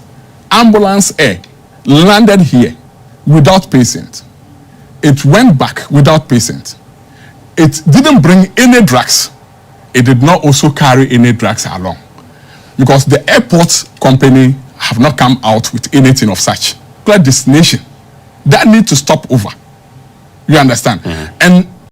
ambulance air landed here without patient, it went back without patient, it didn't bring any drugs, it did not also carry any drugs along, because the airport company have not come out with anything of such. Clear destination that need to stop over. You understand? And